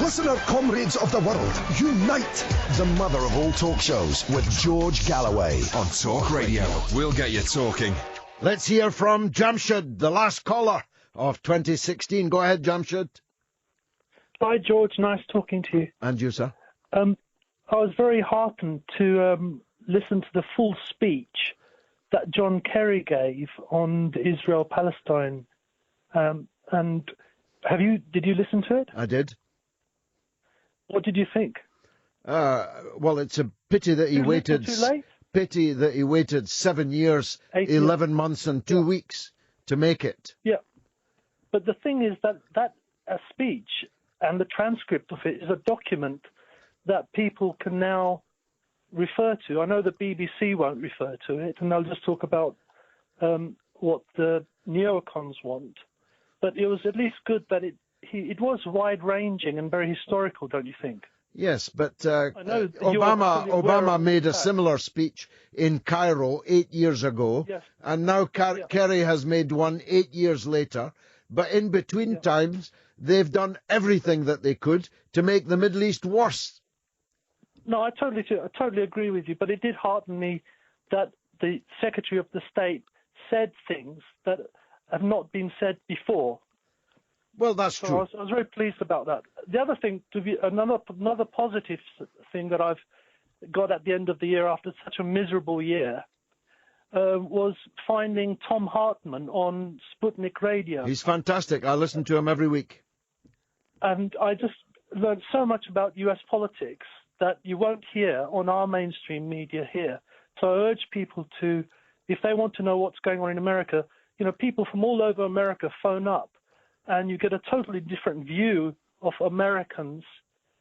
Listener comrades of the world, unite! The mother of all talk shows with George Galloway on Talk Radio. We'll get you talking. Let's hear from Jamshed, the last caller of 2016. Go ahead, Jamshed. Hi, George. Nice talking to you. And you, sir? I was very heartened to listen to the full speech that John Kerry gave on Israel-Palestine. And did you listen to it? I did. What did you think? Well, it's a pity that he waited. Too late? Pity that he waited 7 years, 11 months, and 2 weeks to make it. Yeah, but the thing is that a speech and the transcript of it is a document that people can now refer to. I know the BBC won't refer to it, and they'll just talk about what the neocons want. But it was at least good that it was wide-ranging and very historical, don't you think? Yes, but I know Obama made a similar speech in Cairo 8 years ago, yes. And now Kerry has made one 8 years later. But in between times, they've done everything that they could to make the Middle East worse. No, I totally agree with you, but it did hearten me that the Secretary of the State said things that have not been said before. Well, that's true. I was very pleased about that. The other thing, another positive thing that I've got at the end of the year after such a miserable year was finding Tom Hartman on Sputnik Radio. He's fantastic. I listen to him every week. And I just learned so much about U.S. politics that you won't hear on our mainstream media here. So I urge people to, if they want to know what's going on in America, people from all over America phone up, and you get a totally different view of Americans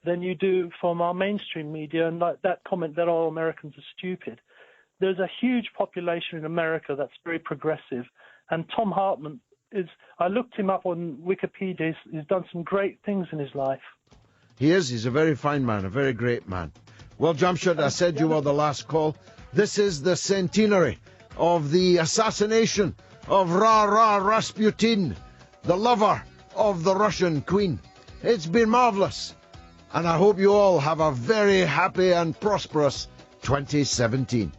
than you do from our mainstream media, and like that comment that all Americans are stupid. There's a huge population in America that's very progressive, and Tom Hartman I looked him up on Wikipedia. He's done some great things in his life. He is. He's a very fine man, a very great man. Well, Jamshed, I said you were the last call. This is the centenary of the assassination of Rasputin, the lover of the Russian Queen. It's been marvellous, and I hope you all have a very happy and prosperous 2017.